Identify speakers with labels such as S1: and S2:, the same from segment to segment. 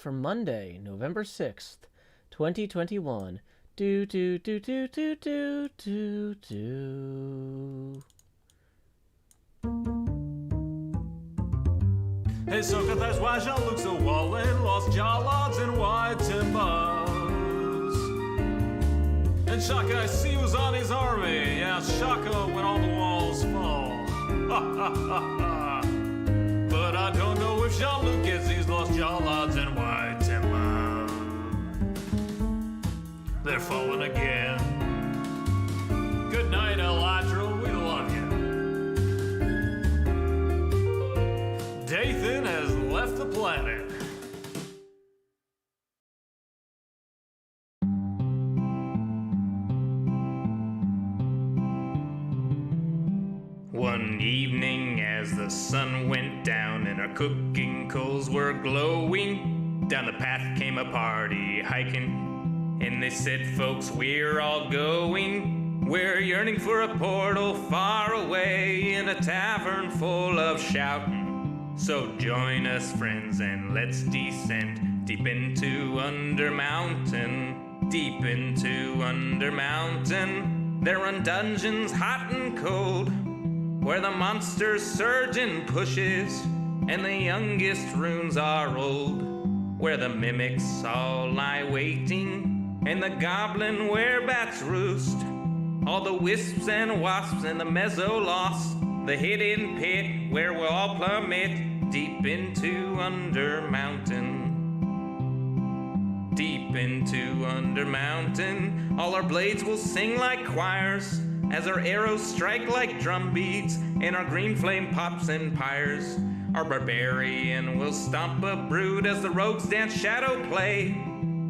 S1: for Monday, November 6th, 2021. Do do do do do do do do.
S2: Hey, so got those why Jean looks so wallen, lost jaw logs and white timbers. And Shaka, I see was on his army. Yeah, Shaka when all the walls fall. Ha ha ha ha. But I don't know if Jean-Luc gets these lost jaw logs and white timber. They're falling again. Good night, Eladril. We love you. Dathan has left the planet.
S3: One evening as the sun went down and our cooking coals were glowing, down the path came a party hiking, and they said, folks, we're all going. We're yearning for a portal far away in a tavern full of shouting. So join us, friends, and let's descend deep into Undermountain, deep into Undermountain. There run dungeons hot and cold, where the monsters surge and pushes, and the youngest runes are old, where the mimics all lie waiting, and the goblin werebats roost, all the wisps and wasps and the mezzo-lost, the hidden pit where we'll all plummet deep into Undermountain. Deep into Undermountain, all our blades will sing like choirs, as our arrows strike like drum beats, and our green flame pops and pyres. Our barbarian will stomp a brood as the rogues dance shadow play.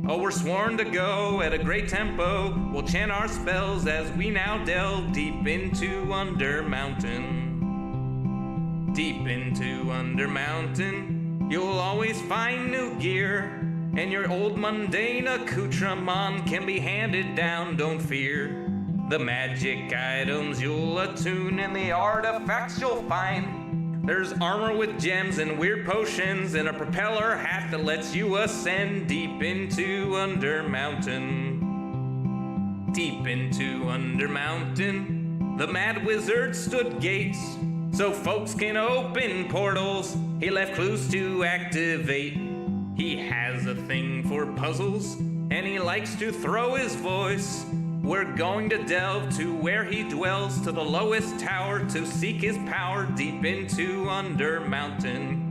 S3: Oh, we're sworn to go at a great tempo. We'll chant our spells as we now delve deep into Undermountain. Deep into Undermountain, you'll always find new gear, and your old mundane accoutrement can be handed down, don't fear. The magic items you'll attune and the artifacts you'll find. There's armor with gems and weird potions and a propeller hat that lets you ascend deep into Undermountain. Deep into Undermountain, the mad wizard stood gates so folks can open portals. He left clues to activate. He has a thing for puzzles and he likes to throw his voice. We're going to delve to where he dwells, to the lowest tower, to seek his power deep into Undermountain.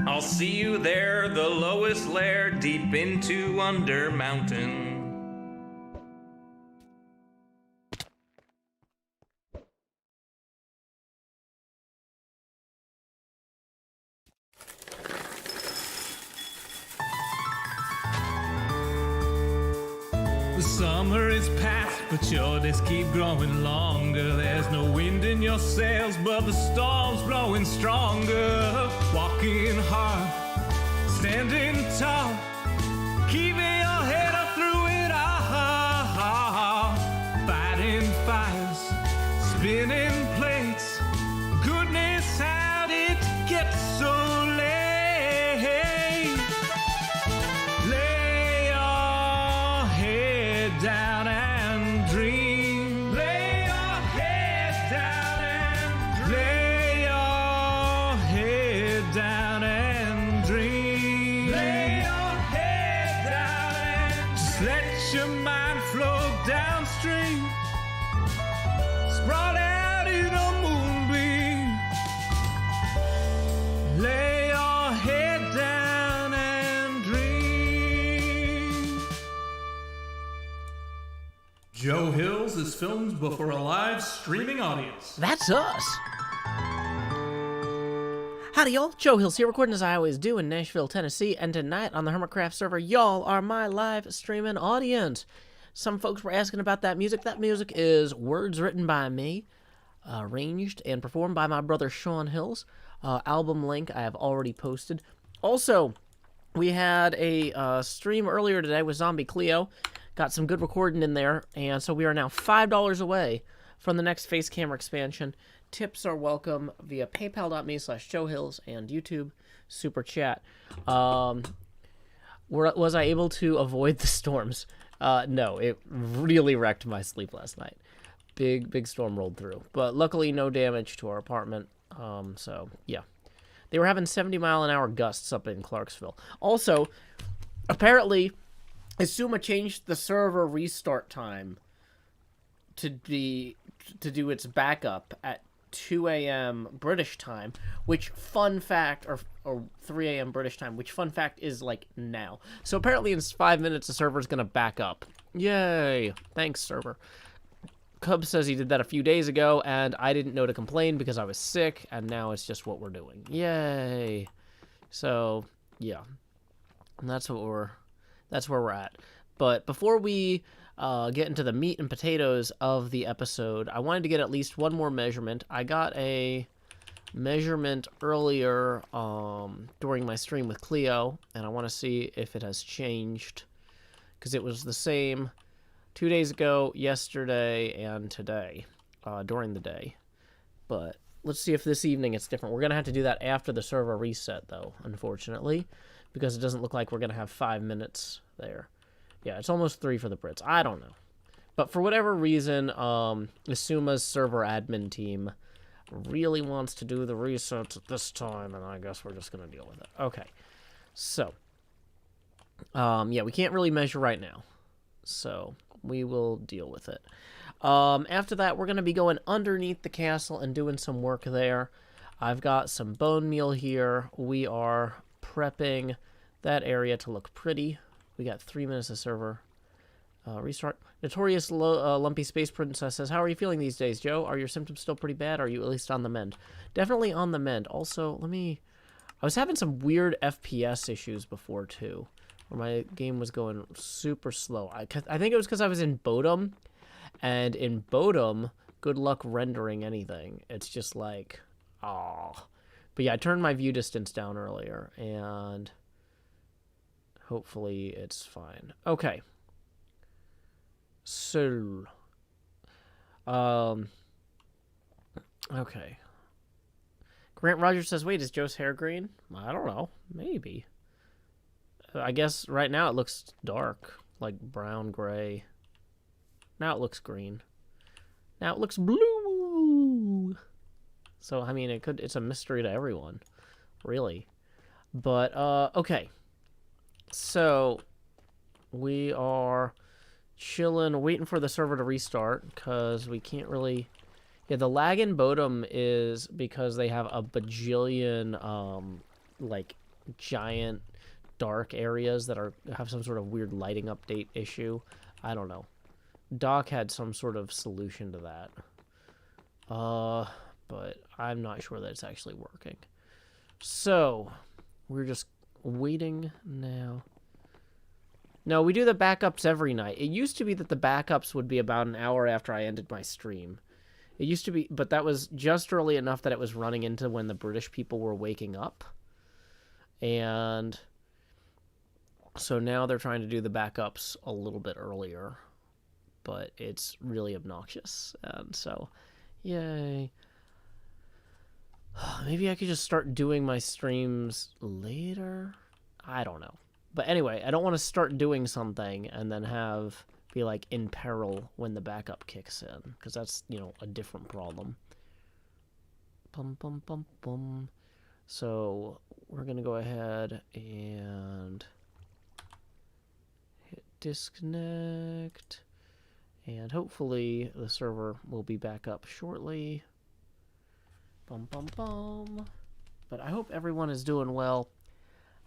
S3: I'll see you there, the lowest lair, deep into Undermountain.
S2: The summer is past, but your days keep growing longer. There's no wind in your sails, but the storm's blowing stronger. Walking hard, standing tall, keeping your head up through it all. Fighting fires, spinning plates. Goodness, how did it get so late? Lay your head down and dream. Lay your head down and lay your head down and dream. Lay your head down and just let your mind flow downstream. Sprawled out in a moonbeam. Lay your head down and dream. Joe Hills is filmed before a live streaming audience.
S1: That's us. Howdy, y'all. Joe Hills here, recording as I always do in Nashville, Tennessee, and tonight on the HermitCraft server, y'all are my live streaming audience. Some folks were asking about that music. That music is words written by me, arranged and performed by my brother Sean Hills. Album link I have already posted. Also, we had a stream earlier today with Zombie Cleo. Got some good recording in there, and so we are now $5 away from the next face camera expansion. Tips are welcome via paypal.me/JoeHills and YouTube Super Chat. Was I able to avoid the storms? No, it really wrecked my sleep last night. Big storm rolled through. But luckily, no damage to our apartment. So, yeah. They were having 70-mile-an-hour gusts up in Clarksville. Also, apparently, Asuma changed the server restart time to do its backup at 2 a.m. British time, which, fun fact, or 3 a.m. British time, which, fun fact, is, like, now. So apparently in 5 minutes, the server's gonna back up. Yay! Thanks, server. Cub says he did that a few days ago, and I didn't know to complain because I was sick, and now it's just what we're doing. Yay! So, yeah. And that's where we're at. But before we get into the meat and potatoes of the episode, I wanted to get at least one more measurement. I got a measurement earlier during my stream with Cleo, and I want to see if it has changed, because it was the same 2 days ago, yesterday, and today, during the day. But let's see if this evening it's different. We're going to have to do that after the server reset, though, unfortunately, because it doesn't look like we're going to have 5 minutes there. Yeah, it's almost 3 for the Brits. I don't know. But for whatever reason, Asuma's server admin team really wants to do the resets at this time, and I guess we're just going to deal with it. Okay. So, yeah, we can't really measure right now. So, we will deal with it. After that, we're going to be going underneath the castle and doing some work there. I've got some bone meal here. We are prepping that area to look pretty. We got 3 minutes of server restart. Notorious Lumpy Space Princess says, how are you feeling these days, Joe? Are your symptoms still pretty bad? Are you at least on the mend? Definitely on the mend. Also, I was having some weird FPS issues before, too, where my game was going super slow. I think it was because I was in Bodum, and in Bodum, good luck rendering anything. It's just like, oh. But yeah, I turned my view distance down earlier, and hopefully it's fine. Okay. So, okay. Grant Rogers says, wait, is Joe's hair green? I don't know. Maybe. I guess right now it looks dark, like brown gray. Now it looks green. Now it looks blue. So, I mean, it's a mystery to everyone, really. But, okay. So, we are chilling, waiting for the server to restart, because we can't really... Yeah, the lag in Bodum is because they have a bajillion, like, giant dark areas that have some sort of weird lighting update issue. I don't know. Doc had some sort of solution to that. But I'm not sure that it's actually working. So, we're just waiting now. No, we do the backups every night. It used to be that the backups would be about an hour after I ended my stream. It used to be, but that was just early enough that it was running into when the British people were waking up. And so now they're trying to do the backups a little bit earlier. But it's really obnoxious. And so, yay. Maybe I could just start doing my streams later? I don't know. But anyway, I don't want to start doing something and then be like in peril when the backup kicks in, because that's, you know, a different problem. Bum bum bum bum. So we're gonna go ahead and hit disconnect, and hopefully the server will be back up shortly. Bum bum bum. But I hope everyone is doing well.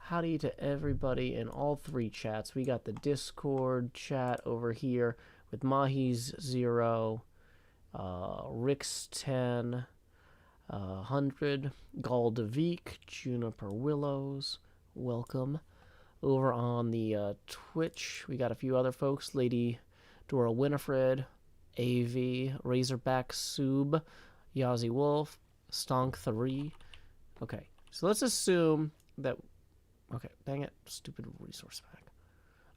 S1: Howdy to everybody in all 3 chats. We got the Discord chat over here with Mahi's0, Rix10, 100, Galdavik, Juniper Willows, welcome. Over on the Twitch, we got a few other folks. Lady Dora Winifred, AV, Razorback Sub, Yazzie Wolf, Stonk3. Okay, so let's assume that... Okay, dang it. Stupid resource pack.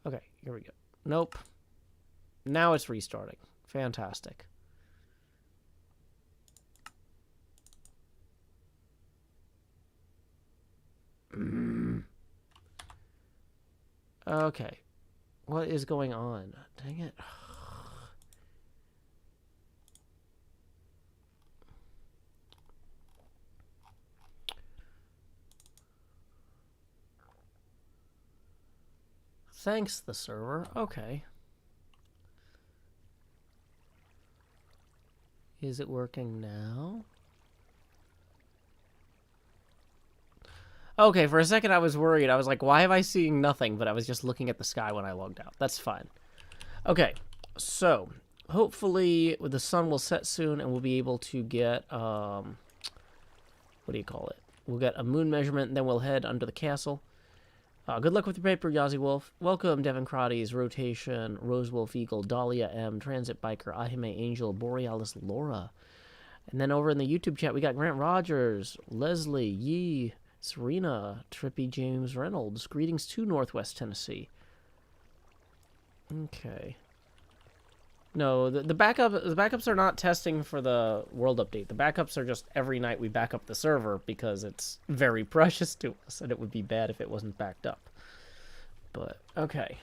S1: Okay, here we go. Nope. Now it's restarting. Fantastic. Okay. What is going on? Dang it. Thanks, the server. Okay. Is it working now? Okay, for a second I was worried. I was like, why am I seeing nothing? But I was just looking at the sky when I logged out. That's fine. Okay, so hopefully the sun will set soon and we'll be able to get, what do you call it? We'll get a moon measurement and then we'll head under the castle. Good luck with your paper, Yazzie Wolf. Welcome, Devin Crotties, Rotation, Rose Wolf Eagle, Dahlia M, Transit Biker, Ahime Angel, Borealis Laura. And then over in the YouTube chat, we got Grant Rogers, Leslie, Yee, Serena, Trippy James Reynolds. Greetings to Northwest Tennessee. Okay. No, the backups are not testing for the world update. The backups are just every night we back up the server because it's very precious to us and it would be bad if it wasn't backed up. But okay.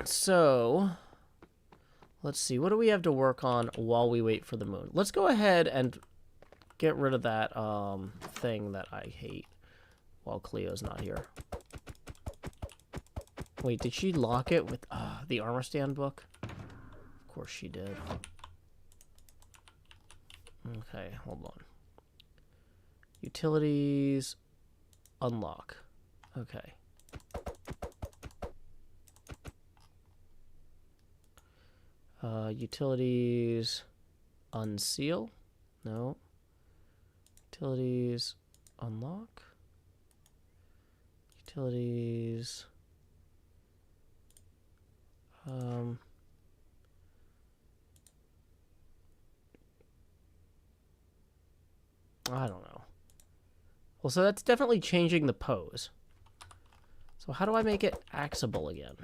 S1: So let's see, what do we have to work on while we wait for the moon? Let's go ahead and get rid of that thing that I hate while Cleo's not here. Wait, did she lock it with the armor stand book? Of course she did. Okay, hold on. Utilities, unlock. Okay. Utilities, unseal. No. Utilities, unlock. Utilities. I don't know. Well, so that's definitely changing the pose. So how do I make it axable again?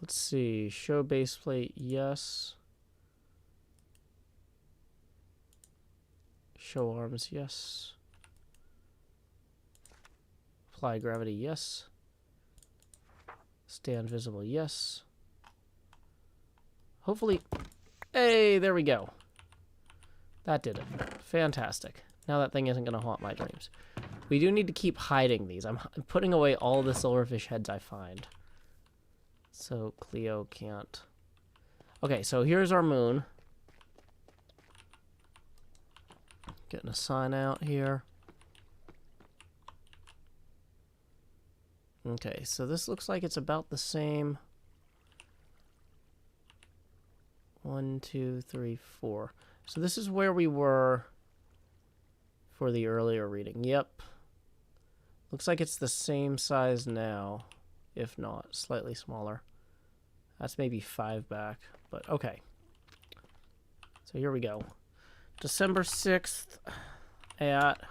S1: Let's see. Show base plate, yes. Show arms, yes. Apply gravity, yes. Stand visible, yes. Hopefully... Hey, there we go. That did it. Fantastic. Now that thing isn't going to haunt my dreams. We do need to keep hiding these. I'm putting away all the silverfish heads I find. So Cleo can't... Okay, so here's our moon. Getting a sign out here. Okay, so this looks like it's about the same. 1, 2, 3, 4. So this is where we were for the earlier reading. Yep. Looks like it's the same size now, if not slightly smaller. That's maybe 5 back, but okay. So here we go. December 6th at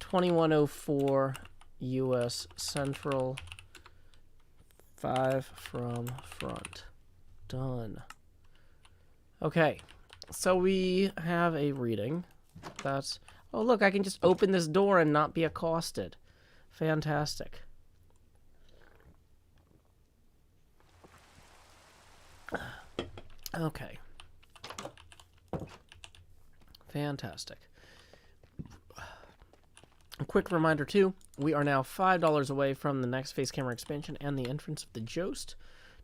S1: 21:04 U.S. Central. 5 from front. Done. Okay, so we have a reading. That's... Oh, look, I can just open this door and not be accosted. Fantastic. Okay. Fantastic. A quick reminder, too, we are now $5 away from the next face camera expansion and the entrance of the Jost.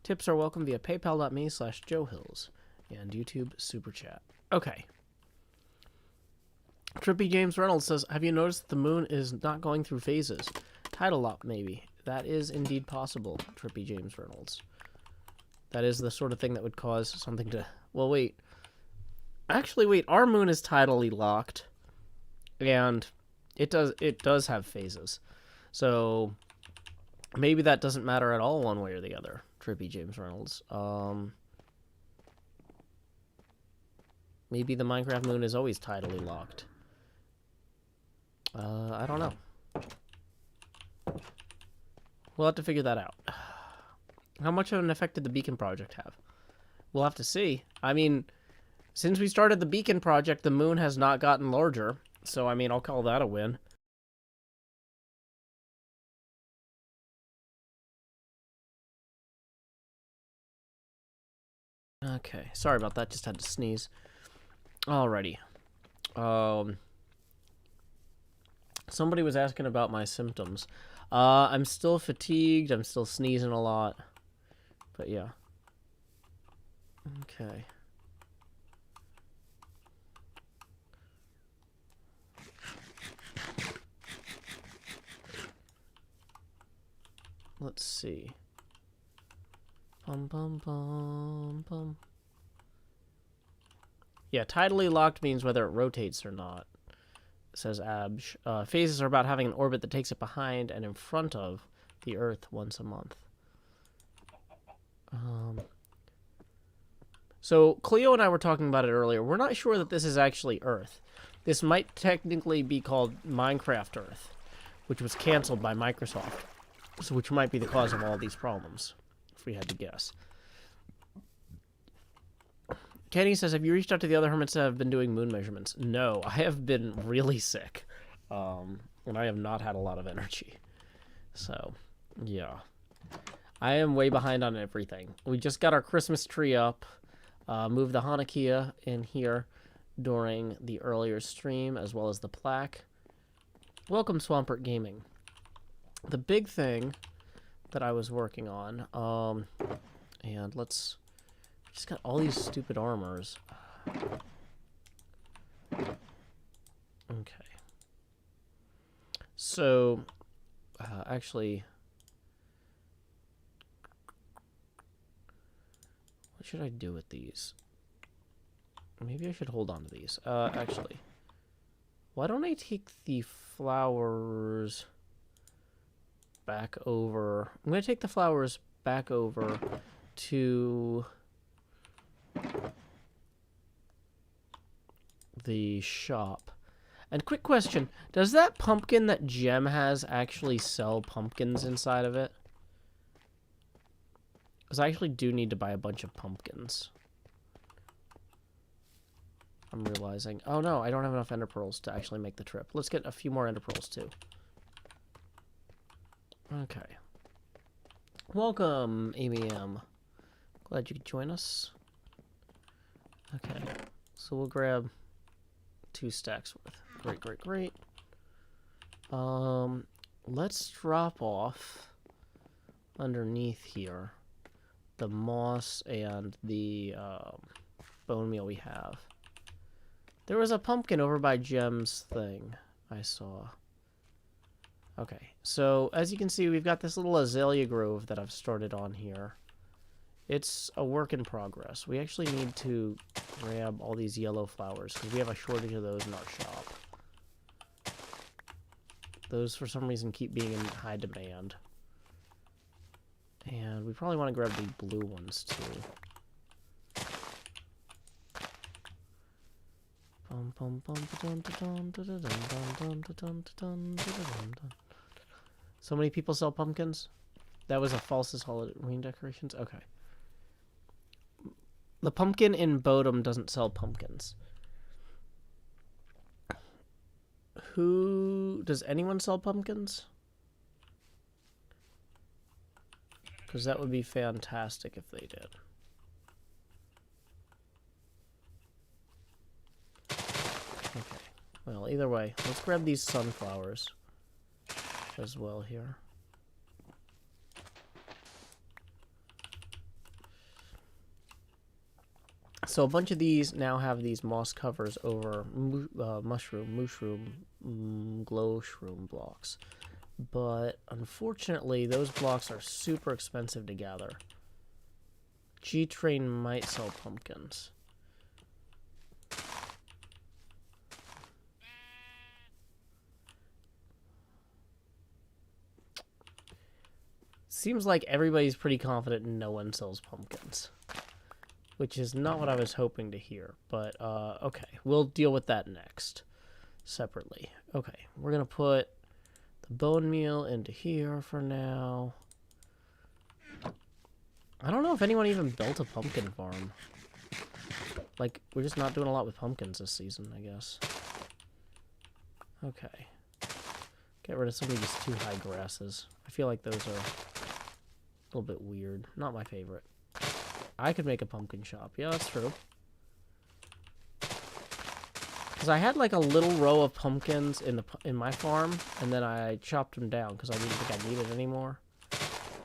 S1: Tips are welcome via paypal.me/JoeHills and YouTube Super Chat. Okay. Trippy James Reynolds says, have you noticed that the moon is not going through phases? Tidal up, maybe. That is indeed possible, Trippy James Reynolds. That is the sort of thing that would cause something to... Well, wait. Actually, wait. Our moon is tidally locked. And it does have phases. So maybe that doesn't matter at all one way or the other, Trippy James Reynolds. Maybe the Minecraft moon is always tidally locked. I don't know. We'll have to figure that out. How much of an effect did the beacon project have? We'll have to see. I mean, since we started the beacon project, the moon has not gotten larger. So, I mean, I'll call that a win. Okay, sorry about that. Just had to sneeze. Alrighty. Somebody was asking about my symptoms. I'm still fatigued. I'm still sneezing a lot. But yeah. Okay. Let's see. Bum bum bum bum. Yeah, tidally locked means whether it rotates or not. It says Abj. Phases are about having an orbit that takes it behind and in front of the Earth once a month. So Cleo and I were talking about it earlier. We're not sure that this is actually Earth. This might technically be called Minecraft Earth, which was canceled by Microsoft. So which might be the cause of all these problems, if we had to guess. Kenny says, have you reached out to the other hermits that have been doing moon measurements? No, I have been really sick. And I have not had a lot of energy. So, yeah. I am way behind on everything. We just got our Christmas tree up. Moved the Hanukkah in here during the earlier stream, as well as the plaque. Welcome, Swampert Gaming. The big thing that I was working on, and let's... Just got all these stupid armors. Okay. So, actually, what should I do with these? Maybe I should hold on to these. Actually, why don't I take the flowers back over? I'm going to take the flowers back over to the shop. And quick question, does that pumpkin that Gem has actually sell pumpkins inside of it? Because I actually do need to buy a bunch of pumpkins. I'm realizing. Oh no, I don't have enough ender pearls to actually make the trip. Let's get a few more ender pearls too. Okay. Welcome, Amy M. Glad you could join us. Okay, so we'll grab 2 stacks worth. Great, great, great. Let's drop off underneath here the moss and the bone meal we have. There was a pumpkin over by Gem's thing I saw. Okay, so as you can see, we've got this little azalea grove that I've started on here. It's a work in progress. We actually need to grab all these yellow flowers because we have a shortage of those in our shop. Those, for some reason, keep being in high demand. And we probably want to grab the blue ones, too. So many people sell pumpkins? That was a false Halloween decorations? Okay. The pumpkin in Bodum doesn't sell pumpkins. Does anyone sell pumpkins? Because that would be fantastic if they did. Okay. Well, either way, let's grab these sunflowers as well here. So a bunch of these now have these moss covers over mushroom, glow shroom blocks. But unfortunately, those blocks are super expensive to gather. G-Train might sell pumpkins. Seems like everybody's pretty confident no one sells pumpkins. Which is not what I was hoping to hear. But, okay. We'll deal with that next. Separately. Okay. We're going to put the bone meal into here for now. I don't know if anyone even built a pumpkin farm. Like, we're just not doing a lot with pumpkins this season, I guess. Okay. Get rid of some of these too high grasses. I feel like those are a little bit weird. Not my favorite. I could make a pumpkin shop. Yeah, that's true. Because I had like a little row of pumpkins in my farm, and then I chopped them down because I didn't think I needed any more.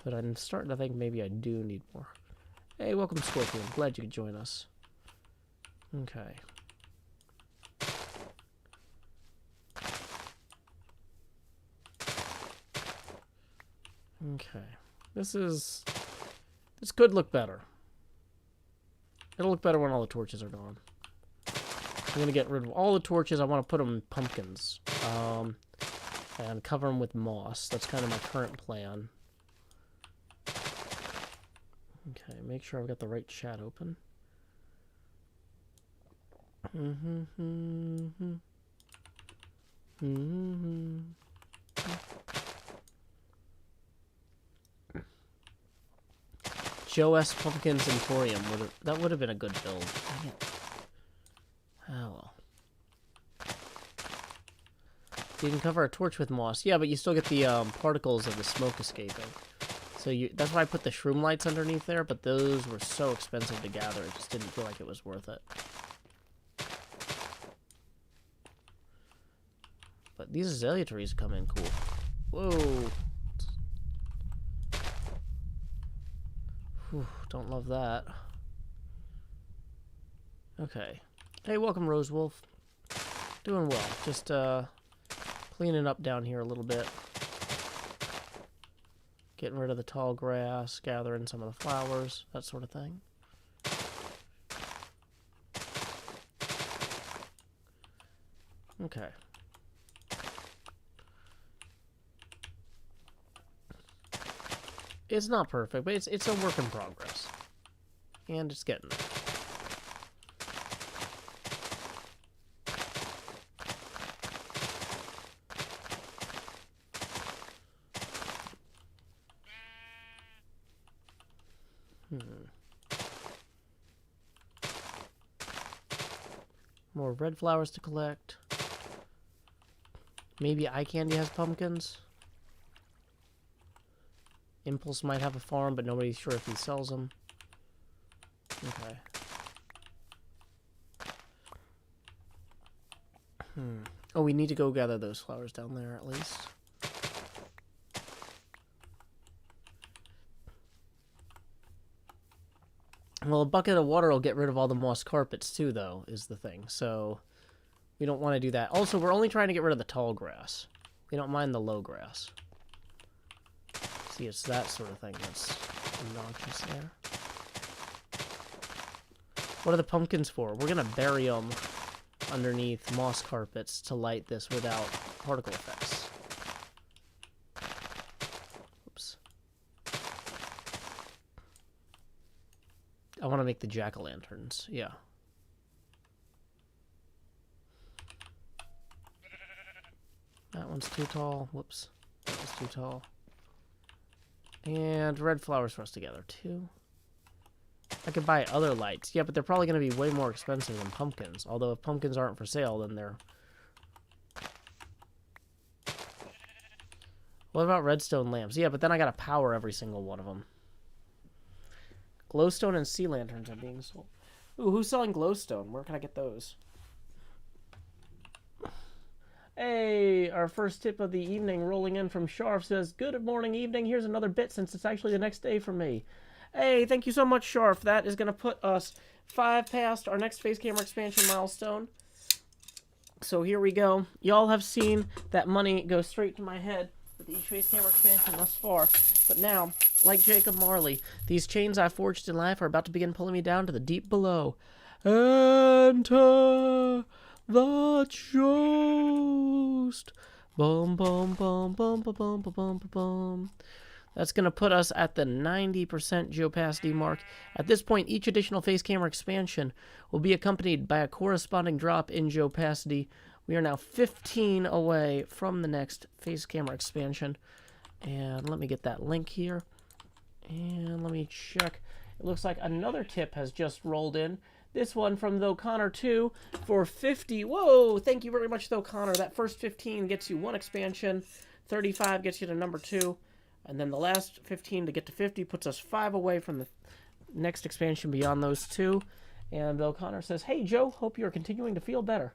S1: But I'm starting to think maybe I do need more. Hey, welcome, Scorpion. Glad you could join us. Okay. Okay. This could look better. It'll look better when all the torches are gone. I'm gonna get rid of all the torches. I want to put them in pumpkins. And cover them with moss. That's kind of my current plan. Okay, make sure I've got the right chat open. Joe S. Pumpkins Emporium. That would have been a good build. Dang it. Oh well. You can cover a torch with moss. Yeah, but you still get the particles of the smoke escaping. So that's why I put the shroom lights underneath there, but those were so expensive to gather, it just didn't feel like it was worth it. But these azalea trees come in cool. Whoa. Whew, don't love that. Okay. Hey, welcome, Rose Wolf. Doing well. Just cleaning up down here a little bit. Getting rid of the tall grass, gathering some of the flowers, that sort of thing. Okay. It's not perfect, but it's a work in progress. And it's getting there. More red flowers to collect. Maybe Eye Candy has pumpkins. Impulse might have a farm, but nobody's sure if he sells them. Okay. Oh, we need to go gather those flowers down there at least. Well, a bucket of water will get rid of all the moss carpets too, though, is the thing. So we don't want to do that. Also, we're only trying to get rid of the tall grass. We don't mind the low grass. See, it's that sort of thing that's obnoxious there. What are the pumpkins for? We're going to bury them underneath moss carpets to light this without particle effects. Oops. I want to make the jack-o'-lanterns, yeah. That one's too tall. Whoops. That was too tall. And red flowers for us to gather, too. I could buy other lights. Yeah, but they're probably going to be way more expensive than pumpkins. Although if pumpkins aren't for sale, then they're... What about redstone lamps? Yeah, but then I got to power every single one of them. Glowstone and sea lanterns are being sold. Ooh, who's selling glowstone? Where can I get those? Hey, our first tip of the evening rolling in from Sharf says, good morning, evening. Here's another bit since it's actually the next day for me. Hey, thank you so much, Sharf. That is going to put us 5 past our next face camera expansion milestone. So here we go. Y'all have seen that money go straight to my head with each face camera expansion thus far. But now, like Jacob Marley, these chains I forged in life are about to begin pulling me down to the deep below. Enter the Ghost. Bum bum bum bum bum bum bum bum bum. That's going to put us at the 90% geopacity mark. At this point, each additional face camera expansion will be accompanied by a corresponding drop in geopacity. We are now 15 away from the next face camera expansion. And let me get that link here. And let me check. It looks like another tip has just rolled in. This one from Though Connor 2 for 50. Whoa, thank you very much, Though Connor. That first 15 gets you 1 expansion. 35 gets you to number 2. And then the last 15 to get to 50 puts us 5 away from the next expansion beyond those 2. And Though Connor says, hey, Joe, hope you're continuing to feel better.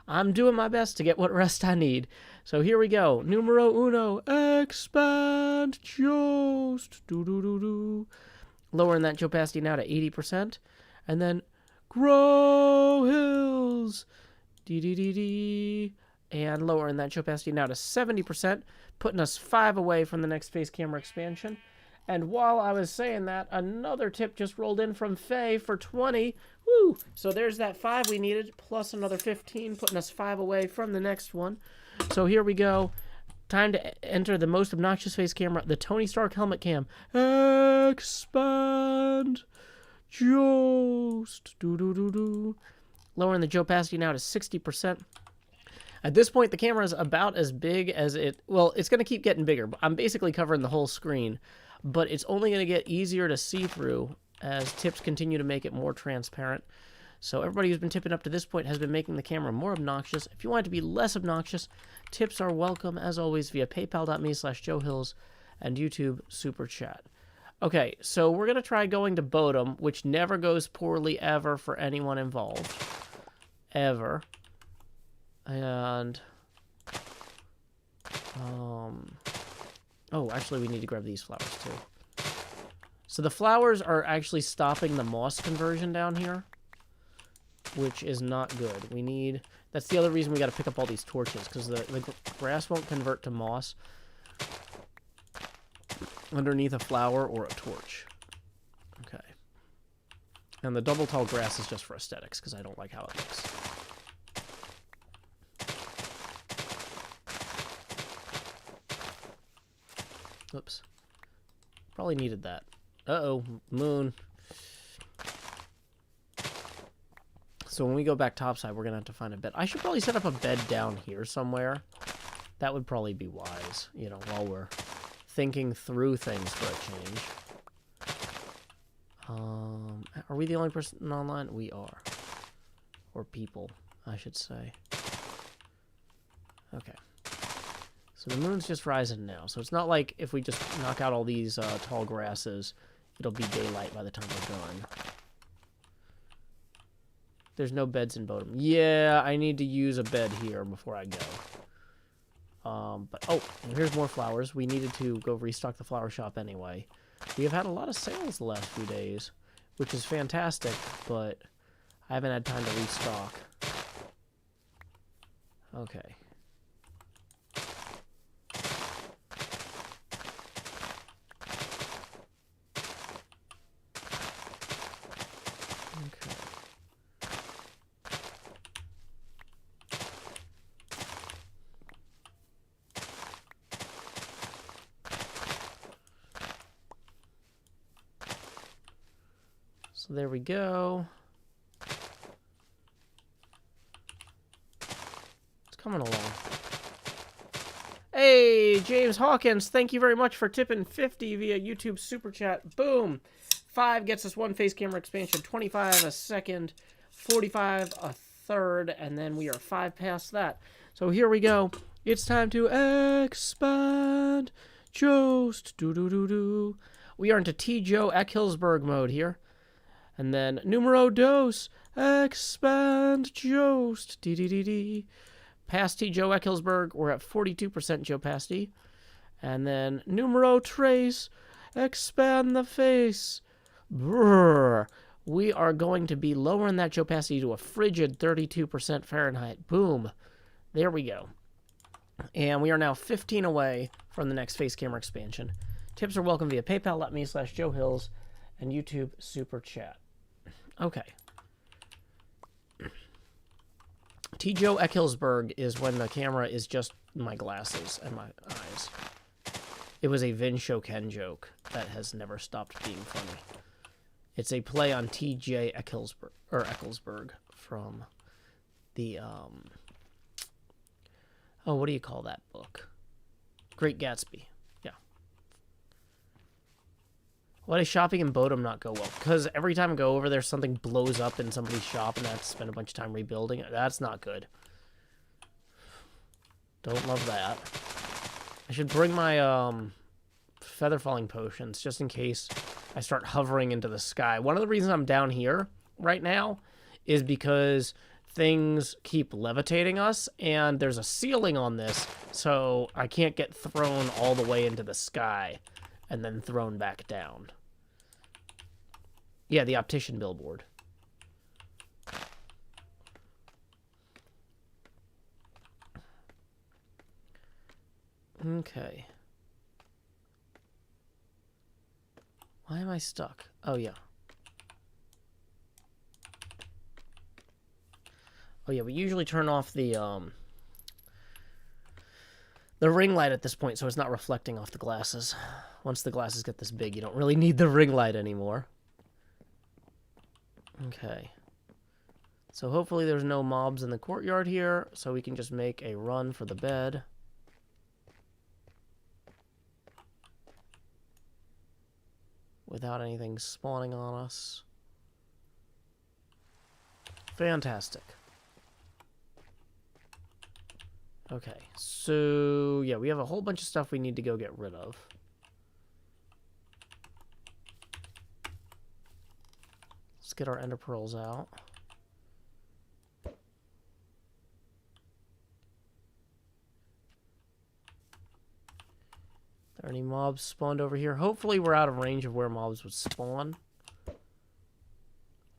S1: I'm doing my best to get what rest I need. So here we go. Numero uno. Expand just. Do-do-do-do. Lowering that opacity now to 80%. And then grow hills. Dee-dee-dee-dee. And lowering that opacity now to 70%. Putting us 5 away from the next face camera expansion. And while I was saying that, another tip just rolled in from Faye for 20. Woo! So there's that 5 we needed, plus another 15, putting us 5 away from the next one. So here we go. Time to enter the most obnoxious face camera, the Tony Stark helmet cam. Expand. Just. Do-do-do-do. Lowering the opacity now to 60%. At this point, the camera is about as big as it... Well, it's going to keep getting bigger. I'm basically covering the whole screen. But it's only going to get easier to see through as tips continue to make it more transparent. So everybody who's been tipping up to this point has been making the camera more obnoxious. If you want it to be less obnoxious, tips are welcome, as always, via paypal.me/JoeHills and YouTube Super Chat. Okay, so we're going to try going to Bodum, which never goes poorly ever for anyone involved. Ever. And... Oh, actually, we need to grab these flowers, too. So the flowers are actually stopping the moss conversion down here, which is not good. We need... That's the other reason we got to pick up all these torches, because the grass won't convert to moss underneath a flower or a torch. Okay. And the double tall grass is just for aesthetics, because I don't like how it looks. Oops. Probably needed that. Uh-oh, moon. So when we go back topside, we're going to have to find a bed. I should probably set up a bed down here somewhere. That would probably be wise, you know, while we're thinking through things for a change. Are we the only person online? We are. Or people, I should say. Okay. So the moon's just rising now. So it's not like if we just knock out all these tall grasses, it'll be daylight by the time we're done. There's no beds in Bodum. Yeah, I need to use a bed here before I go. But, oh, and here's more flowers. We needed to go restock the flower shop anyway. We have had a lot of sales the last few days, which is fantastic, but I haven't had time to restock. Okay. So there we go. It's coming along. Hey, James Hawkins, thank you very much for tipping 50 via YouTube Super Chat. Boom. 5 gets us 1 face camera expansion, 25 a second, 45 a third, and then we are 5 past that. So here we go. It's time to expand. Just do-do-do-do. We are into T. Joe Eckhillsberg mode here. And then numero dos, expand Jost, dee-dee-dee-dee. Past T. Joe Eckhillsberg, we're at 42% Joe Pasty. And then numero tres, expand the face. Brrr. We are going to be lowering that Joe Pasty to a frigid 32% Fahrenheit. Boom. There we go. And we are now 15 away from the next face camera expansion. Tips are welcome via paypal.me/JoeHills and YouTube Super Chat. Okay. T. Joe Eckhillsberg is when the camera is just my glasses and my eyes. It was a Vin Shoken joke that has never stopped being funny. It's a play on T.J. Eckhillsberg from the, oh, what do you call that book? Great Gatsby. Yeah. Why does shopping in Bodum not go well? Because every time I go over there, something blows up in somebody's shop and I have to spend a bunch of time rebuilding it. That's not good. Don't love that. I should bring my feather falling potions just in case I start hovering into the sky. One of the reasons I'm down here right now is because things keep levitating us and there's a ceiling on this, so I can't get thrown all the way into the sky and then thrown back down. Yeah, the optician billboard. Okay. Why am I stuck? Oh, yeah. Oh, yeah, we usually turn off the ring light at this point so it's not reflecting off the glasses. Once the glasses get this big, you don't really need the ring light anymore. Okay. So hopefully there's no mobs in the courtyard here, so we can just make a run for the bed. Without anything spawning on us. Fantastic. Okay, so yeah, we have a whole bunch of stuff we need to go get rid of. Let's get our ender pearls out. Are there any mobs spawned over here? Hopefully we're out of range of where mobs would spawn.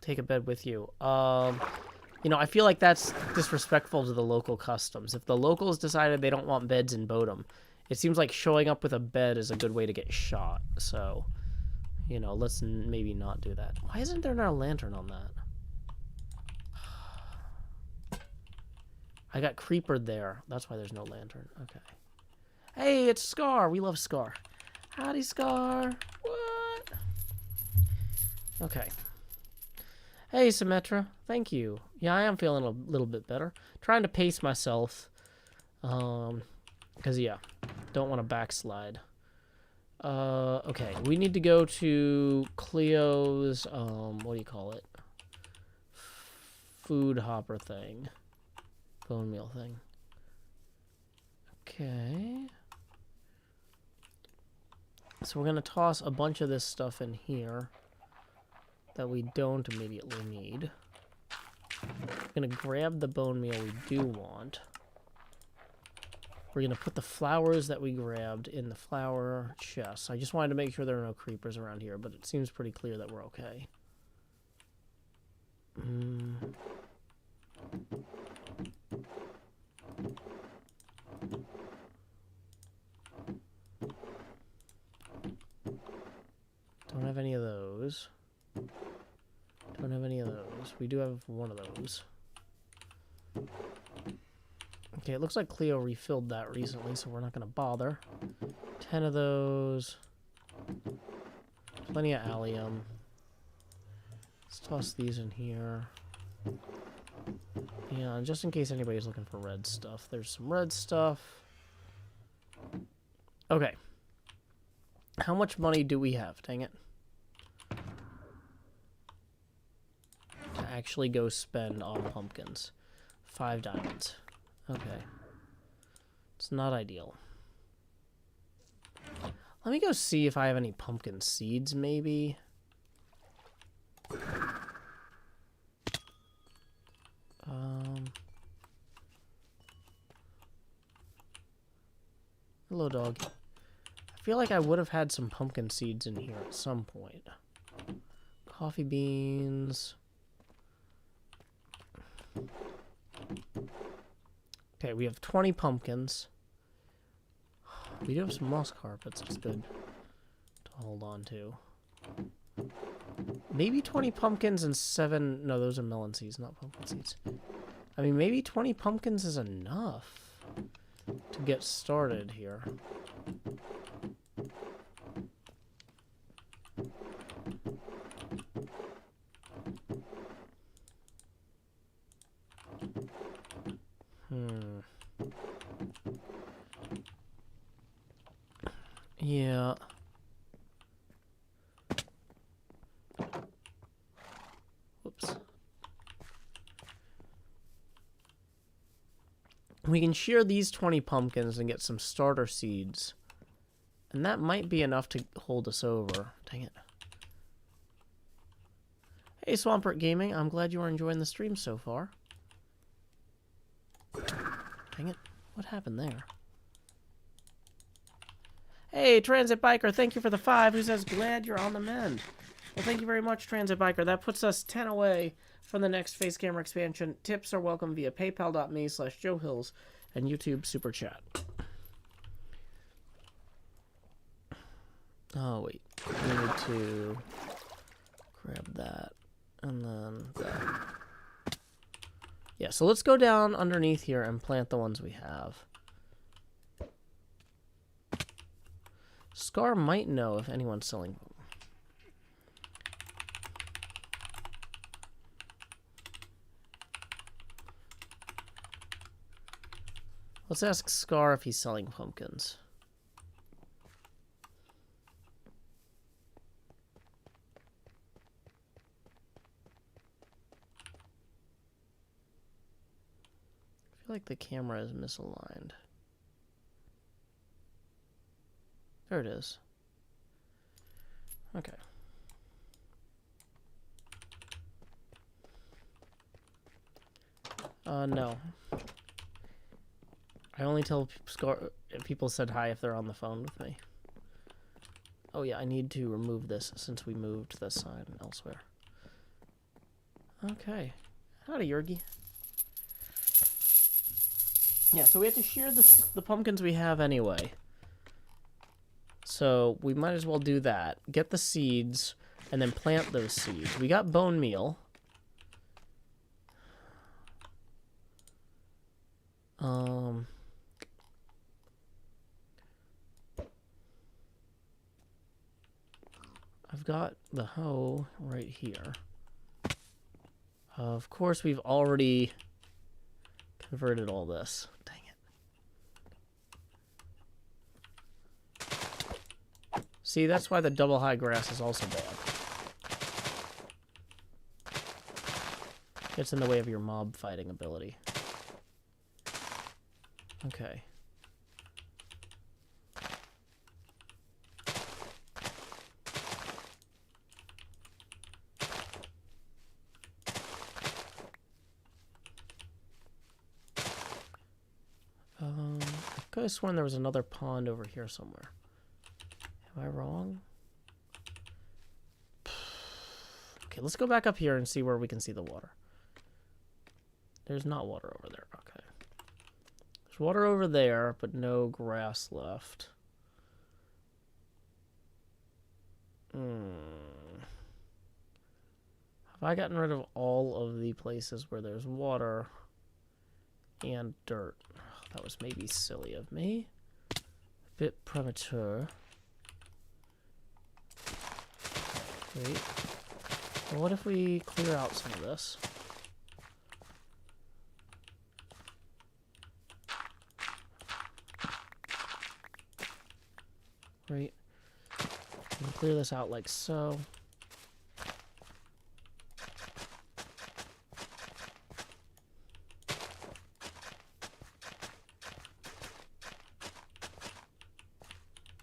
S1: Take a bed with you. You know, I feel like that's disrespectful to the local customs. If the locals decided they don't want beds in Bodum, it seems like showing up with a bed is a good way to get shot. So, you know, let's maybe not do that. Why isn't there a lantern on that? I got creepered there. That's why there's no lantern. Okay. Hey, it's Scar. We love Scar. Howdy, Scar. What? Okay. Hey, Symmetra. Thank you. Yeah, I am feeling a little bit better. Trying to pace myself. Because, yeah, don't want to backslide. Okay, we need to go to Cleo's, what do you call it? Food hopper thing. Bone meal thing. Okay. So we're going to toss a bunch of this stuff in here that we don't immediately need. We're going to grab the bone meal we do want. We're going to put the flowers that we grabbed in the flower chest. I just wanted to make sure there are no creepers around here, but it seems pretty clear that we're okay. Don't have any of those. Don't have any of those. We do have one of those. Okay, it looks like Cleo refilled that recently, so we're not going to bother. 10 of those. Plenty of allium. Let's toss these in here. Yeah, just in case anybody's looking for red stuff. There's some red stuff. Okay. How much money do we have? Dang it. To actually go spend on pumpkins. 5 diamonds. Okay. It's not ideal. Let me go see if I have any pumpkin seeds, maybe. Hello, dog. I feel like I would have had some pumpkin seeds in here at some point. Coffee beans. Okay, we have 20 pumpkins. We do have some moss carpets. It's good to hold on to. Maybe 20 pumpkins and 7... No, those are melon seeds, not pumpkin seeds. I mean, maybe 20 pumpkins is enough to get started here. Yeah. We can shear these 20 pumpkins and get some starter seeds. And that might be enough to hold us over. Dang it. Hey, Swampert Gaming. I'm glad you are enjoying the stream so far. Dang it. What happened there? Hey, Transit Biker. Thank you for the 5. Who says, glad you're on the mend. Well, thank you very much, Transit Biker. That puts us 10 away from the next face camera expansion. Tips are welcome via paypal.me/JoeHills and YouTube Super Chat. Oh, wait. We need to grab that and then that. Yeah, so let's go down underneath here and plant the ones we have. Scar might know if anyone's selling them. Let's ask Scar if he's selling pumpkins. I feel like the camera is misaligned. There it is. Okay. No. I only tell people said hi if they're on the phone with me. Oh yeah, I need to remove this since we moved this sign elsewhere. Okay. Howdy, Yergi. Yeah, so we have to shear the pumpkins we have anyway. So we might as well do that. Get the seeds, and then plant those seeds. We got bone meal. I've got the hoe right here. Of course, we've already converted all this. Dang it. See, that's why the double high grass is also bad. Gets in the way of your mob fighting ability. Okay. I could have sworn there was another pond over here somewhere. Am I wrong? Okay, let's go back up here and see where we can see the water. There's not water over there. Okay. There's water over there, but no grass left. Have I gotten rid of all of the places where there's water and dirt? That was maybe silly of me. A bit premature. Wait. Well, what if we clear out some of this? Right. And clear this out like so.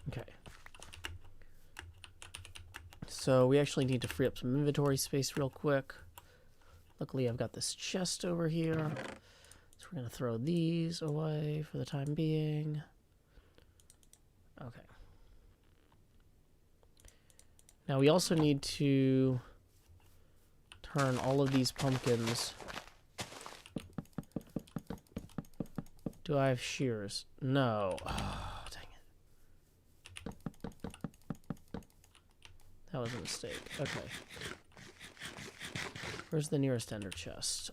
S1: Okay. So we actually need to free up some inventory space real quick. Luckily, I've got this chest over here. So we're going to throw these away for the time being. Okay. Now we also need to turn all of these pumpkins. Do I have shears? No. Oh, dang it. That was a mistake. Okay. Where's the nearest ender chest?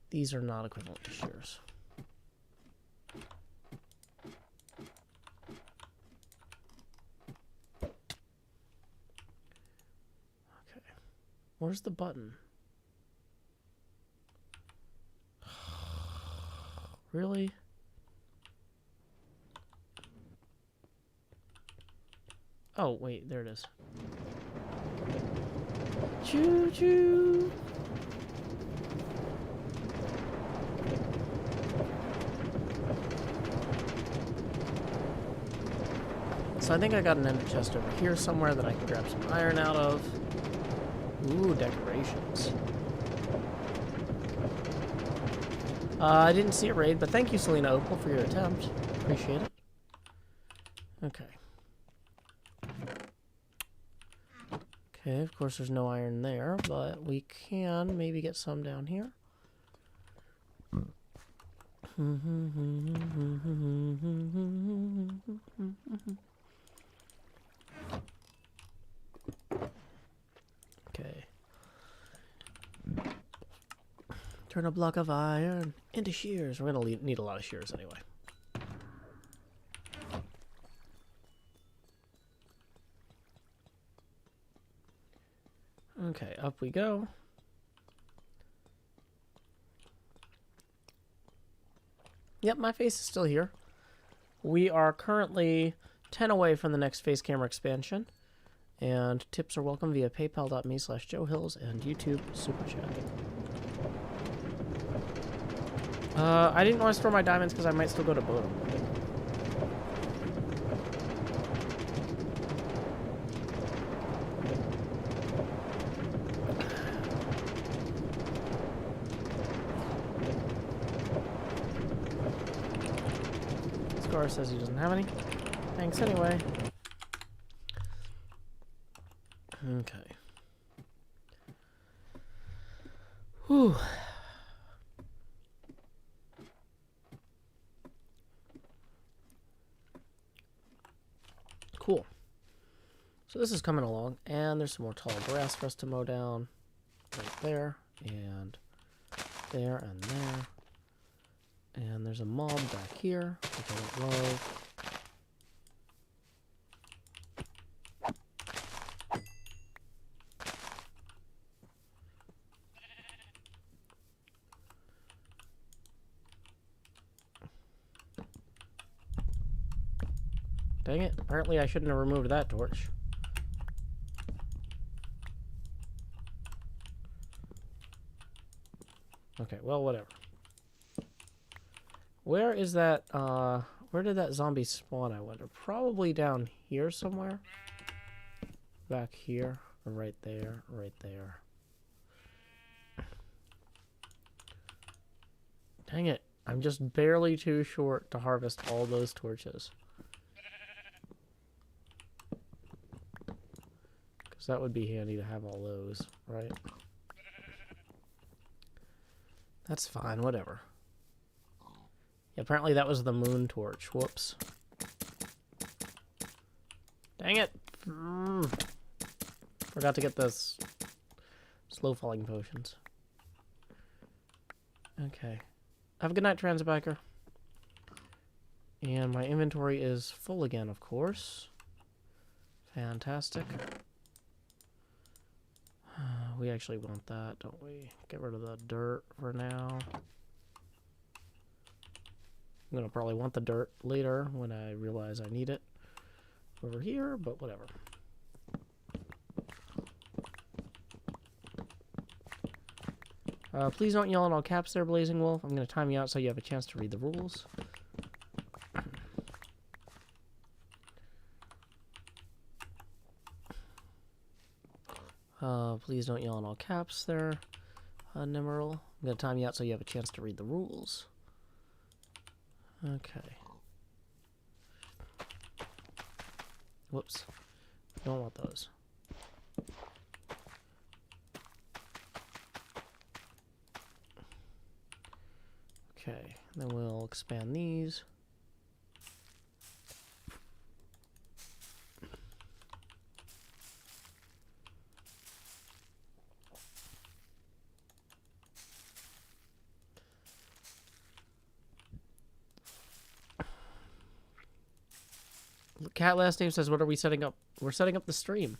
S1: These are not equivalent to shears. Okay. Where's the button? Really? Oh, wait, there it is. Choo choo. So I think I got an ender chest over here somewhere that I can grab some iron out of. Ooh, decorations. I didn't see a raid, but thank you, Selena Opal, for your attempt. Appreciate it. Okay. Okay, of course there's no iron there, but we can maybe get some down here. Okay. Turn a block of iron into shears. We're gonna need a lot of shears anyway. Okay, up we go. Yep, my face is still here. We are currently 10 away from the next face camera expansion. And tips are welcome via paypal.me/JoeHills and YouTube Super Chat. I didn't want to store my diamonds because I might still go to Bodom. Scar says he doesn't have any. Thanks anyway. Okay. Whew. Cool. So this is coming along, and there's some more tall grass for us to mow down. Right there, and there, and there. And there's a mob back here, which I don't love. Dang it, apparently I shouldn't have removed that torch. Okay, well, whatever. Where is that, where did that zombie spawn, I wonder? Probably down here somewhere. Back here, or right there, right there. Dang it, I'm just barely too short to harvest all those torches. Because that would be handy to have all those, right? That's fine, whatever. Yeah, apparently that was the moon torch. Whoops. Dang it! Forgot to get those slow falling potions. Okay. Have a good night, Transbiker. And my inventory is full again, of course. Fantastic. We actually want that, don't we? Get rid of the dirt for now. I'm gonna probably want the dirt later when I realize I need it over here, but whatever. Please don't yell in all caps there, Blazing Wolf. I'm gonna time you out so you have a chance to read the rules. Please don't yell in all caps there, Nimeral. I'm gonna time you out so you have a chance to read the rules. Okay. Whoops. Don't want those. Okay, then we'll expand these. Cat last name says, what are we setting up? We're setting up the stream.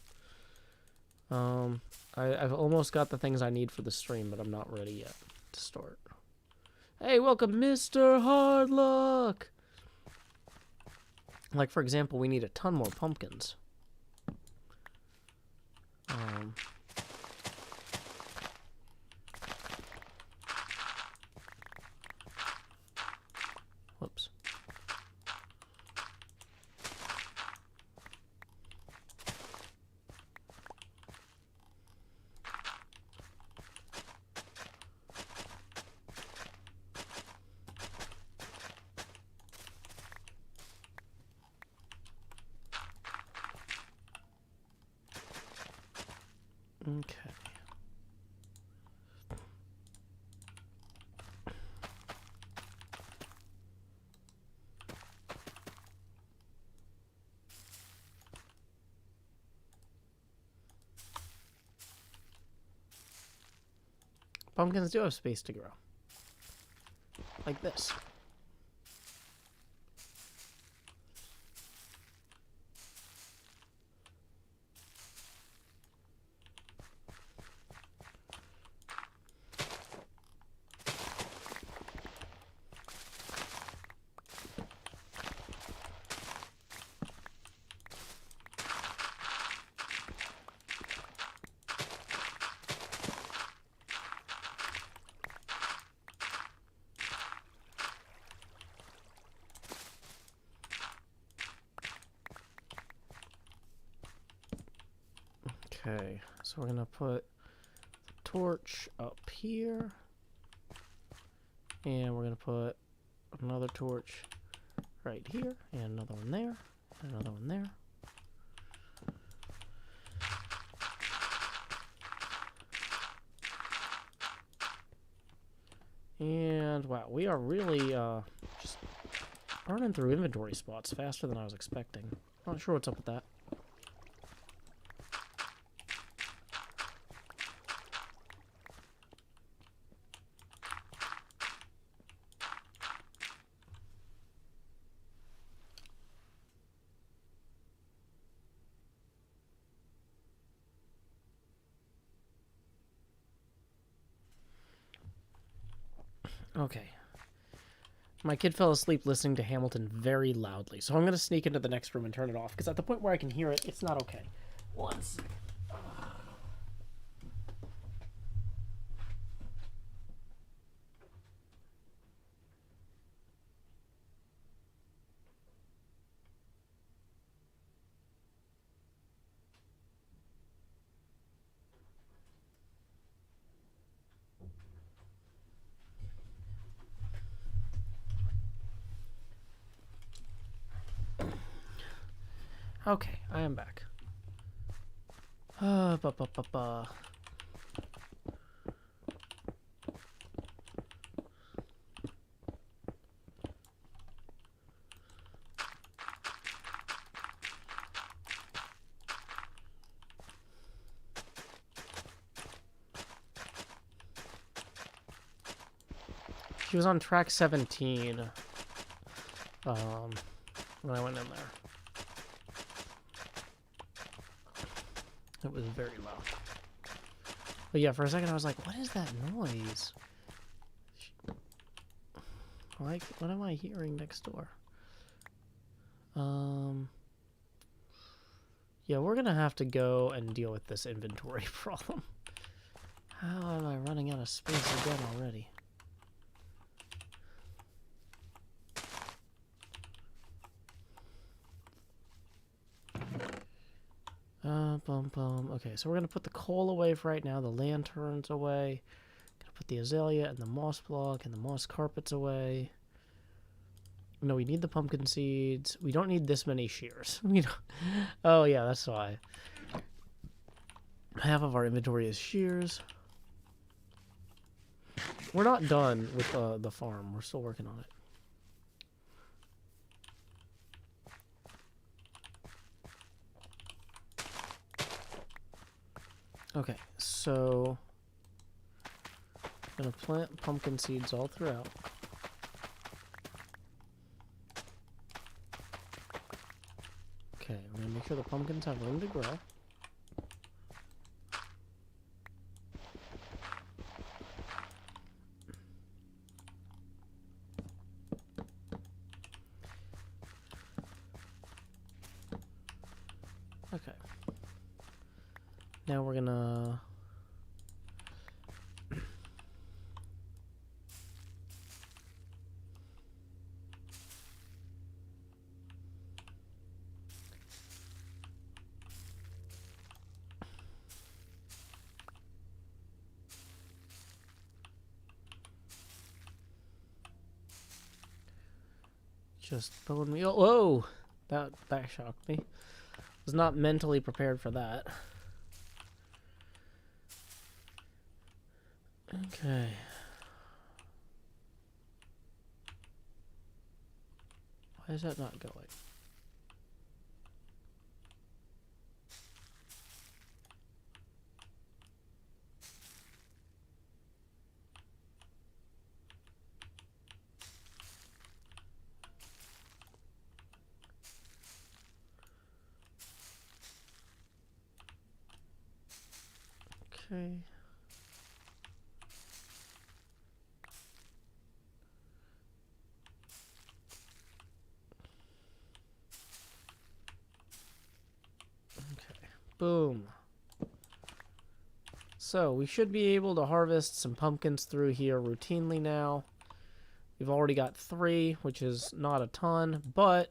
S1: I've almost got the things I need for the stream, but I'm not ready yet to start. Hey, welcome, Mr. Hardluck! Like, for example, we need a ton more pumpkins. Okay. Pumpkins do have space to grow. Like this. Okay, so we're gonna put the torch up here, and we're gonna put another torch right here, and another one there, and another one there. And wow, we are really just burning through inventory spots faster than I was expecting. Not sure what's up with that. Okay. My kid fell asleep listening to Hamilton very loudly, so I'm going to sneak into the next room and turn it off, because at the point where I can hear it, it's not okay. Once. Okay, I am back. She was on track 17 when I went in there. It was very loud. But yeah, for a second I was like, what is that noise? Like, what am I hearing next door? Yeah, we're gonna have to go and deal with this inventory problem. How am I running out of space again already? Okay, so we're gonna put the coal away for right now, the lanterns away. Gonna put the azalea and the moss block and the moss carpets away. No, we need the pumpkin seeds. We don't need this many shears. We don't... Oh yeah, that's why. Half of our inventory is shears. We're not done with the farm. We're still working on it. Okay, so I'm gonna plant pumpkin seeds all throughout. Okay, I'm gonna make sure the pumpkins have room to grow. Okay. Now we're gonna just bone meal. Whoa! That shocked me. Was not mentally prepared for that. Okay. Why is that not going? Okay. Boom. So we should be able to harvest some pumpkins through here routinely now. We've already got 3, which is not a ton, but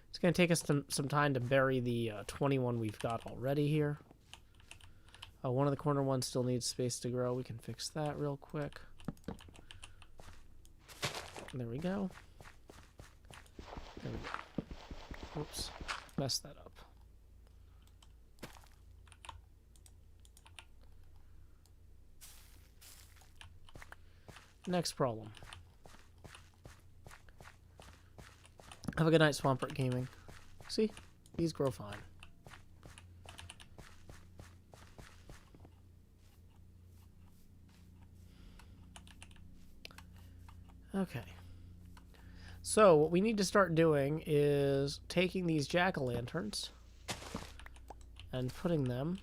S1: it's going to take us some time to bury the 21 we've got already here. One of the corner ones still needs space to grow. We can fix that real quick. There we go. There we go. Oops. Messed that up. Next problem. Have a good night, Swampert Gaming. See? These grow fine. Okay. So, what we need to start doing is taking these jack-o'-lanterns and putting them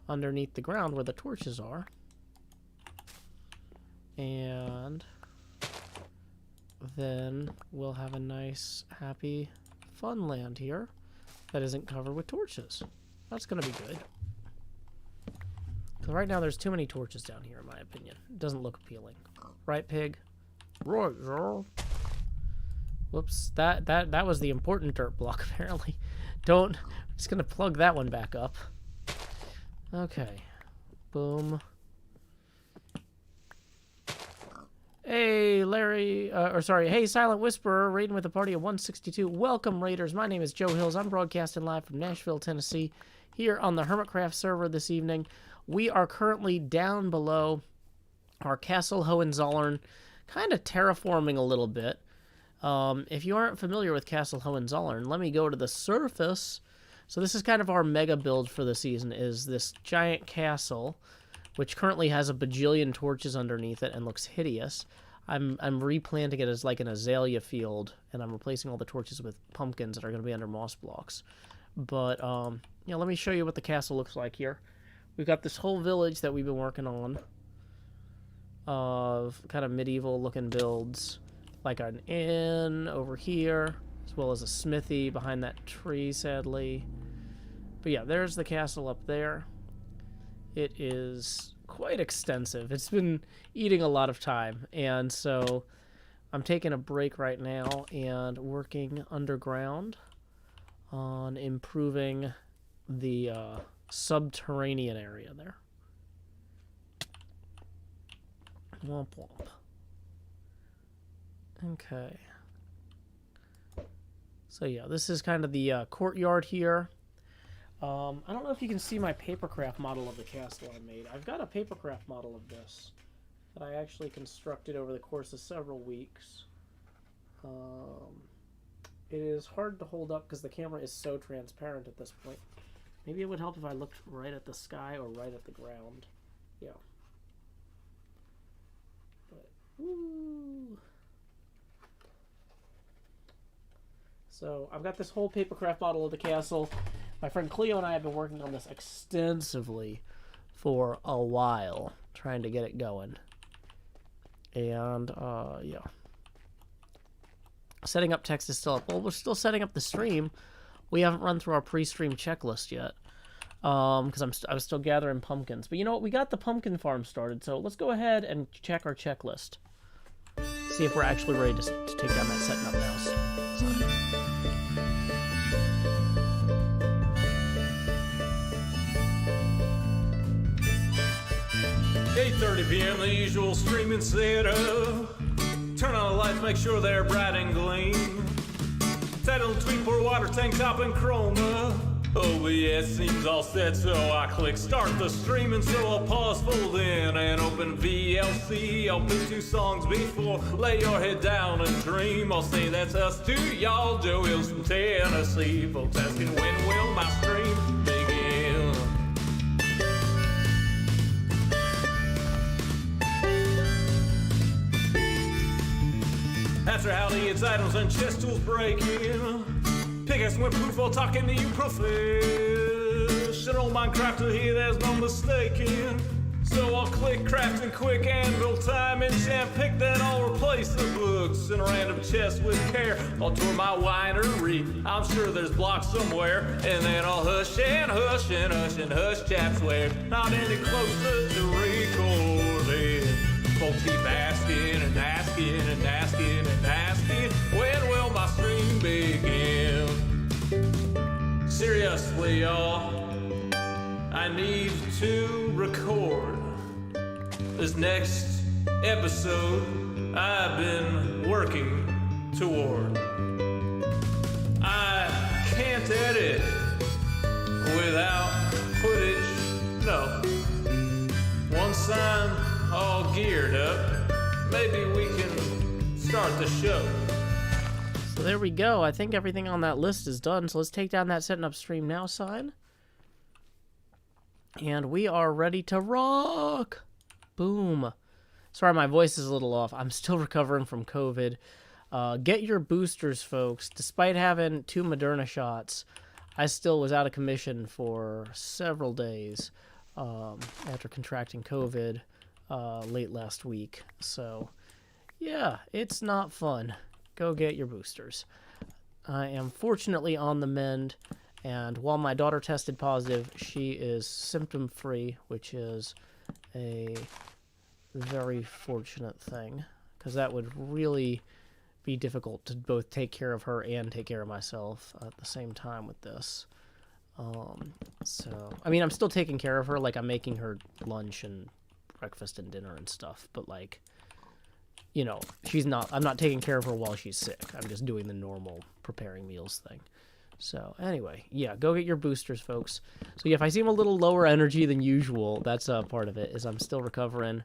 S1: underneath the ground where the torches are. And then we'll have a nice, happy, fun land here that isn't covered with torches. That's going to be good. Because right now there's too many torches down here, in my opinion. It doesn't look appealing. Right, pig? Right, girl. Whoops. That was the important dirt block, apparently. I'm just going to plug that one back up. Okay. Boom. Hey, Larry, hey, Silent Whisperer, raiding with a party of 162. Welcome, Raiders. My name is Joe Hills. I'm broadcasting live from Nashville, Tennessee, here on the HermitCraft server this evening. We are currently down below our Castle Hohenzollern, kind of terraforming a little bit. If you aren't familiar with Castle Hohenzollern, let me go to the surface. So this is kind of our mega build for the season, is this giant castle, which currently has a bajillion torches underneath it and looks hideous. I'm replanting it as like an azalea field, and I'm replacing all the torches with pumpkins that are going to be under moss blocks. But, yeah, let me show you what the castle looks like here. We've got this whole village that we've been working on of kind of medieval-looking builds, like an inn over here, as well as a smithy behind that tree, sadly. But yeah, there's the castle up there. It is quite extensive. It's been eating a lot of time, and so I'm taking a break right now and working underground on improving the subterranean area there. Womp womp. Okay. So yeah, this is kind of the courtyard here. I don't know if you can see my papercraft model of the castle I made. I've got a papercraft model of this that I actually constructed over the course of several weeks. It is hard to hold up because the camera is so transparent at this point. Maybe it would help if I looked right at the sky or right at the ground. Yeah. But, woo. So, I've got this whole papercraft model of the castle. My friend Cleo and I have been working on this extensively for a while, trying to get it going. And, yeah. Setting up text is still up. Well, we're still setting up the stream. We haven't run through our pre-stream checklist yet. Because I was still gathering pumpkins. But you know what? We got the pumpkin farm started, so let's go ahead and check our checklist. See if we're actually ready to take down that setting up now sign.
S2: 8:30 p.m. the usual streaming setup. Turn on the lights, make sure they're bright and gleam. Title, tweet, pour water, tank top, and chroma. OBS seems all set, so I click start the stream, and so I'll pause, fold in, and open VLC. I'll pick 2 songs before, lay your head down and dream. I'll say that's us to y'all, Joe Hill's from Tennessee. Folks asking when will my stream begin? After howdy, it's items and chest tools breaking. Pickaxe went poof while talking to you professional Minecrafter here, there's no mistaking. So I'll click crafting quick anvil time enchant, pick then I'll replace the books in a random chest with care. I'll tour my winery, I'm sure there's blocks somewhere, and then I'll hush and hush and hush and hush chaps where not any closer to recording. Folks keep asking and asking and asking and asking, when will my stream begin? Seriously, y'all, I need to record this next episode I've been working toward. I can't edit without footage, no. Once I'm all geared up, maybe we can start the show.
S1: So there we go. I think everything on that list is done. So let's take down that setting up stream now sign. And we are ready to rock. Boom. Sorry, my voice is a little off. I'm still recovering from COVID. Get your boosters, folks. Despite having 2 Moderna shots, I still was out of commission for several days after contracting COVID late last week. So, yeah, it's not fun. Go get your boosters. I am fortunately on the mend, and while my daughter tested positive, she is symptom-free, which is a very fortunate thing, because that would really be difficult to both take care of her and take care of myself at the same time with this. So, I mean, I'm still taking care of her, like I'm making her lunch and breakfast and dinner and stuff, but like, you know, I'm not taking care of her while she's sick. I'm just doing the normal preparing meals thing. So anyway, yeah, go get your boosters, folks. So yeah, if I seem a little lower energy than usual, that's part of it, is I'm still recovering,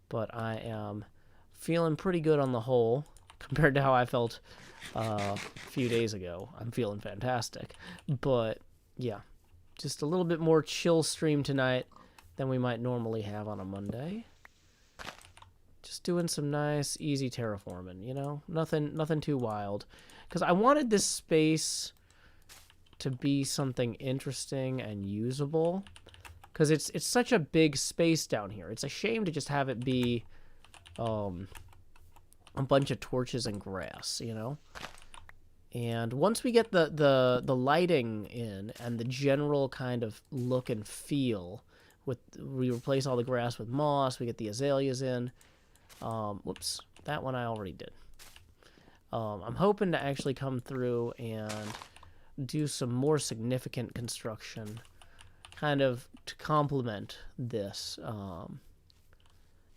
S1: but I am feeling pretty good on the whole compared to how I felt a few days ago. I'm feeling fantastic, but yeah, just a little bit more chill stream tonight than we might normally have on a Monday. Just doing some nice, easy terraforming, you know? Nothing too wild. Because I wanted this space to be something interesting and usable. Because it's such a big space down here. It's a shame to just have it be a bunch of torches and grass, you know? And once we get the lighting in and the general kind of look and feel, we replace all the grass with moss, we get the azaleas in. Whoops, that one I already did. I'm hoping to actually come through and do some more significant construction, kind of to complement this. But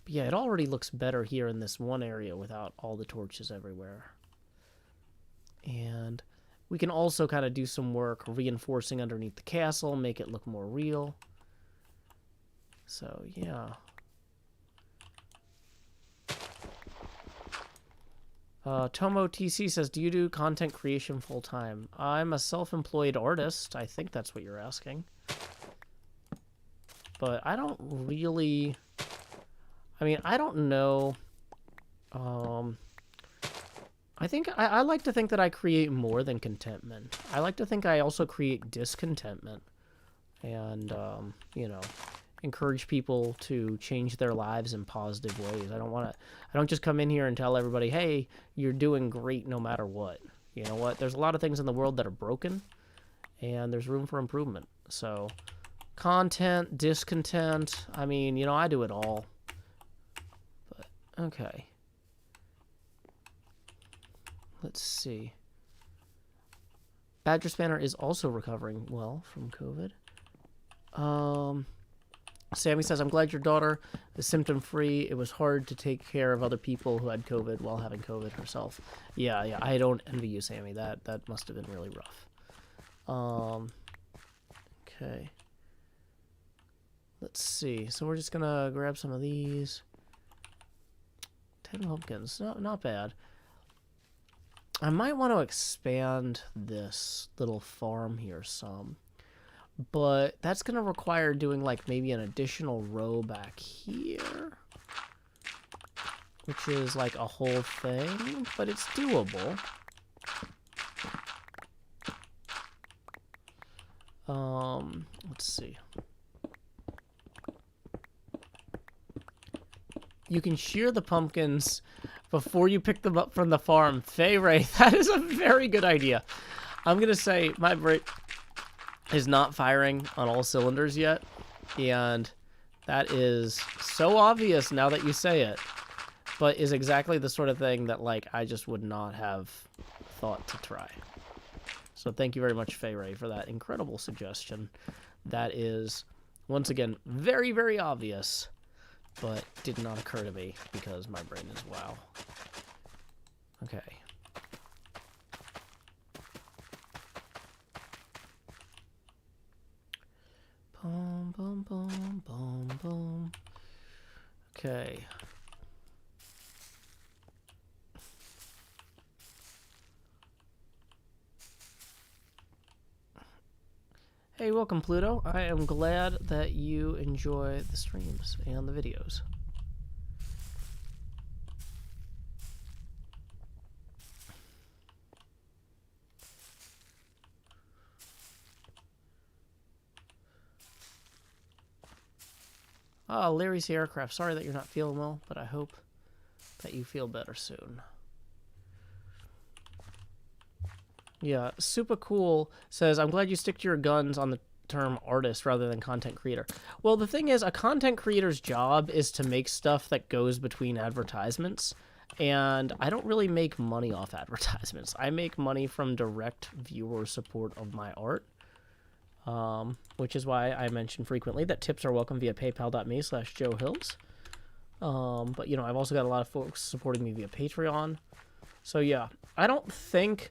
S1: yeah, it already looks better here in this one area without all the torches everywhere. And we can also kind of do some work reinforcing underneath the castle, make it look more real. So, yeah. Tomo TC says, do you do content creation full-time? I'm a self-employed artist. I think that's what you're asking. But I don't really... I mean, I don't know. I think I like to think that I create more than contentment. I like to think I also create discontentment. And, you know, encourage people to change their lives in positive ways. I don't just come in here and tell everybody, hey, you're doing great no matter what. You know what? There's a lot of things in the world that are broken, and there's room for improvement. So, content, discontent, I mean, you know, I do it all. But, okay. Let's see. Badger Spanner is also recovering well from COVID. Sammy says, I'm glad your daughter is symptom-free. It was hard to take care of other people who had COVID while having COVID herself. Yeah, I don't envy you, Sammy. That must have been really rough. Okay. Let's see. So we're just gonna grab some of these. 10 pumpkins. Not bad. I might want to expand this little farm here some. But that's gonna require doing like maybe an additional row back here. Which is like a whole thing, but it's doable. Let's see. You can shear the pumpkins before you pick them up from the farm. Fay Ray, that is a very good idea. I'm gonna say my brain is not firing on all cylinders yet, and that is so obvious now that you say it, but is exactly the sort of thing that like I just would not have thought to try. So thank you very much, Fay Ray, for that incredible suggestion. That is, once again, very, very obvious, but did not occur to me because my brain is wow. Okay. Boom, boom, boom, boom, boom. Okay. Hey, welcome, Pluto. I am glad that you enjoy the streams and the videos. Ah, Larry's HermitCraft. Sorry that you're not feeling well, but I hope that you feel better soon. Yeah, super cool says, I'm glad you stick to your guns on the term artist rather than content creator. Well, the thing is, a content creator's job is to make stuff that goes between advertisements, and I don't really make money off advertisements. I make money from direct viewer support of my art, which is why I mention frequently that tips are welcome via paypal.me/JoeHills. But, you know, I've also got a lot of folks supporting me via Patreon. So, yeah, I don't think...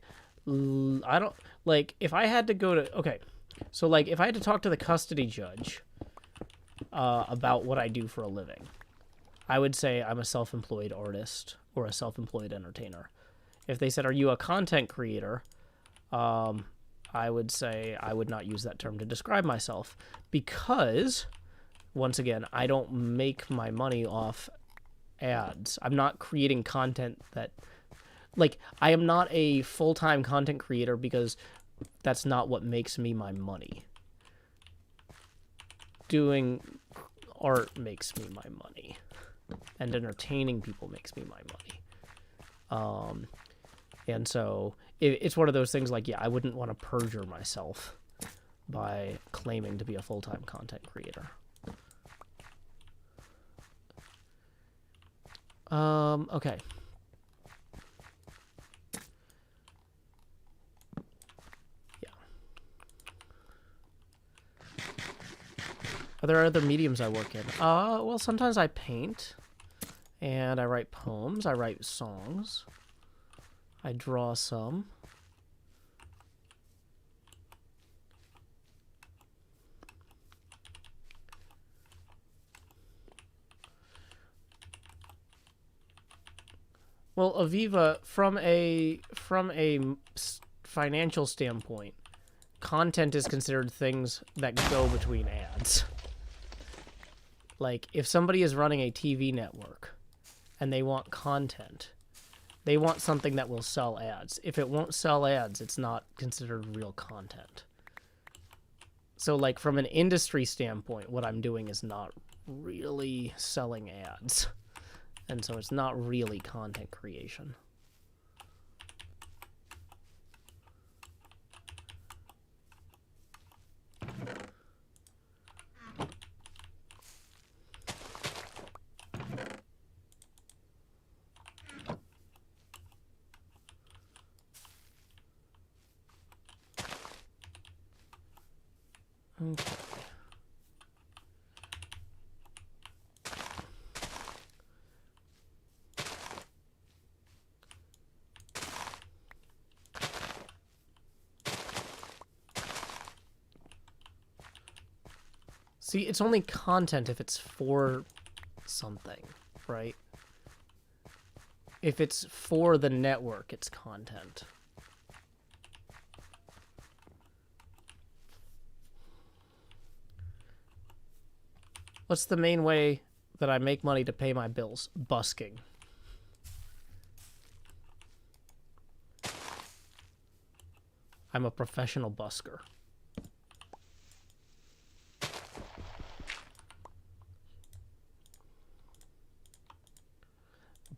S1: like, if I had to go to... Okay, so, like, if I had to talk to the custody judge about what I do for a living, I would say I'm a self-employed artist or a self-employed entertainer. If they said, are you a content creator, I would say I would not use that term to describe myself because, once again, I don't make my money off ads. I'm not creating content that... Like, I am not a full-time content creator because that's not what makes me my money. Doing art makes me my money. And entertaining people makes me my money. And so, it's one of those things like, yeah, I wouldn't want to perjure myself by claiming to be a full-time content creator. Okay. Are there other mediums I work in? Well, sometimes I paint, and I write poems, I write songs, I draw some. Well, Aviva, from a financial standpoint, content is considered things that go between ads. Like, if somebody is running a TV network and they want content, they want something that will sell ads. If it won't sell ads, it's not considered real content. So, like, from an industry standpoint, what I'm doing is not really selling ads. And so it's not really content creation. Okay. See, it's only content if it's for something, right? If it's for the network, it's content. What's the main way that I make money to pay my bills? Busking. I'm a professional busker.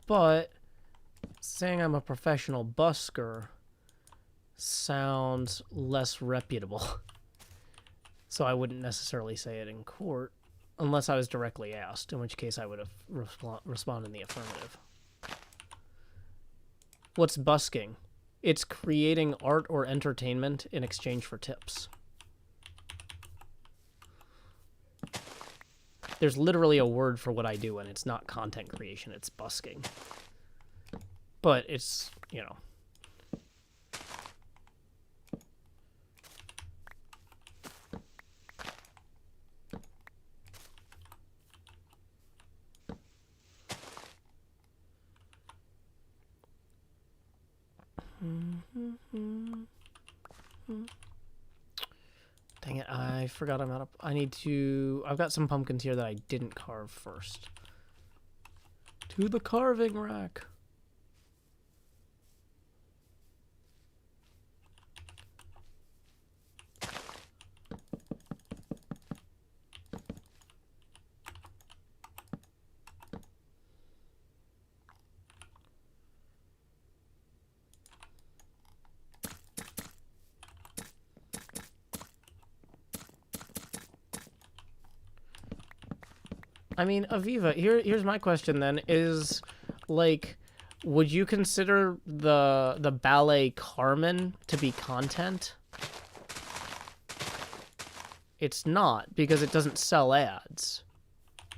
S1: But saying I'm a professional busker sounds less reputable. So I wouldn't necessarily say it in court unless I was directly asked, in which case I would have responded in the affirmative. What's busking? It's creating art or entertainment in exchange for tips. There's literally a word for what I do, and it's not content creation, it's busking. But it's, you know. Dang it, I forgot I'm out of... I've got some pumpkins here that I didn't carve first. To the carving rack. I mean, Aviva, here's my question then, is, like, would you consider the ballet Carmen to be content? It's not, because it doesn't sell ads.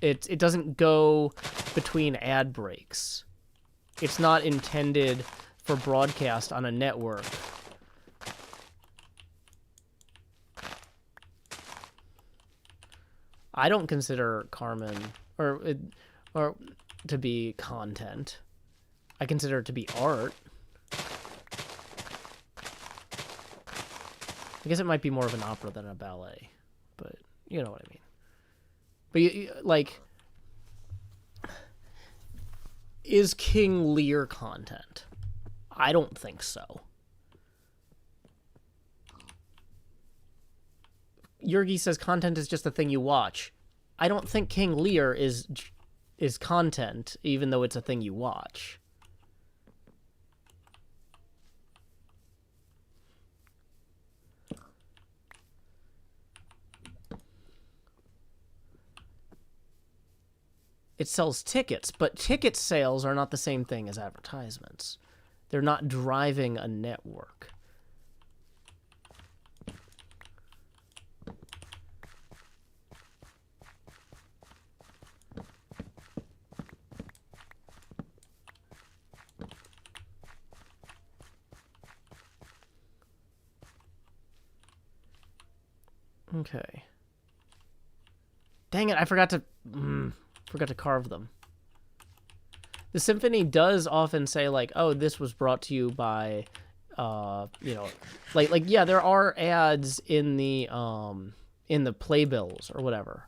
S1: It doesn't go between ad breaks. It's not intended for broadcast on a network. I don't consider Carmen or to be content. I consider it to be art. I guess it might be more of an opera than a ballet, but you know what I mean. But like, is King Lear content? I don't think so. Yurgi says content is just a thing you watch. I don't think King Lear is content, even though it's a thing you watch. It sells tickets, but ticket sales are not the same thing as advertisements. They're not driving a network. Okay. Dang it, I forgot to carve them. The symphony does often say, like, oh, this was brought to you by, you know, like yeah, there are ads in the playbills or whatever,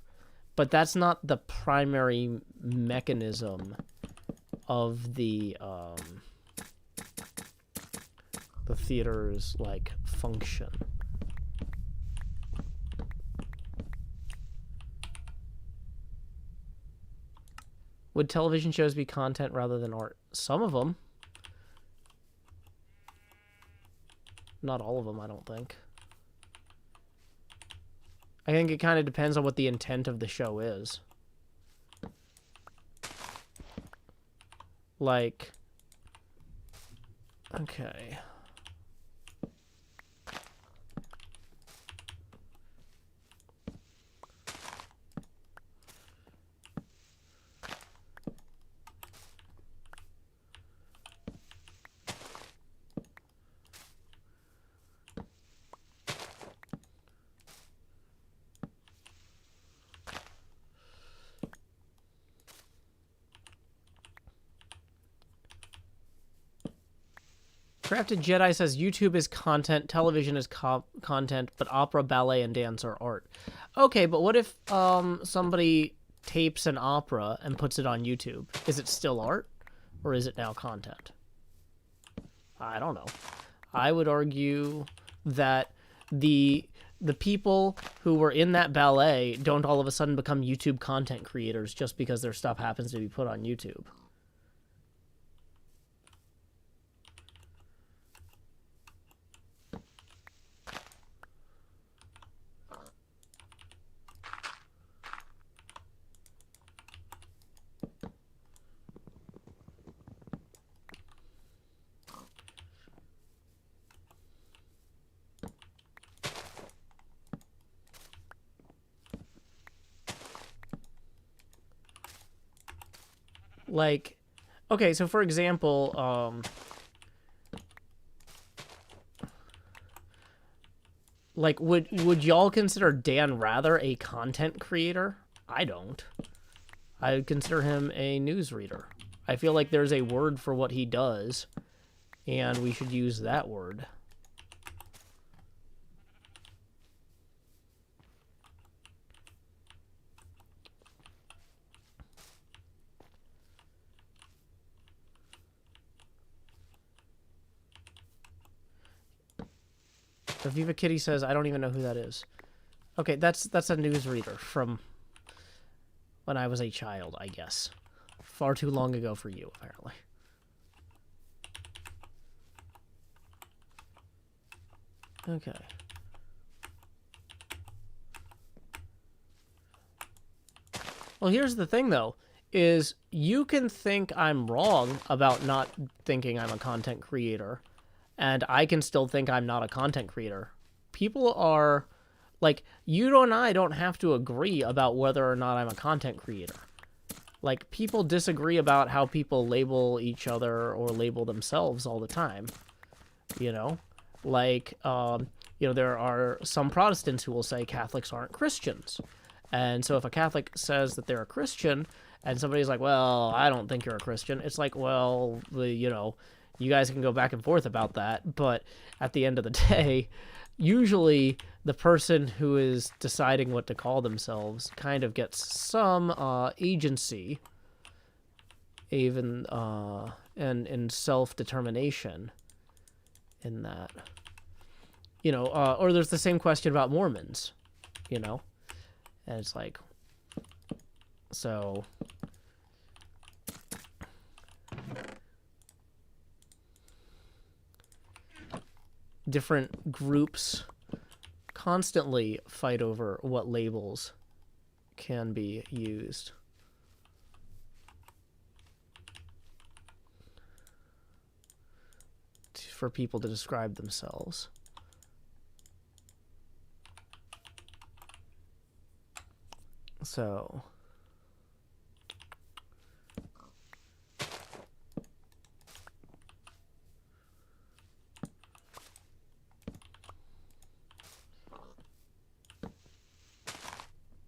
S1: but that's not the primary mechanism of the theater's, like, function. Would television shows be content rather than art? Some of them. Not all of them, I don't think. I think it kind of depends on what the intent of the show is. Like, okay. Crafted Jedi says YouTube is content, television is content, but opera, ballet, and dance are art. Okay, but what if somebody tapes an opera and puts it on YouTube? Is it still art, or is it now content? I don't know. I would argue that the people who were in that ballet don't all of a sudden become YouTube content creators just because their stuff happens to be put on YouTube. Like, okay, so for example, like, would y'all consider Dan Rather a content creator? I don't. I would consider him a newsreader. I feel like there's a word for what he does, and we should use that word. Aviva Kitty says, I don't even know who that is. Okay, that's a newsreader from when I was a child, I guess. Far too long ago for you, apparently. Okay. Well, here's the thing, though, is you can think I'm wrong about not thinking I'm a content creator, and I can still think I'm not a content creator. People are, like, you and I don't have to agree about whether or not I'm a content creator. Like, people disagree about how people label each other or label themselves all the time, you know? Like, you know, there are some Protestants who will say Catholics aren't Christians. And so if a Catholic says that they're a Christian, and somebody's like, well, I don't think you're a Christian, it's like, well, you know, you guys can go back and forth about that, but at the end of the day, usually the person who is deciding what to call themselves kind of gets some agency, even and self-determination in that. You know, or there's the same question about Mormons, you know? And it's like, so... different groups constantly fight over what labels can be used. For people to describe themselves. So...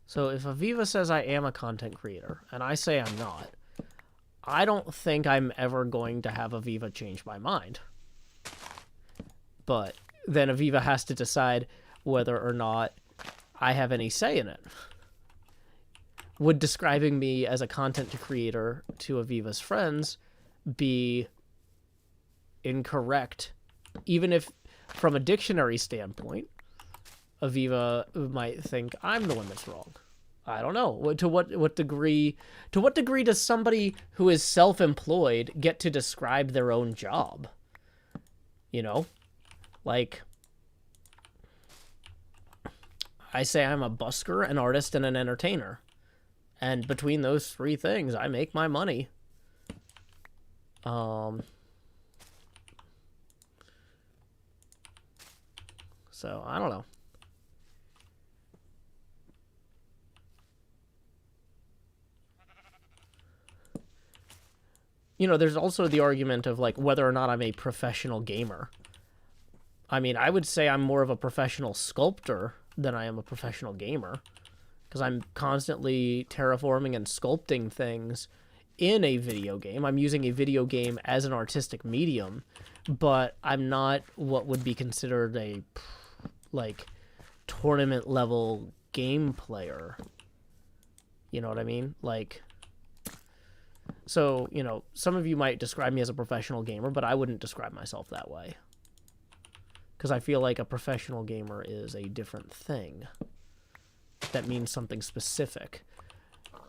S1: So if Aviva says I am a content creator, and I say I'm not, I don't think I'm ever going to have Aviva change my mind. But then Aviva has to decide whether or not I have any say in it. Would describing me as a content creator to Aviva's friends be incorrect? Even if, from a dictionary standpoint, Aviva might think I'm the one that's wrong. I don't know. To what degree does somebody who is self-employed get to describe their own job? You know? Like, I say I'm a busker, an artist, and an entertainer. And between those three things, I make my money. So, I don't know. You know, there's also the argument of, like, whether or not I'm a professional gamer. I mean, I would say I'm more of a professional sculptor than I am a professional gamer. Because I'm constantly terraforming and sculpting things in a video game. I'm using a video game as an artistic medium, but I'm not what would be considered a, like, tournament level game player. You know what I mean? Like, so, you know, some of you might describe me as a professional gamer, but I wouldn't describe myself that way. Because I feel like a professional gamer is a different thing. That means something specific.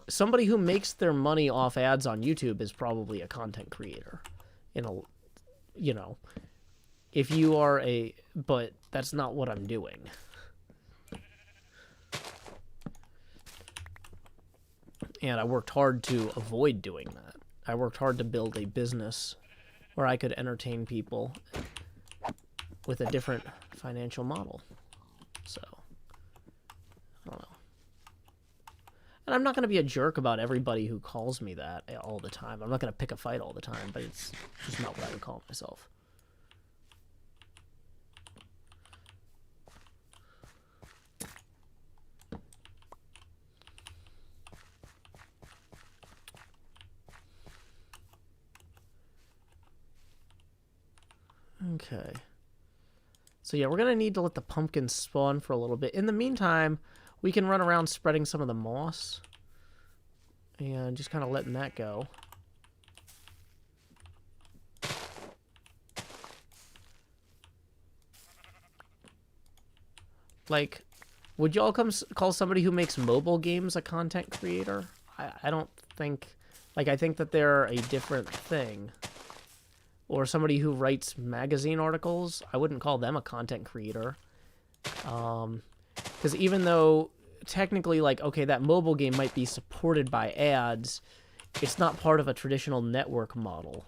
S1: Somebody who makes their money off ads on YouTube is probably a content creator. You know, if you are a... But that's not what I'm doing. And I worked hard to avoid doing that. I worked hard to build a business where I could entertain people with a different financial model. So, I don't know. And I'm not going to be a jerk about everybody who calls me that all the time. I'm not going to pick a fight all the time, but it's just not what I would call myself. Okay. So yeah, we're going to need to let the pumpkins spawn for a little bit. In the meantime, we can run around spreading some of the moss. And just kind of letting that go. Like, would y'all call somebody who makes mobile games a content creator? I don't think... Like, I think that they're a different thing. Or somebody who writes magazine articles, I wouldn't call them a content creator. Because even though, technically, like, okay, that mobile game might be supported by ads, it's not part of a traditional network model.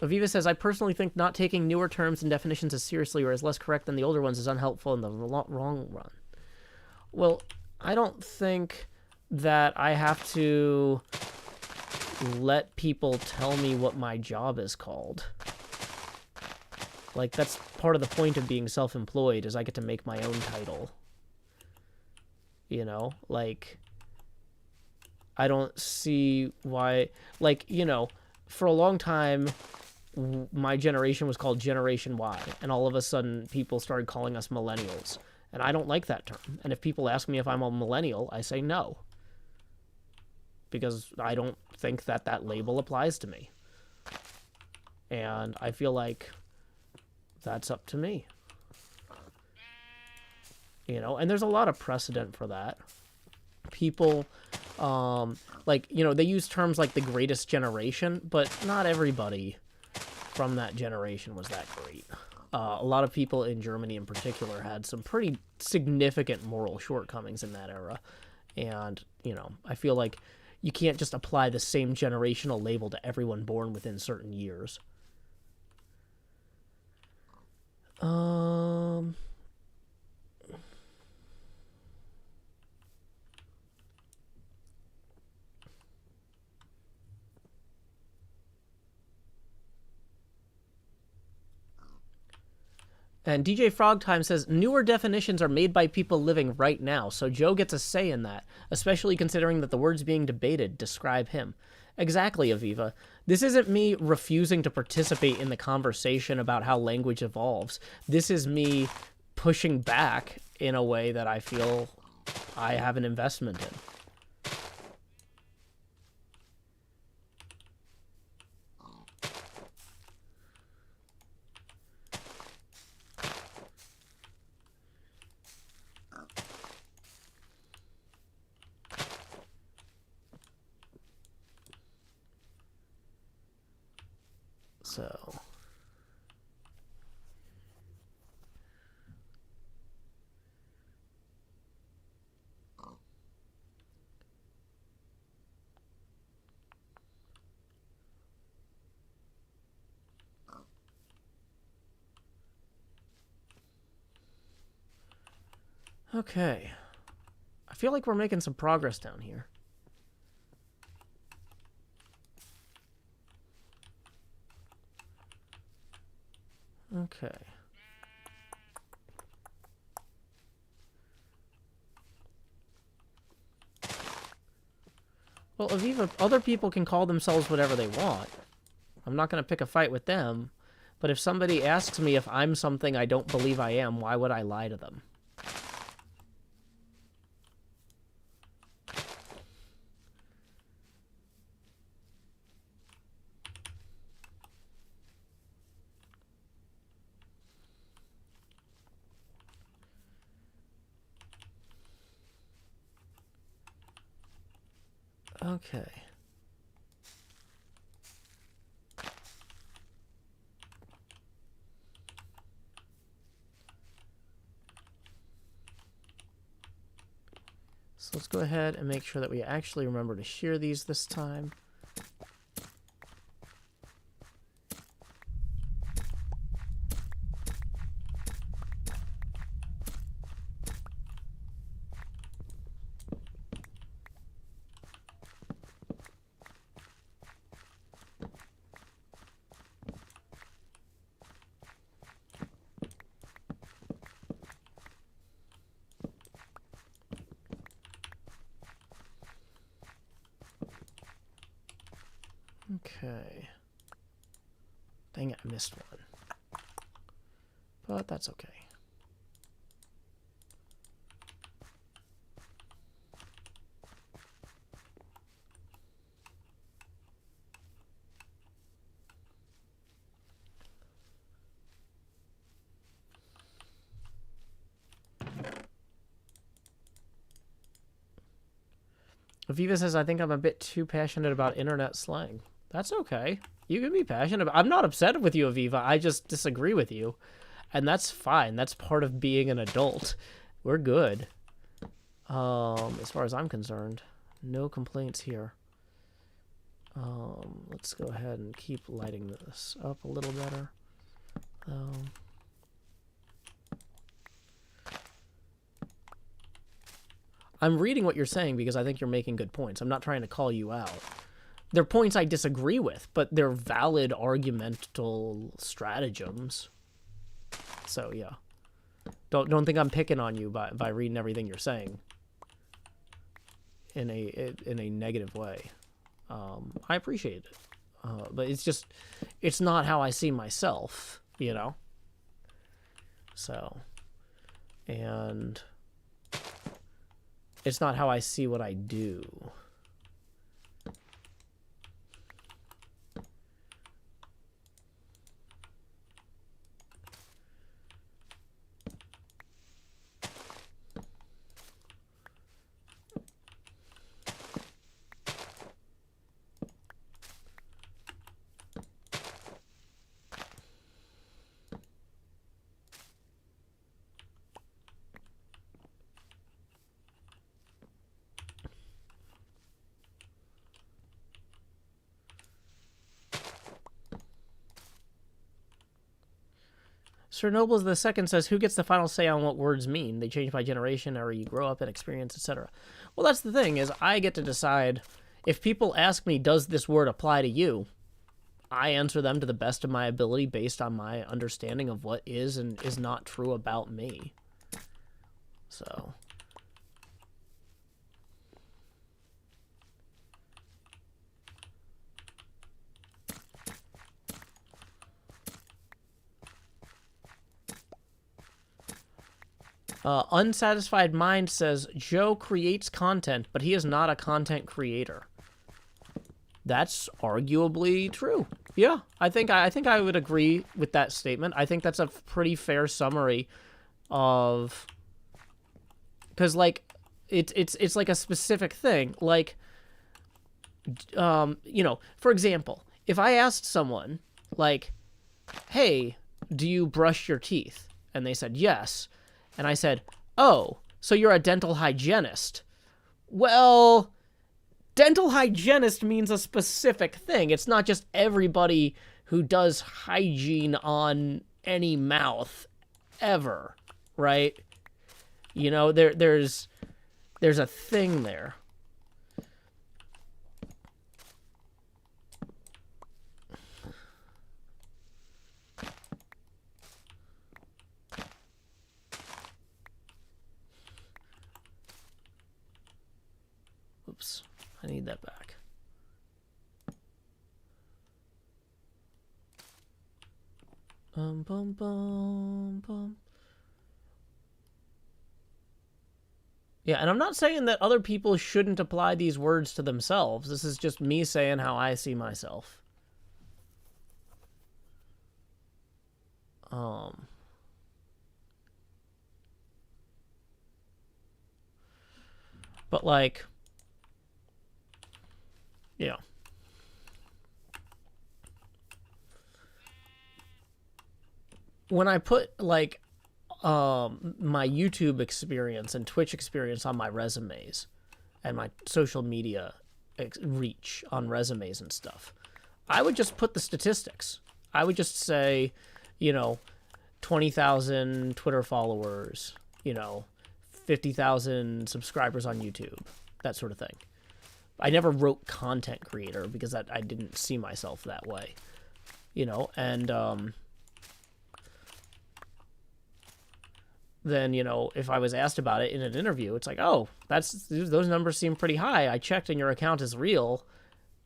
S1: Aviva says, I personally think not taking newer terms and definitions as seriously or as less correct than the older ones is unhelpful in the long run. Well, I don't think that I have to let people tell me what my job is called. Like, that's part of the point of being self-employed, is I get to make my own title. You know? Like, I don't see why... Like, you know, for a long time, my generation was called Generation Y, and all of a sudden, people started calling us millennials. And I don't like that term. And if people ask me if I'm a millennial, I say no. Because I don't think that that label applies to me. And I feel like that's up to me. You know, and there's a lot of precedent for that. People, like, you know, they use terms like the greatest generation, but not everybody from that generation was that great. A lot of people in Germany in particular had some pretty significant moral shortcomings in that era. And, you know, I feel like you can't just apply the same generational label to everyone born within certain years. And DJ Frogtime says, newer definitions are made by people living right now, so Joe gets a say in that, especially considering that the words being debated describe him. Exactly, Aviva. This isn't me refusing to participate in the conversation about how language evolves. This is me pushing back in a way that I feel I have an investment in. So, okay. I feel like we're making some progress down here. Okay. Well, Aviva, other people can call themselves whatever they want. I'm not going to pick a fight with them. But if somebody asks me if I'm something I don't believe I am, why would I lie to them? Okay. So let's go ahead and make sure that we actually remember to shear these this time. Okay. Dang it, I missed one. But that's okay. Aviva says, I think I'm a bit too passionate about internet slang. That's okay. You can be passionate about... I'm not upset with you, Aviva. I just disagree with you. And that's fine. That's part of being an adult. We're good. As far as I'm concerned. No complaints here. Let's go ahead and keep lighting this up a little better. I'm reading what you're saying because I think you're making good points. I'm not trying to call you out. They're points I disagree with, but they're valid argumental stratagems. So yeah, don't think I'm picking on you by reading everything you're saying in a negative way. I appreciate it, but it's not how I see myself, you know. So, and it's not how I see what I do. Sir Nobles II says, who gets the final say on what words mean? They change by generation, or you grow up and experience, etc. Well, that's the thing, is I get to decide. If people ask me, does this word apply to you? I answer them to the best of my ability based on my understanding of what is and is not true about me. So... Unsatisfied Mind says, Joe creates content, but he is not a content creator. That's arguably true. Yeah, I think I would agree with that statement. I think that's a pretty fair summary of... Because, like, it's like a specific thing. Like, you know, for example, if I asked someone, like, hey, do you brush your teeth? And they said, yes. And I said, oh, so you're a dental hygienist. Well, dental hygienist means a specific thing. It's not just everybody who does hygiene on any mouth ever, right? You know, there's a thing there. Oops. I need that back. Bum, bum, bum. Yeah, and I'm not saying that other people shouldn't apply these words to themselves. This is just me saying how I see myself. But like, yeah. When I put like my YouTube experience and Twitch experience on my resumes and my social media reach on resumes and stuff, I would just put the statistics. I would just say, you know, 20,000 Twitter followers, you know, 50,000 subscribers on YouTube, that sort of thing. I never wrote content creator because I didn't see myself that way, you know, and then, you know, if I was asked about it in an interview, it's like, oh, those numbers seem pretty high. I checked and your account is real.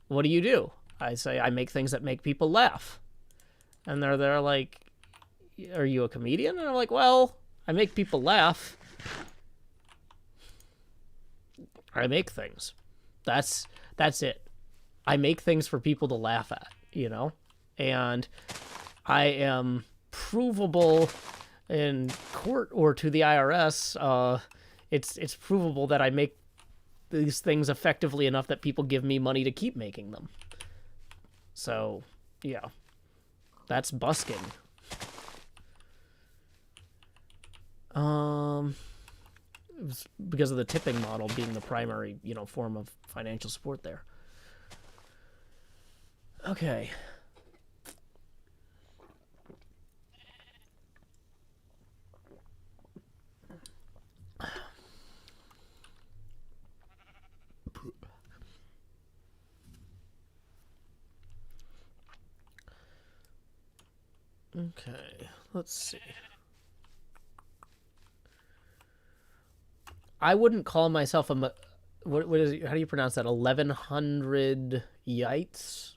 S1: What do you do? I say, I make things that make people laugh. And they're like, are you a comedian? And I'm like, well, I make people laugh. I make things. That's it. I make things for people to laugh at, you know? And I am provable in court or to the IRS. It's provable that I make these things effectively enough that people give me money to keep making them. So, yeah. That's busking. It was because of the tipping model being the primary, you know, form of financial support there. Okay. Okay, let's see. I wouldn't call myself a... What is it? How do you pronounce that? 1100 yites?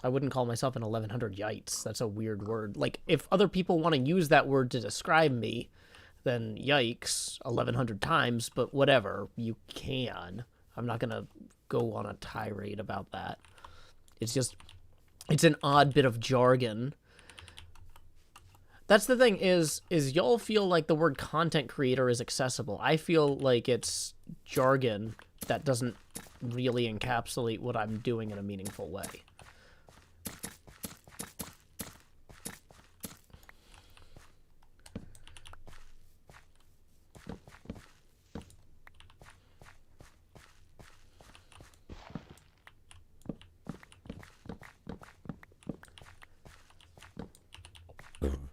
S1: I wouldn't call myself an 1100 yites. That's a weird word. Like, if other people want to use that word to describe me, then yikes 1100 times, but whatever. You can. I'm not going to go on a tirade about that. It's just... It's an odd bit of jargon. That's the thing is y'all feel like the word content creator is accessible. I feel like it's jargon that doesn't really encapsulate what I'm doing in a meaningful way.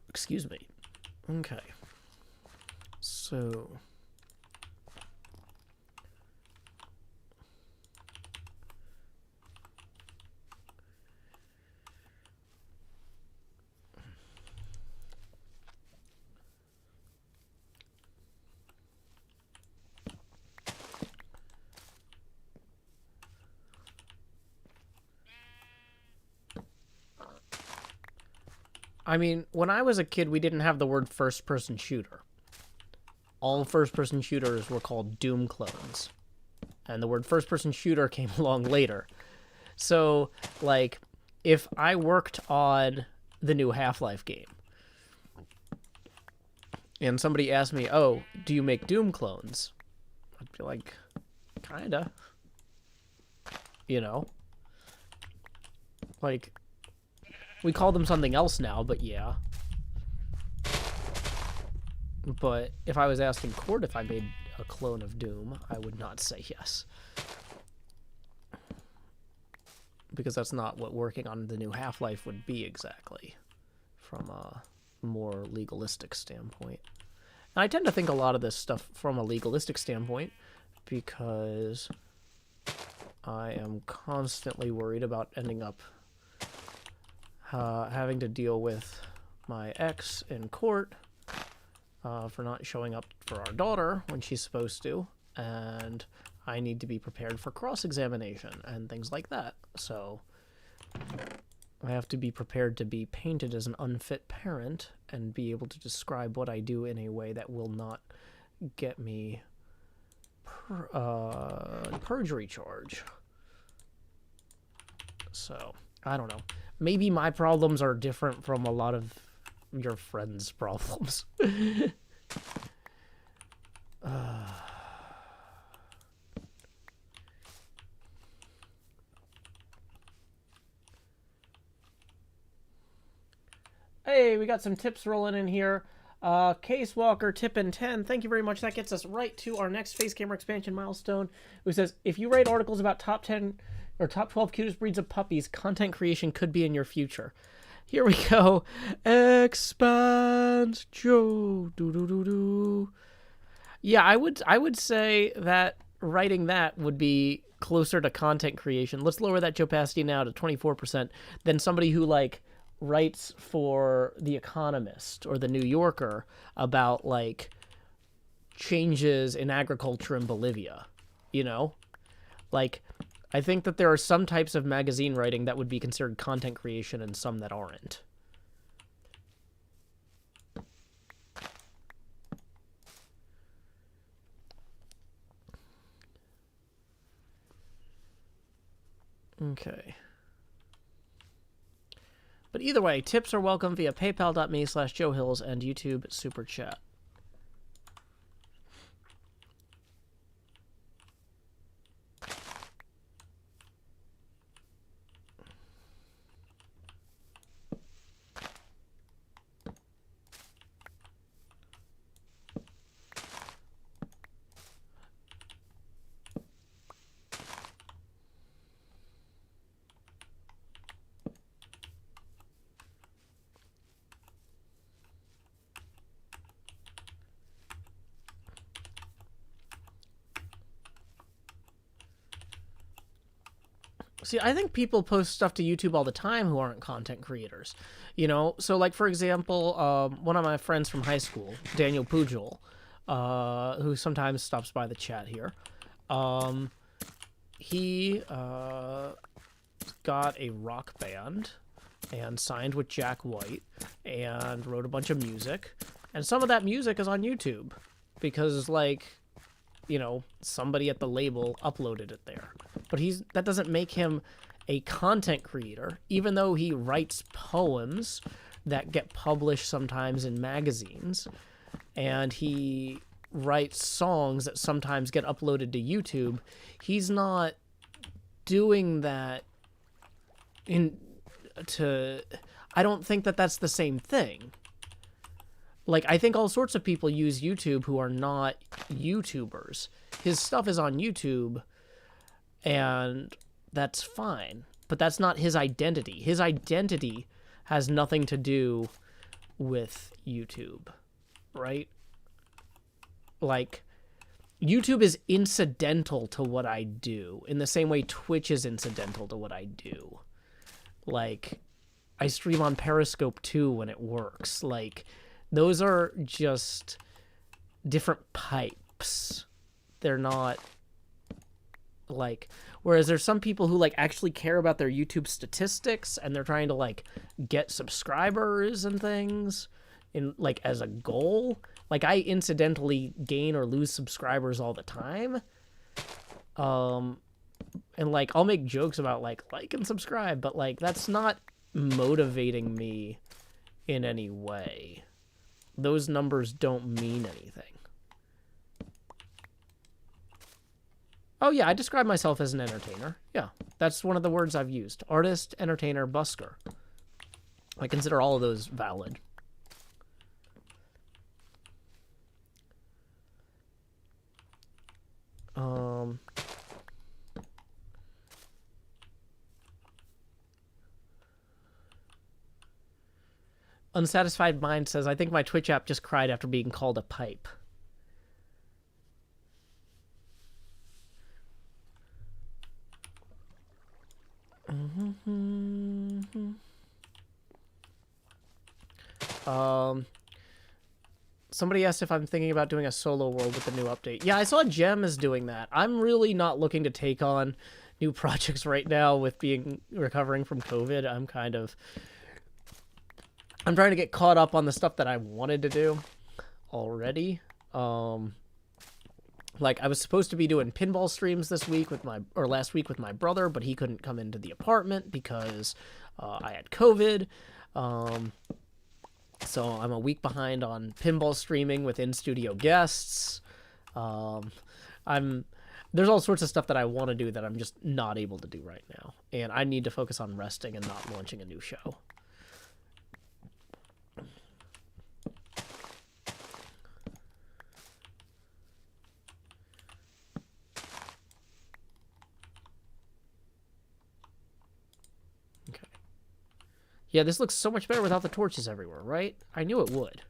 S1: Excuse me. Okay. So... I mean, when I was a kid, we didn't have the word first-person shooter. All first-person shooters were called Doom clones. And the word first-person shooter came along later. So, like, if I worked on the new Half-Life game, and somebody asked me, oh, do you make Doom clones? I'd be like, kinda. You know? Like... We call them something else now, but yeah. But if I was asked in court if I made a clone of Doom, I would not say yes. Because that's not what working on the new Half-Life would be exactly, from a more legalistic standpoint. And I tend to think a lot of this stuff from a legalistic standpoint, because I am constantly worried about ending up having to deal with my ex in court for not showing up for our daughter when she's supposed to, and I need to be prepared for cross-examination and things like that. So I have to be prepared to be painted as an unfit parent and be able to describe what I do in a way that will not get me perjury charge. So, I don't know. Maybe my problems are different from a lot of your friends' problems. Hey, we got some tips rolling in here. Case Walker, tip in 10. Thank you very much. That gets us right to our next face camera expansion milestone. It says, if you write articles about top 10 or top 12 cutest breeds of puppies, content creation could be in your future. Here we go. Expand Joe. Do. Yeah, I would say that writing that would be closer to content creation. Let's lower that opacity now to 24% than somebody who like writes for The Economist or The New Yorker about like changes in agriculture in Bolivia, you know? Like, I think that there are some types of magazine writing that would be considered content creation and some that aren't. Okay. But either way, tips are welcome via paypal.me/JoeHills and YouTube Super Chat. See, I think people post stuff to YouTube all the time who aren't content creators, you know? So, like, for example, one of my friends from high school, Daniel Pujol, who sometimes stops by the chat here, he got a rock band and signed with Jack White and wrote a bunch of music. And some of that music is on YouTube because, like, you know, somebody at the label uploaded it there. But that doesn't make him a content creator, even though he writes poems that get published sometimes in magazines, and he writes songs that sometimes get uploaded to YouTube. He's not doing that I don't think that that's the same thing. Like, I think all sorts of people use YouTube who are not YouTubers. His stuff is on YouTube, and that's fine. But that's not his identity. His identity has nothing to do with YouTube, right? Like, YouTube is incidental to what I do, in the same way Twitch is incidental to what I do. Like, I stream on Periscope too when it works. Like, those are just different pipes. They're not, like... Whereas there's some people who, like, actually care about their YouTube statistics, and they're trying to, like, get subscribers and things, in like, as a goal. Like, I incidentally gain or lose subscribers all the time. And, like, I'll make jokes about, like and subscribe, but, like, that's not motivating me in any way. Those numbers don't mean anything. Oh, yeah, I describe myself as an entertainer. Yeah, that's one of the words I've used. Artist, entertainer, busker. I consider all of those valid. Unsatisfied Mind says, I think my Twitch app just cried after being called a pipe. Somebody asked if I'm thinking about doing a solo world with the new update. Yeah, I saw Gem is doing that. I'm really not looking to take on new projects right now with recovering from COVID. I'm trying to get caught up on the stuff that I wanted to do already. Like, I was supposed to be doing pinball streams last week with my brother, but he couldn't come into the apartment because I had COVID. So I'm a week behind on pinball streaming with in-studio guests. There's all sorts of stuff that I want to do that I'm just not able to do right now. And I need to focus on resting and not launching a new show. Yeah, this looks so much better without the torches everywhere, right? I knew it would.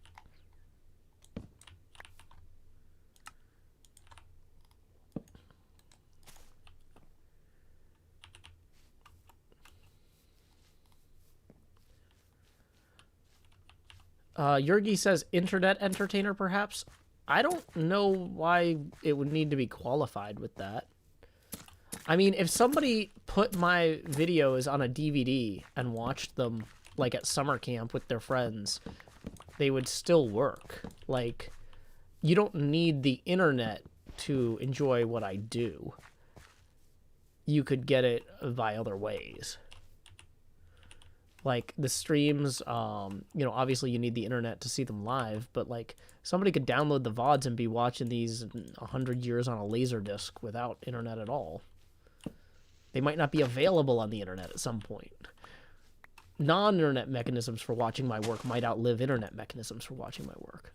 S1: Yurgi says internet entertainer, perhaps. I don't know why it would need to be qualified with that. I mean, if somebody put my videos on a DVD and watched them, like, at summer camp with their friends, they would still work. Like, you don't need the internet to enjoy what I do. You could get it by other ways. Like, the streams, obviously you need the internet to see them live, but, like, somebody could download the VODs and be watching these 100 years on a Laserdisc without internet at all. They might not be available on the internet at some point. Non-internet mechanisms for watching my work might outlive internet mechanisms for watching my work.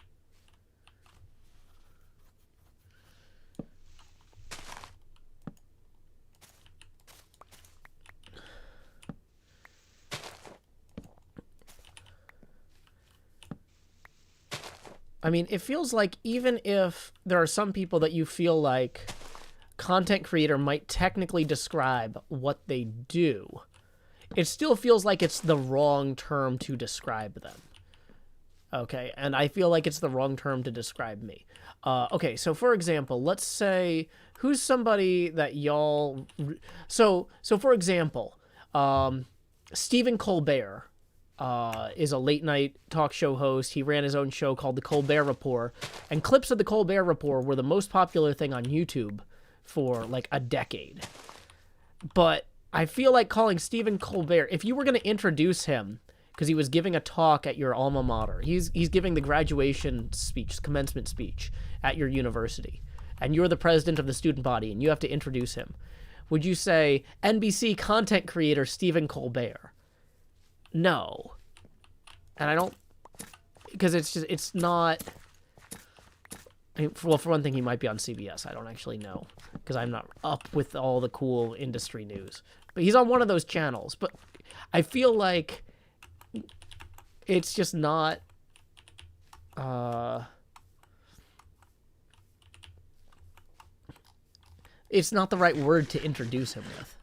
S1: I mean, it feels like even if there are some people that you feel like content creator might technically describe what they do, it still feels like it's the wrong term to describe them. Okay, and I feel like it's the wrong term to describe me. Okay, so for example, let's say, who's somebody that y'all... So for example, Stephen Colbert is a late-night talk show host. He ran his own show called The Colbert Report, and clips of The Colbert Report were the most popular thing on YouTube for, like, a decade. But I feel like calling Stephen Colbert, if you were going to introduce him, because he was giving a talk at your alma mater, he's giving the graduation speech, commencement speech at your university, and you're the president of the student body, and you have to introduce him, would you say, NBC content creator Stephen Colbert? No. And I don't... Because it's not... Well, for one thing, he might be on CBS. I don't actually know, because I'm not up with all the cool industry news. But he's on one of those channels. But I feel like it's just not... it's not the right word to introduce him with.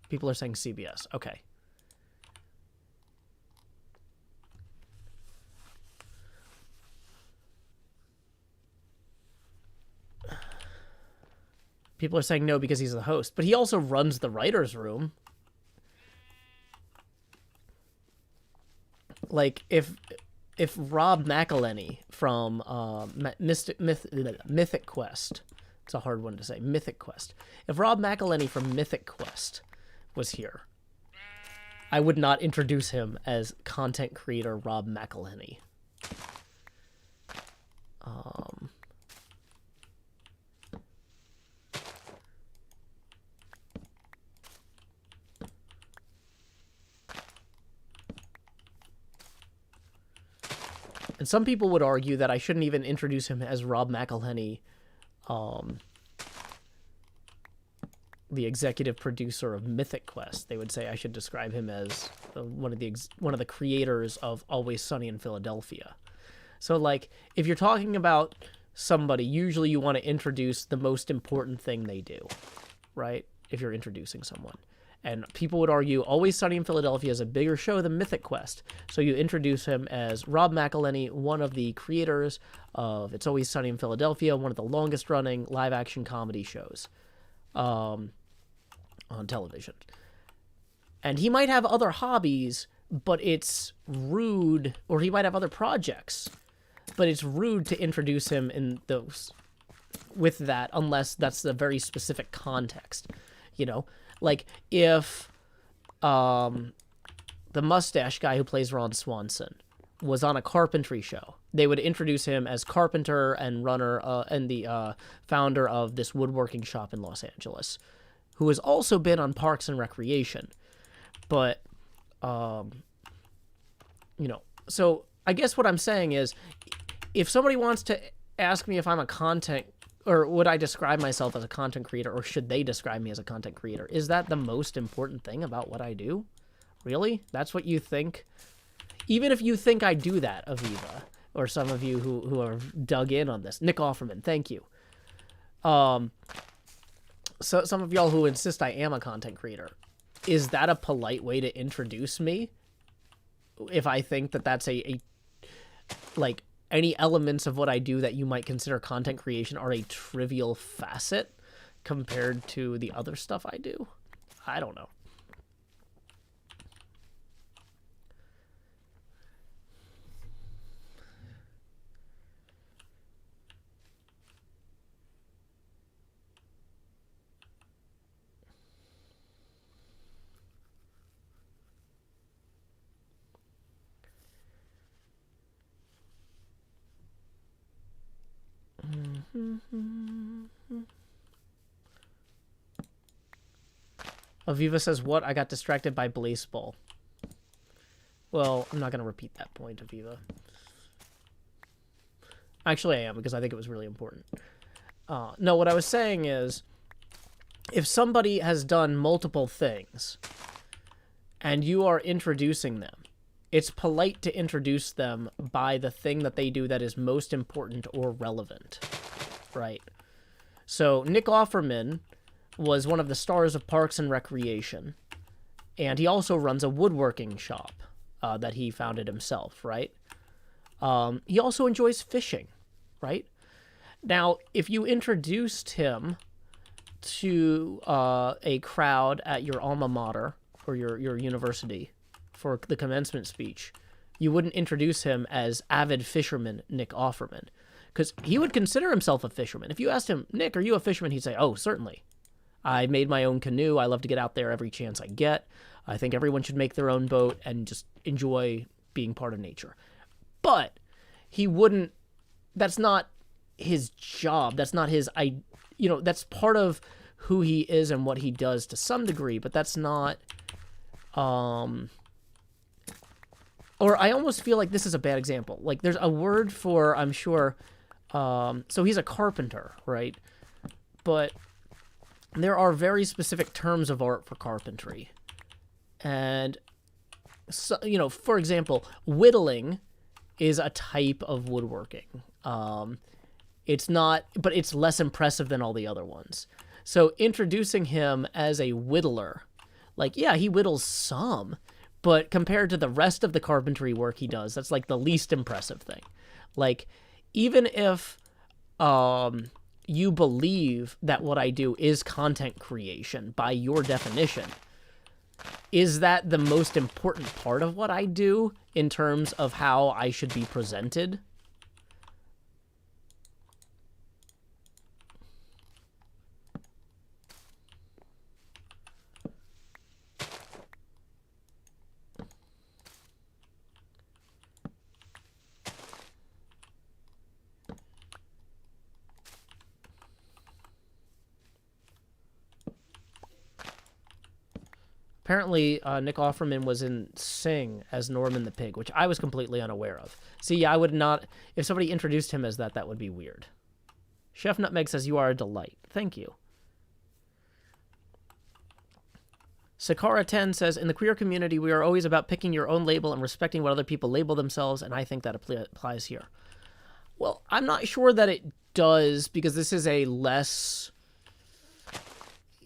S1: People are saying CBS. Okay. People are saying no because he's the host, but he also runs the writer's room. Like, if Rob McElhenney from Mythic Quest, it's a hard one to say, Mythic Quest. If Rob McElhenney from Mythic Quest was here, I would not introduce him as content creator Rob McElhenney. And some people would argue that I shouldn't even introduce him as Rob McElhenney, the executive producer of Mythic Quest. They would say I should describe him as one of the creators of Always Sunny in Philadelphia. So, like, if you're talking about somebody, usually you want to introduce the most important thing they do, right? if you're introducing someone. And people would argue Always Sunny in Philadelphia is a bigger show than Mythic Quest. So you introduce him as Rob McElhenney, one of the creators of It's Always Sunny in Philadelphia, one of the longest-running live-action comedy shows on television. And he might have other hobbies, but it's rude, or he might have other projects, but it's rude to introduce him in those with that unless that's the very specific context, you know? Like, if the mustache guy who plays Ron Swanson was on a carpentry show, they would introduce him as carpenter and runner and the founder of this woodworking shop in Los Angeles, who has also been on Parks and Recreation. But, you know, so I guess what I'm saying is, if somebody wants to ask me if I'm a content, or would I describe myself as a content creator, or should they describe me as a content creator? Is that the most important thing about what I do? Really? That's what you think? Even if you think I do that, Aviva, or some of you who are dug in on this. Nick Offerman, thank you. So some of y'all who insist I am a content creator, is that a polite way to introduce me? If I think that that's a like, any elements of what I do that you might consider content creation are a trivial facet compared to the other stuff I do? I don't know. Aviva says, what? I got distracted by Blazeball. Well, I'm not going to repeat that point, Aviva. Actually, I am, because I think it was really important. No, what I was saying is, if somebody has done multiple things, and you are introducing them, it's polite to introduce them by the thing that they do that is most important or relevant, right? So, Nick Offerman was one of the stars of Parks and Recreation, and he also runs a woodworking shop that he founded himself, right? He also enjoys fishing, right? Now, if you introduced him to a crowd at your alma mater or your university for the commencement speech, you wouldn't introduce him as avid fisherman Nick Offerman, because he would consider himself a fisherman. If you asked him, Nick, are you a fisherman? He'd say, oh, certainly. I made my own canoe. I love to get out there every chance I get. I think everyone should make their own boat and just enjoy being part of nature. But he wouldn't, that's not his job. That's not his, that's part of who he is and what he does to some degree, but that's not, or I almost feel like this is a bad example. Like, there's a word for, I'm sure, so he's a carpenter, right? But there are very specific terms of art for carpentry. And, so, for example, whittling is a type of woodworking. It's not, but it's less impressive than all the other ones. So introducing him as a whittler, like, yeah, he whittles some, but compared to the rest of the carpentry work he does, that's like the least impressive thing. Like, even if you believe that what I do is content creation by your definition, is that the most important part of what I do in terms of how I should be presented? Apparently, Nick Offerman was in Sing as Norman the Pig, which I was completely unaware of. See, I would not... If somebody introduced him as that, that would be weird. Chef Nutmeg says, you are a delight. Thank you. Sakara10 says, in the queer community, we are always about picking your own label and respecting what other people label themselves, and I think that applies here. Well, I'm not sure that it does, because this is a less...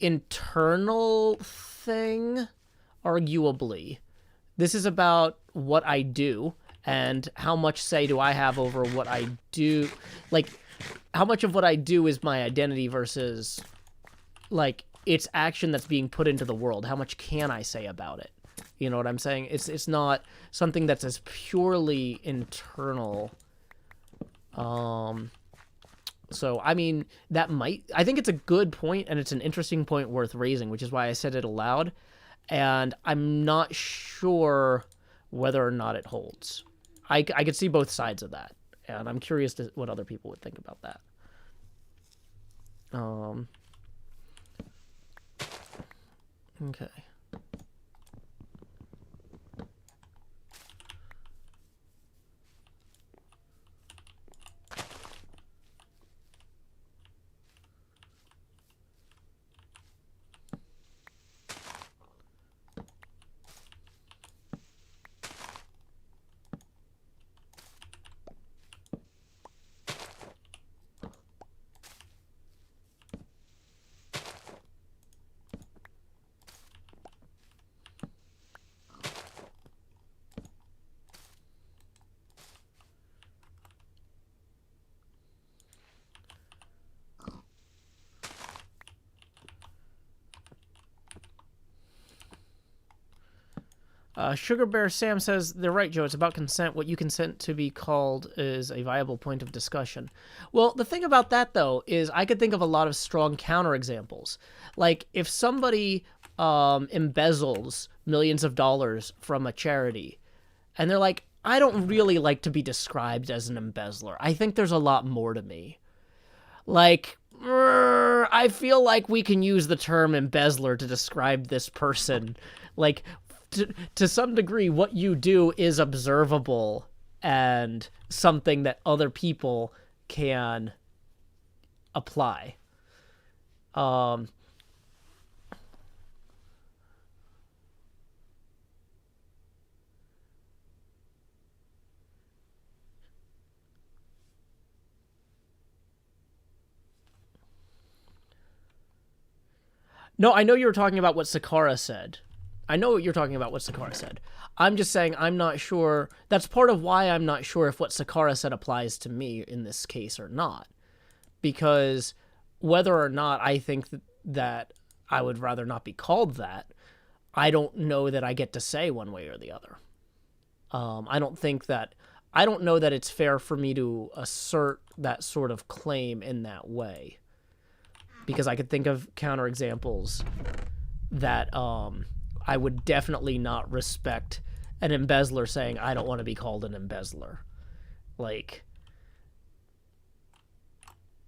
S1: internal thing, arguably. This is about what I do and how much say do I have over what I do. Like, how much of what I do is my identity versus, like, its action that's being put into the world. How much can I say about it? You know what I'm saying? It's not something that's as purely internal. So, I mean, I think it's a good point, and it's an interesting point worth raising, which is why I said it aloud. And I'm not sure whether or not it holds. I could see both sides of that, and I'm curious to what other people would think about that. Okay. Sugar Bear Sam says, they're right, Joe. It's about consent. What you consent to be called is a viable point of discussion. Well, the thing about that, though, is I could think of a lot of strong counterexamples. Like, if somebody embezzles millions of dollars from a charity, and they're like, I don't really like to be described as an embezzler. I think there's a lot more to me. Like, I feel like we can use the term embezzler to describe this person. Like, to some degree, what you do is observable and something that other people can apply. No, I know you were talking about what Sakara said. I know you're talking about what Sakara said. I'm just saying I'm not sure. That's part of why I'm not sure if what Sakara said applies to me in this case or not. Because whether or not I think that I would rather not be called that, I don't know that I get to say one way or the other. I don't know that it's fair for me to assert that sort of claim in that way. Because I could think of counterexamples that I would definitely not respect an embezzler saying, I don't want to be called an embezzler. Like,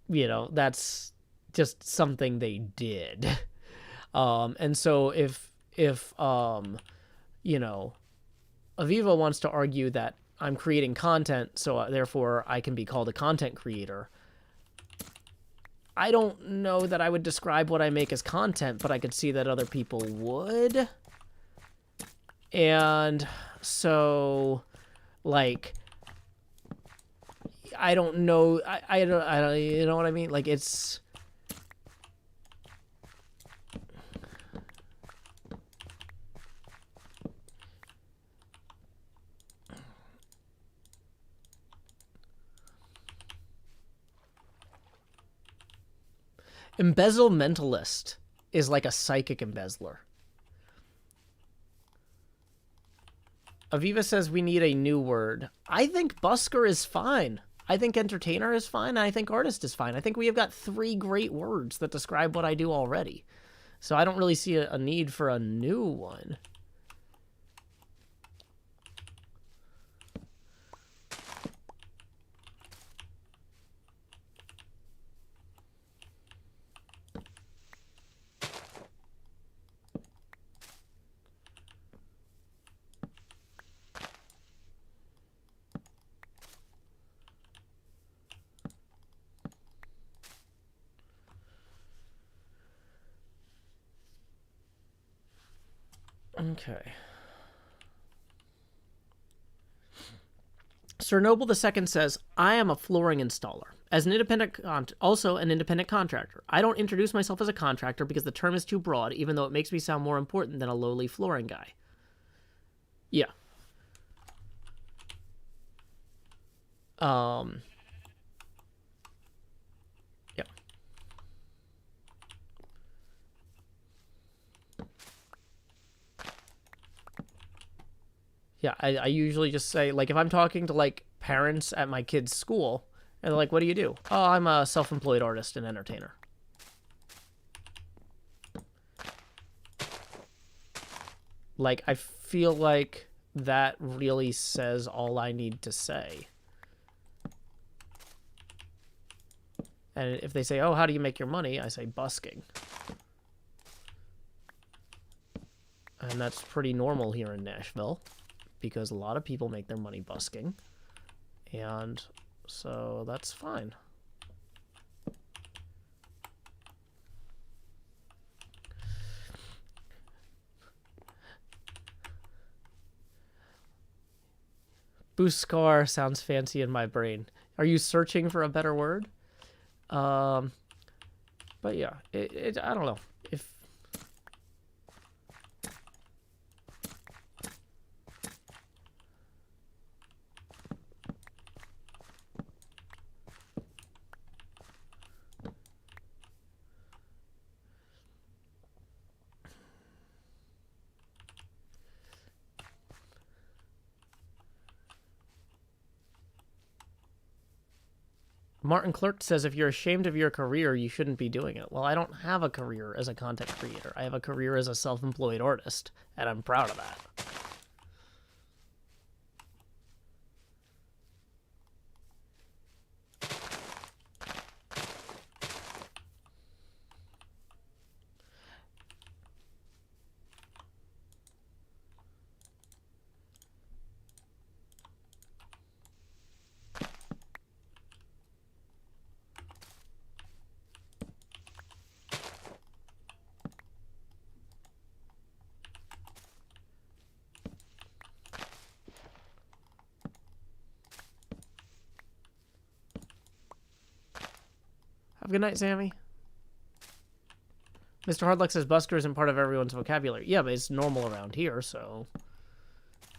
S1: you know, that's just something they did. And so if you know, Aviva wants to argue that I'm creating content, so therefore I can be called a content creator, I don't know that I would describe what I make as content, but I could see that other people would. And so, like, I don't know. I don't. You know what I mean? Like, it's. Embezzlementalist is like a psychic embezzler. Aviva says we need a new word. I think busker is fine. I think entertainer is fine. And I think artist is fine. I think we have got 3 great words that describe what I do already. So I don't really see a need for a new one. Okay. Sir Noble II says, I am a flooring installer. As an also an independent contractor. I don't introduce myself as a contractor because the term is too broad, even though it makes me sound more important than a lowly flooring guy. Yeah. Yeah. Yeah, I usually just say, like, if I'm talking to, like, parents at my kid's school, and they're like, what do you do? Oh, I'm a self-employed artist and entertainer. Like, I feel like that really says all I need to say. And if they say, oh, how do you make your money? I say busking. And that's pretty normal here in Nashville, because a lot of people make their money busking. And so that's fine. Buskar sounds fancy in my brain. Are you searching for a better word? But yeah, I don't know. If Martin Clerk says if you're ashamed of your career, you shouldn't be doing it. Well, I don't have a career as a content creator. I have a career as a self-employed artist, and I'm proud of that. Have a good night, Sammy. Mr. Hardluck says busker isn't part of everyone's vocabulary. Yeah, but it's normal around here, so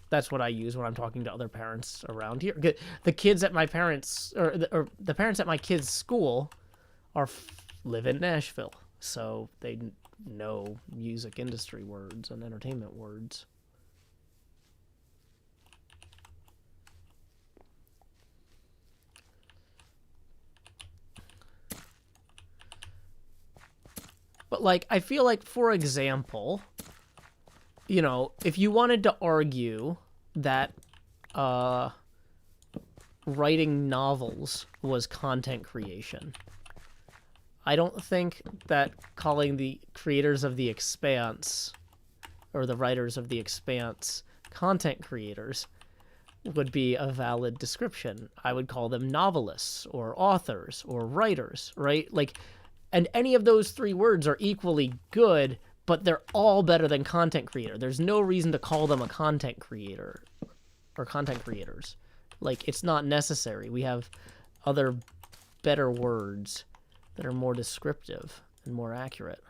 S1: that's what I use when I'm talking to other parents around here. The kids at my parents, or the parents at my kids' school live in Nashville, so they know music industry words and entertainment words. But, like, I feel like, for example, you know, if you wanted to argue that writing novels was content creation, I don't think that calling the creators of The Expanse, or the writers of The Expanse, content creators would be a valid description. I would call them novelists, or authors, or writers, right? Like, and any of those three words are equally good, but they're all better than content creator. There's no reason to call them a content creator or content creators. Like, it's not necessary. We have other better words that are more descriptive and more accurate.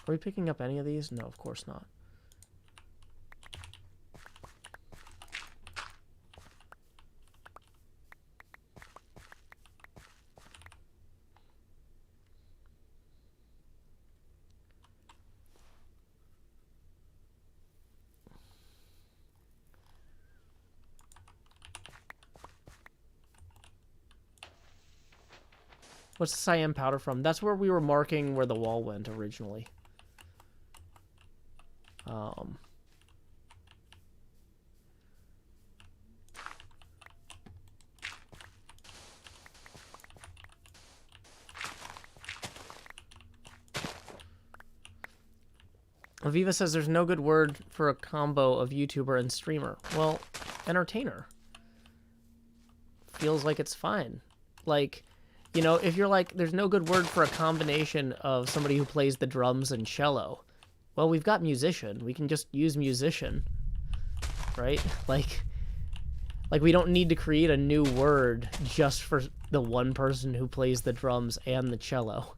S1: Are we picking up any of these? No, of course not. What's the cyan powder from? That's where we were marking where the wall went originally. Aviva says there's no good word for a combo of YouTuber and streamer. Well, entertainer. Feels like it's fine. Like, you know, if you're like, there's no good word for a combination of somebody who plays the drums and cello. Well, we've got musician. We can just use musician, right? Like we don't need to create a new word just for the one person who plays the drums and the cello.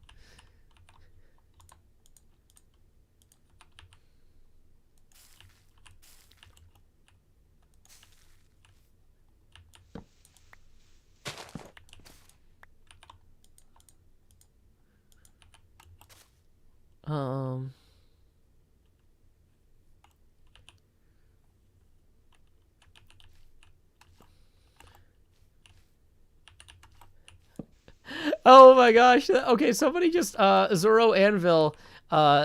S1: Oh my gosh. Okay, somebody just, Zoro Anvil,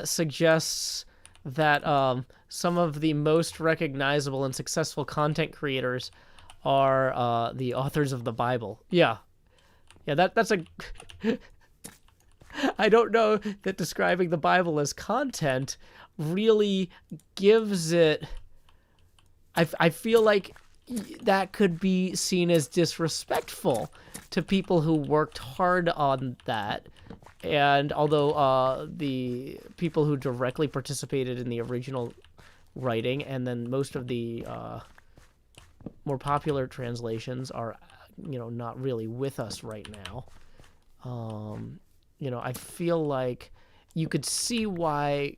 S1: suggests that, some of the most recognizable and successful content creators are, the authors of the Bible. Yeah. Yeah, that's a... I don't know that describing the Bible as content really gives it... I feel like that could be seen as disrespectful to people who worked hard on that. And although the people who directly participated in the original writing and then most of the more popular translations are, you know, not really with us right now. You know, I feel like you could see why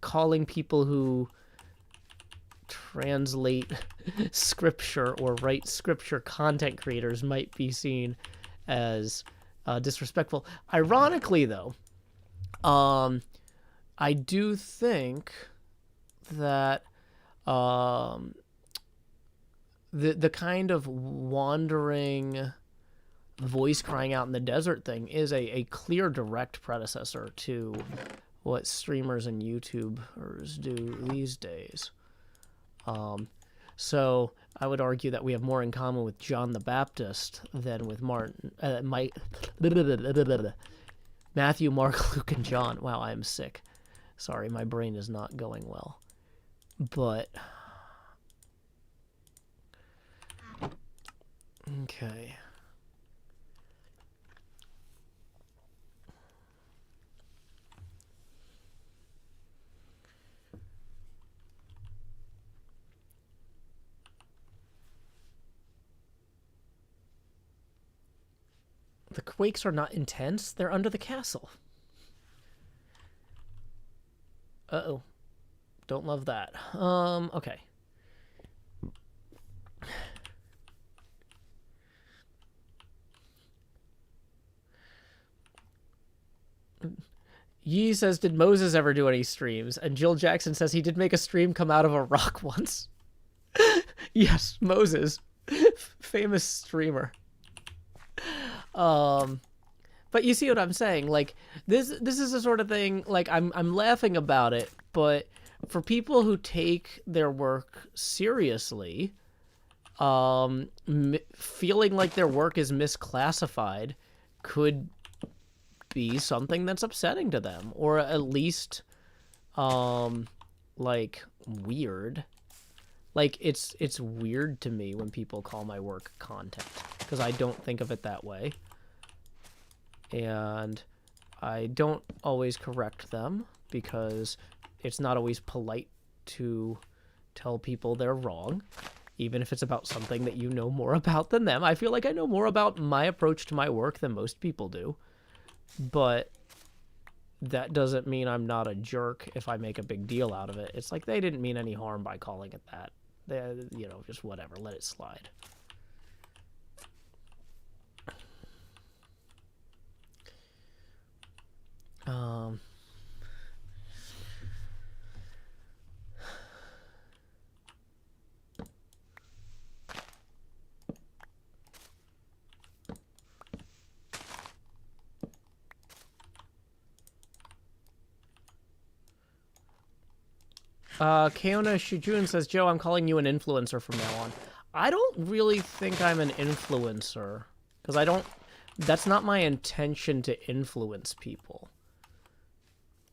S1: calling people who translate scripture or write scripture content creators might be seen as disrespectful. Ironically, though, I do think that the kind of wandering voice crying out in the desert thing is a clear direct predecessor to what streamers and YouTubers do these days. So I would argue that we have more in common with John the Baptist than with Matthew, Mark, Luke, and John. Wow, I am sick. Sorry, my brain is not going well. But okay. The quakes are not intense. They're under the castle. Uh-oh. Don't love that. Okay. Yee says, did Moses ever do any streams? And Jill Jackson says he did make a stream come out of a rock once. Yes, Moses. Famous streamer. But you see what I'm saying? Like, this is the sort of thing, like, I'm laughing about it, but for people who take their work seriously, feeling like their work is misclassified could be something that's upsetting to them, or at least, like, weird. Like, it's weird to me when people call my work content, because I don't think of it that way. And I don't always correct them, because it's not always polite to tell people they're wrong, even if it's about something that you know more about than them. I feel like I know more about my approach to my work than most people do. But that doesn't mean I'm not a jerk if I make a big deal out of it. It's like they didn't mean any harm by calling it that. You know, just whatever, let it slide. Keona Shijun says, Joe, I'm calling you an influencer from now on. I don't really think I'm an influencer, because that's not my intention to influence people.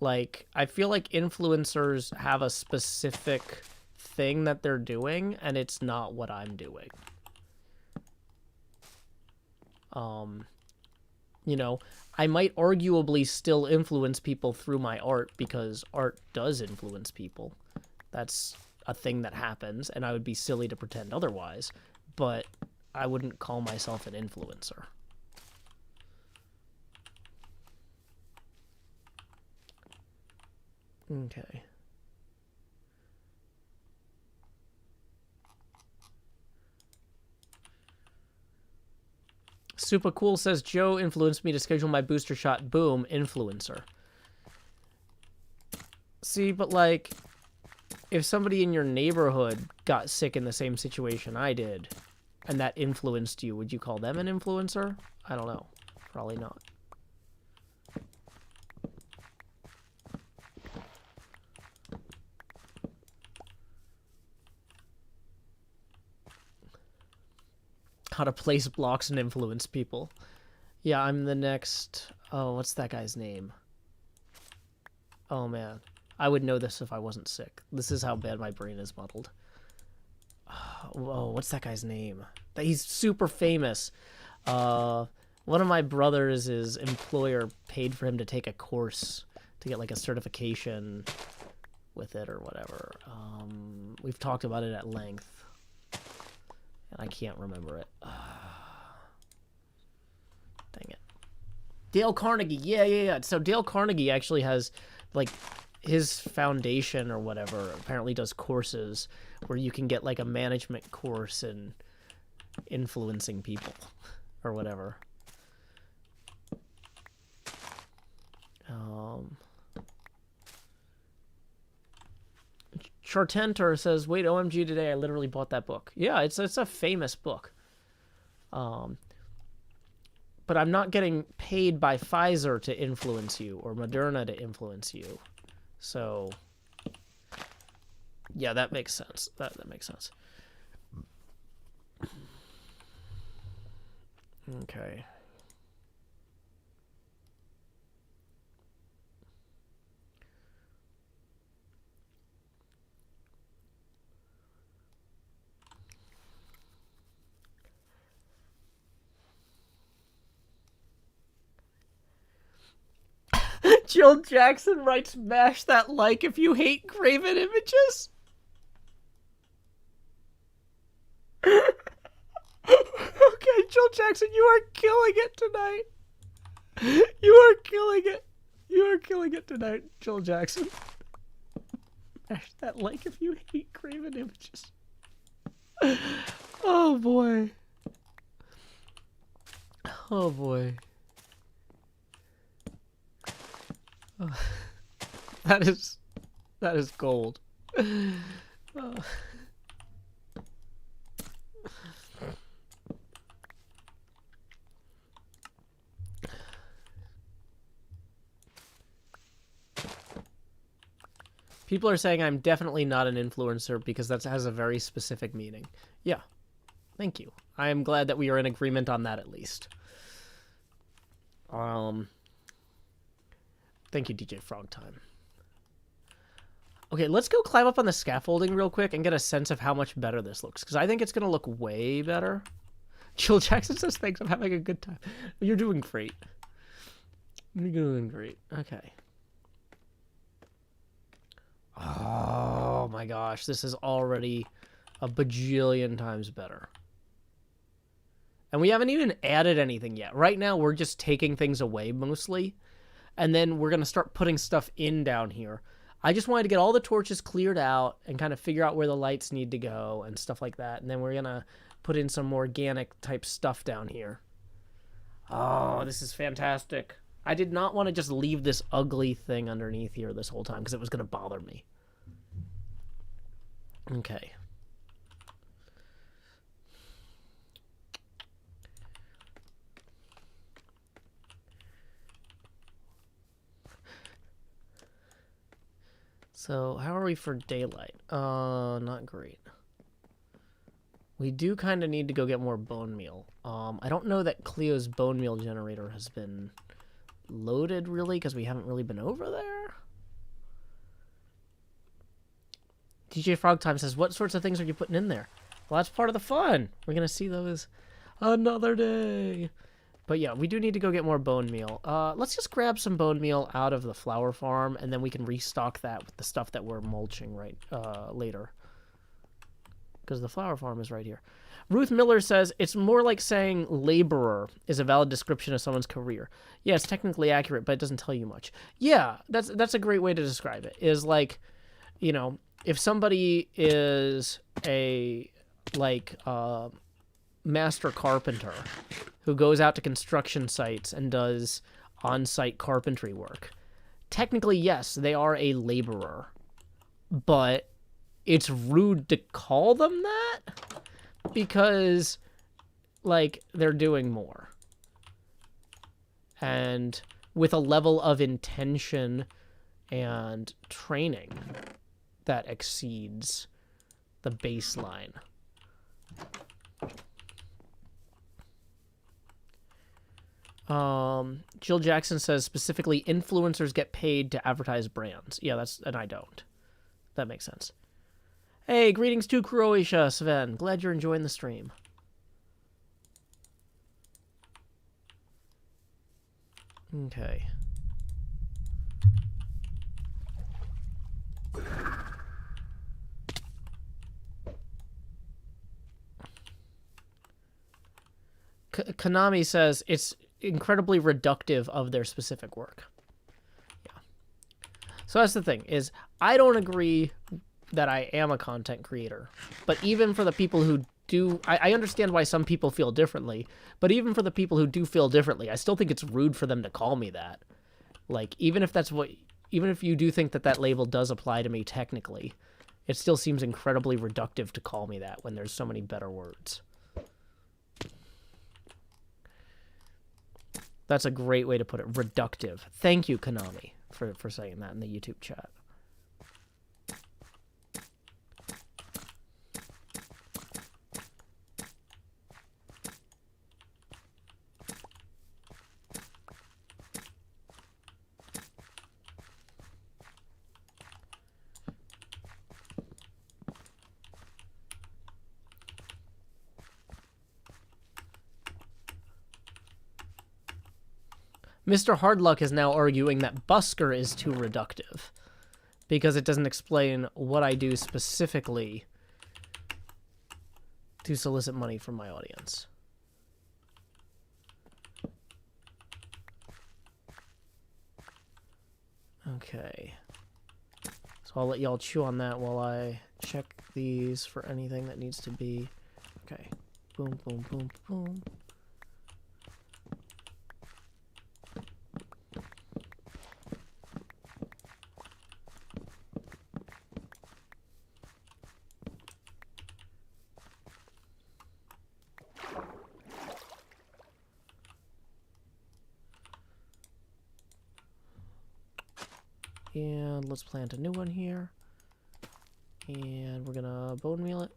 S1: Like, I feel like influencers have a specific thing that they're doing, and it's not what I'm doing. You know, I might arguably still influence people through my art because art does influence people. That's a thing that happens, and I would be silly to pretend otherwise, but I wouldn't call myself an influencer. Okay. Super Cool says, Joe influenced me to schedule my booster shot. Boom, influencer. See, but like, if somebody in your neighborhood got sick in the same situation I did, and that influenced you, would you call them an influencer? I don't know. Probably not. How to place blocks and influence people. Yeah, I'm the next... Oh, what's that guy's name? Oh, man. I would know this if I wasn't sick. This is how bad my brain is muddled. Oh, what's that guy's name? He's super famous. One of my brothers' employer paid for him to take a course to get, like, a certification with it or whatever. We've talked about it at length. And I can't remember it. Dang it. Dale Carnegie. Yeah. So Dale Carnegie actually has, like, his foundation or whatever apparently does courses where you can get, like, a management course in influencing people or whatever. Chartenter says, wait, OMG today, I literally bought that book. Yeah, it's a famous book. But I'm not getting paid by Pfizer to influence you or Moderna to influence you. So, yeah, that makes sense. That makes sense. Okay. Jill Jackson writes, smash that like if you hate graven images. Okay, Jill Jackson, you are killing it tonight. You are killing it. You are killing it tonight, Jill Jackson. Smash that like if you hate graven images. Oh boy. Oh boy. That is gold. People are saying I'm definitely not an influencer because that has a very specific meaning. Yeah. Thank you. I am glad that we are in agreement on that at least. Thank you, DJ Frog Time. Okay, let's go climb up on the scaffolding real quick and get a sense of how much better this looks, because I think it's going to look way better. Jill Jackson says, thanks, I'm having a good time. You're doing great. You're doing great. Okay. Oh my gosh, this is already a bajillion times better. And we haven't even added anything yet. Right now, we're just taking things away mostly. And then we're going to start putting stuff in down here. I just wanted to get all the torches cleared out and kind of figure out where the lights need to go and stuff like that. And then we're going to put in some organic type stuff down here. Oh, this is fantastic. I did not want to just leave this ugly thing underneath here this whole time because it was going to bother me. Okay. So, how are we for daylight? Not great. We do kind of need to go get more bone meal. I don't know that Cleo's bone meal generator has been loaded, really, because we haven't really been over there. DJ Frogtime says, what sorts of things are you putting in there? Well, that's part of the fun. We're going to see those another day. But yeah, we do need to go get more bone meal. Let's just grab some bone meal out of the flower farm, and then we can restock that with the stuff that we're mulching later. Because the flower farm is right here. Ruth Miller says, it's more like saying laborer is a valid description of someone's career. Yeah, it's technically accurate, but it doesn't tell you much. Yeah, that's a great way to describe it. Is like, you know, if somebody is a, like, master carpenter who goes out to construction sites and does on-site carpentry work, technically, yes, they are a laborer. But it's rude to call them that because, like, they're doing more. And with a level of intention and training that exceeds the baseline. Jill Jackson says, specifically, influencers get paid to advertise brands. Yeah, and I don't. That makes sense. Hey, greetings to Croatia, Sven. Glad you're enjoying the stream. Okay. Konami says it's incredibly reductive of their specific work. Yeah. So that's the thing, is I don't agree that I am a content creator. But even for the people who do, I understand why some people feel differently, but even for the people who do feel differently, I still think it's rude for them to call me that. Like, even if you do think that that label does apply to me technically, it still seems incredibly reductive to call me that when there's so many better words. That's a great way to put it. Reductive. Thank you, Konami, for saying that in the YouTube chat. Mr. Hardluck is now arguing that busker is too reductive because it doesn't explain what I do specifically to solicit money from my audience. Okay. So I'll let y'all chew on that while I check these for anything that needs to be... Okay. Boom, boom, boom, boom. And let's plant a new one here. And we're gonna bone meal it.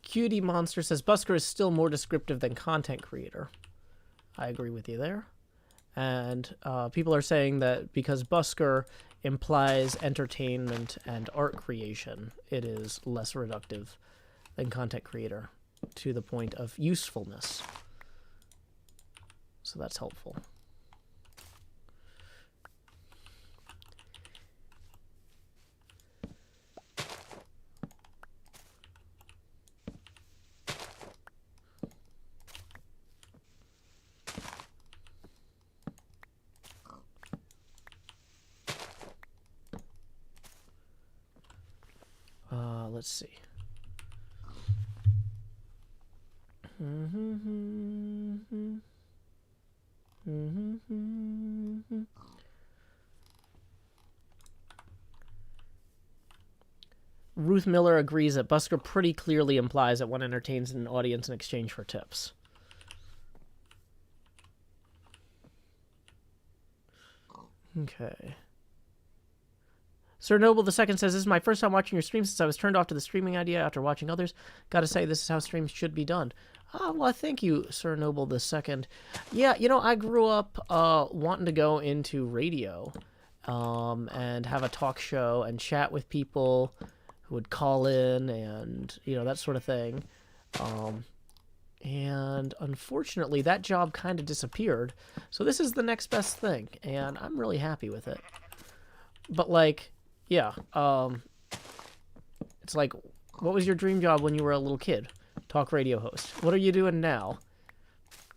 S1: Cutie Monster says, busker is still more descriptive than content creator. I agree with you there. And people are saying that because busker implies entertainment and art creation, it is less reductive than content creator to the point of usefulness. So that's helpful. Let's see. Ruth Miller agrees that busker pretty clearly implies that one entertains an audience in exchange for tips. Okay. Sir Noble the Second says, this is my first time watching your stream since I was turned off to the streaming idea after watching others. Gotta say, this is how streams should be done. Well, thank you, Sir Noble the Second. Yeah, you know, I grew up wanting to go into radio and have a talk show and chat with people who would call in and, you know, that sort of thing. And unfortunately, that job kind of disappeared. So this is the next best thing, and I'm really happy with it. But, like, yeah, it's like, what was your dream job when you were a little kid? Talk radio host. What are you doing now?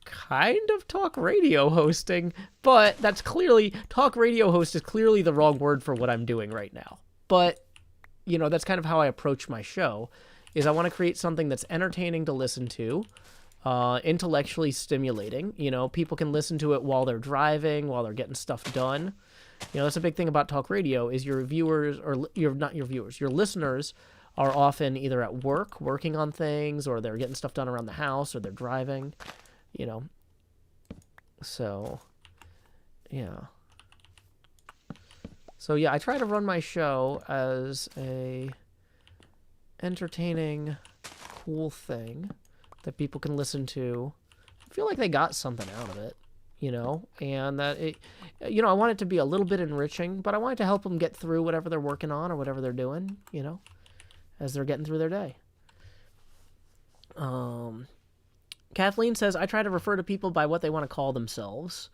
S1: Kind of talk radio hosting, but that's clearly, talk radio host is clearly the wrong word for what I'm doing right now. But, you know, that's kind of how I approach my show, is I want to create something that's entertaining to listen to, intellectually stimulating. You know, people can listen to it while they're driving, while they're getting stuff done. You know, that's a big thing about talk radio is your viewers, or not your viewers, your listeners are often either at work, working on things, or they're getting stuff done around the house, or they're driving, you know. So, yeah. So, yeah, I try to run my show as a entertaining, cool thing that people can listen to. I feel like they got something out of it, you know, and that it, you know, I want it to be a little bit enriching, but I want it to help them get through whatever they're working on or whatever they're doing, you know, as they're getting through their day. Kathleen says, I try to refer to people by what they want to call themselves.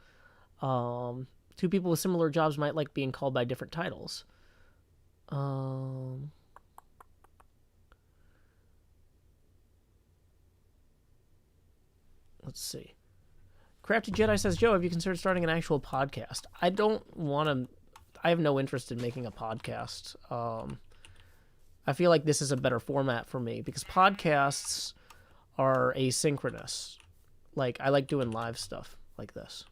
S1: Two people with similar jobs might like being called by different titles. Let's see. Crafty Jedi says, Joe, have you considered starting an actual podcast? I don't want to... I have no interest in making a podcast. I feel like this is a better format for me because podcasts are asynchronous. Like, I like doing live stuff like this.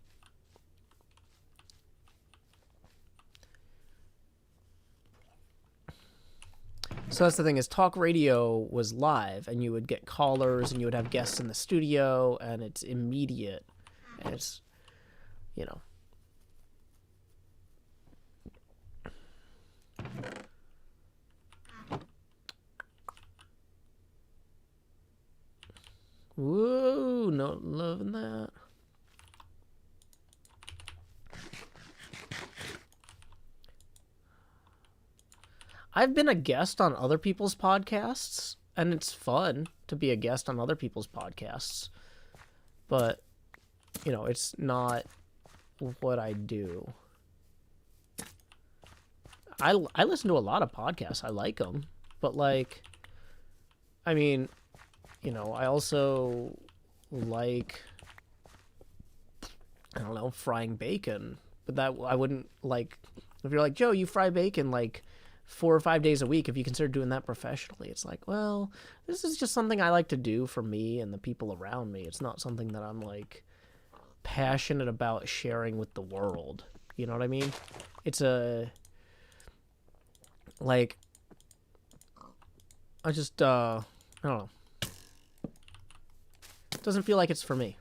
S1: So that's the thing, is talk radio was live, and you would get callers, and you would have guests in the studio, and it's immediate, and it's, you know. Whoa, not loving that. I've been a guest on other people's podcasts, and it's fun to be a guest on other people's podcasts. But, you know, it's not what I do. I listen to a lot of podcasts. I like them. But, like, I mean, you know, I also like, I don't know, frying bacon. But that, I wouldn't, like, if you're like, Joe, you fry bacon, like, 4 or 5 days a week, if you consider doing that professionally, it's like, well, this is just something I like to do for me and the people around me. It's not something that I'm, like, passionate about sharing with the world. You know what I mean? It's a, like, I just, I don't know. It doesn't feel like it's for me.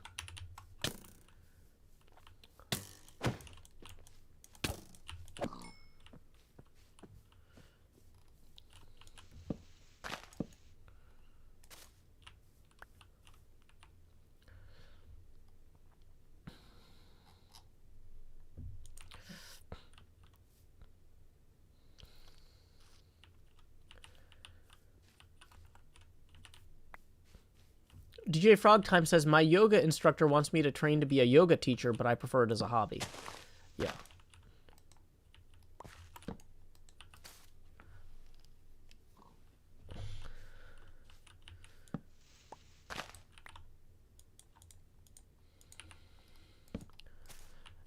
S1: DJ Frogtime says, my yoga instructor wants me to train to be a yoga teacher, but I prefer it as a hobby. Yeah.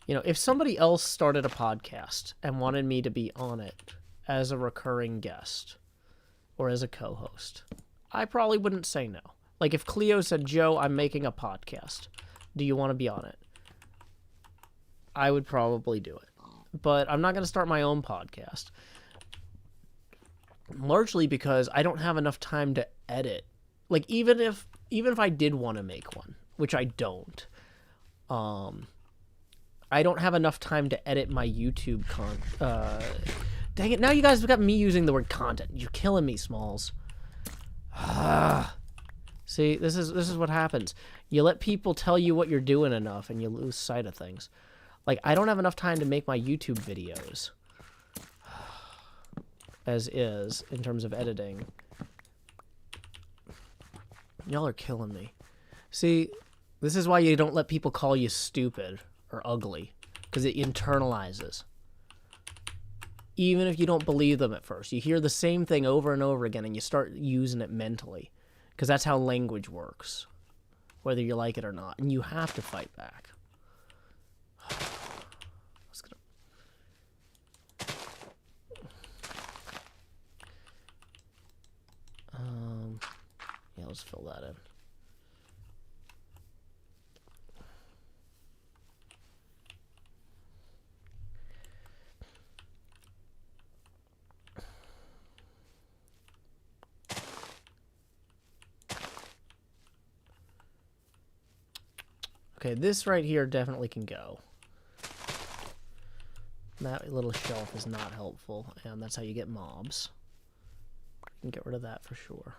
S1: You know, if somebody else started a podcast and wanted me to be on it as a recurring guest or as a co-host, I probably wouldn't say no. Like, if Cleo said, Joe, I'm making a podcast. Do you want to be on it? I would probably do it. But I'm not going to start my own podcast. Largely because I don't have enough time to edit. Like, even if I did want to make one, which I don't, I don't have enough time to edit my YouTube Dang it, now you guys have got me using the word content. You're killing me, Smalls. See, this is what happens. You let people tell you what you're doing enough, and you lose sight of things. Like, I don't have enough time to make my YouTube videos. As is, in terms of editing. Y'all are killing me. See, this is why you don't let people call you stupid or ugly. Because it internalizes. Even if you don't believe them at first. You hear the same thing over and over again, and you start using it mentally. Because that's how language works. Whether you like it or not. And you have to fight back. Yeah, let's fill that in. Okay, this right here definitely can go. That little shelf is not helpful, and that's how you get mobs. You can get rid of that for sure.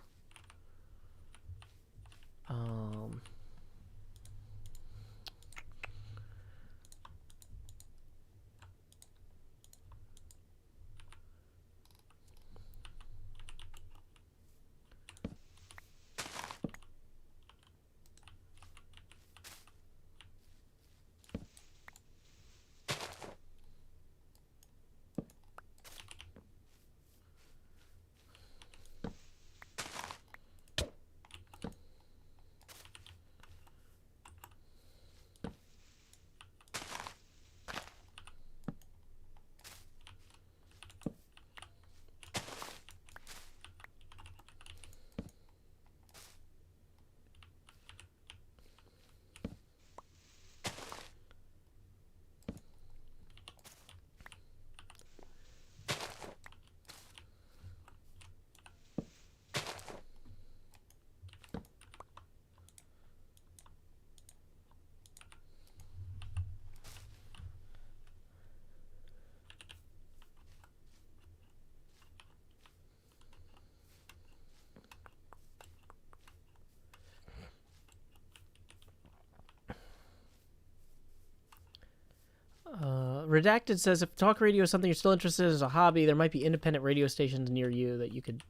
S1: Redacted says, if talk radio is something you're still interested in as a hobby, there might be independent radio stations near you that you could...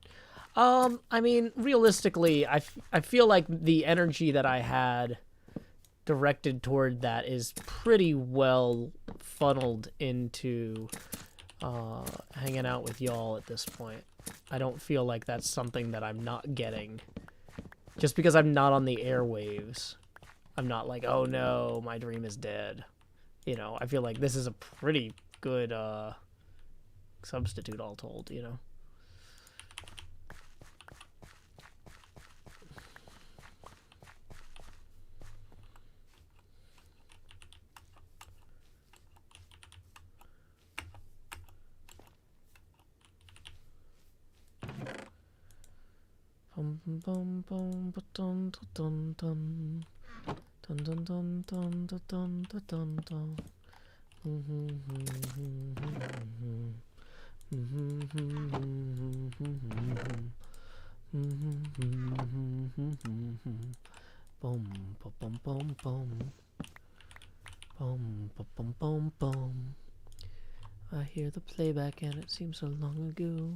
S1: I mean, realistically, I feel like the energy that I had directed toward that is pretty well funneled into hanging out with y'all at this point. I don't feel like that's something that I'm not getting. Just because I'm not on the airwaves, I'm not like, oh no, my dream is dead. You know, I feel like this is a pretty good substitute, all told, you know. Bum bum bum dun dun dun. Dun dun dun dun dun dun dun dun. Boom, boom, boom, boom. Boom, boom, boom, boom. I hear the playback and it seems so long ago.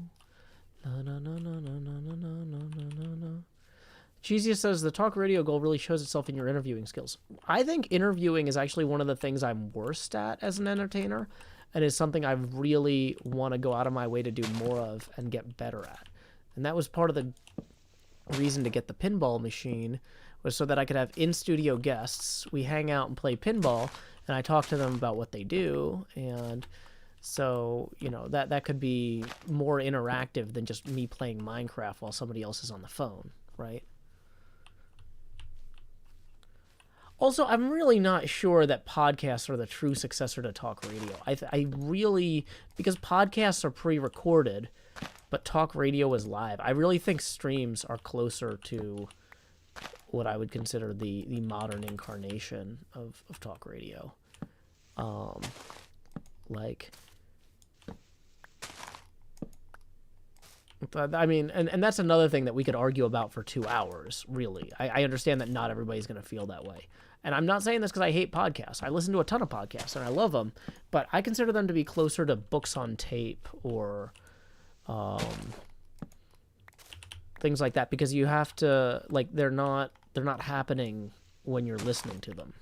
S1: Na na na na na na na na na na na. Cheesiest says, the talk radio goal really shows itself in your interviewing skills. I think interviewing is actually one of the things I'm worst at as an entertainer, and is something I really want to go out of my way to do more of and get better at. And that was part of the reason to get the pinball machine, was so that I could have in-studio guests. We hang out and play pinball, and I talk to them about what they do, and so, you know, that could be more interactive than just me playing Minecraft while somebody else is on the phone, right? Also, I'm really not sure that podcasts are the true successor to talk radio. I really, because podcasts are pre-recorded, but talk radio is live. I really think streams are closer to what I would consider the modern incarnation of talk radio. Like, But, I mean, and that's another thing that we could argue about for 2 hours, really. I understand that not everybody's going to feel that way. And I'm not saying this because I hate podcasts. I listen to a ton of podcasts, and I love them. But I consider them to be closer to books on tape or things like that. Because you have to, like, they're not happening when you're listening to them.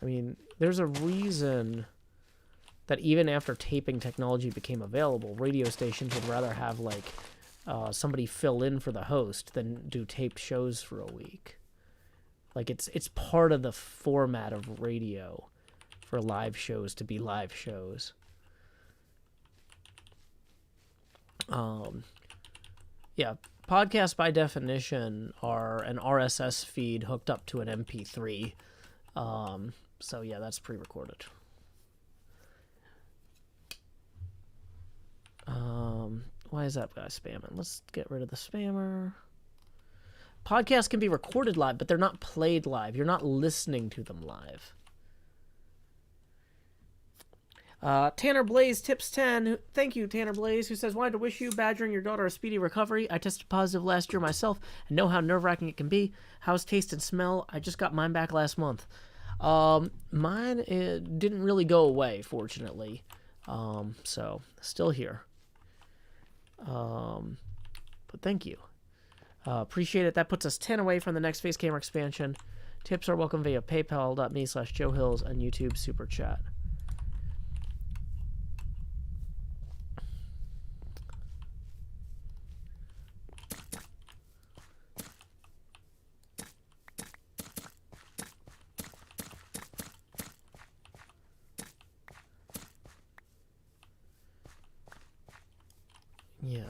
S1: I mean, there's a reason that even after taping technology became available, radio stations would rather have, like, somebody fill in for the host than do taped shows for a week. Like, it's part of the format of radio for live shows to be live shows. Yeah, podcasts by definition are an RSS feed hooked up to an MP3. So yeah, that's pre-recorded. Why is that guy spamming? Let's get rid of the spammer. Podcasts can be recorded live, but they're not played live. You're not listening to them live. Tanner Blaze tips 10. Thank you, Tanner Blaze, who says, wanted to wish you, Badger, and your daughter a speedy recovery. I tested positive last year myself and know how nerve-wracking it can be. How's taste and smell? I just got mine back last month. Mine didn't really go away, fortunately. So still here. But thank you. Appreciate it. That puts us 10 away from the next face camera expansion. Tips are welcome via paypal.me/JoeHills and YouTube Super Chat. Yeah.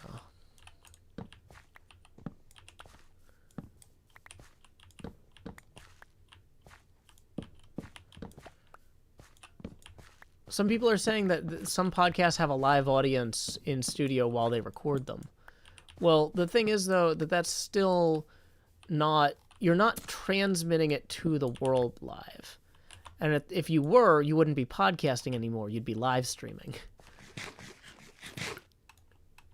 S1: Some people are saying that some podcasts have a live audience in studio while they record them. Well, the thing is, though, that's still not... You're not transmitting it to the world live. And if you were, you wouldn't be podcasting anymore. You'd be live streaming.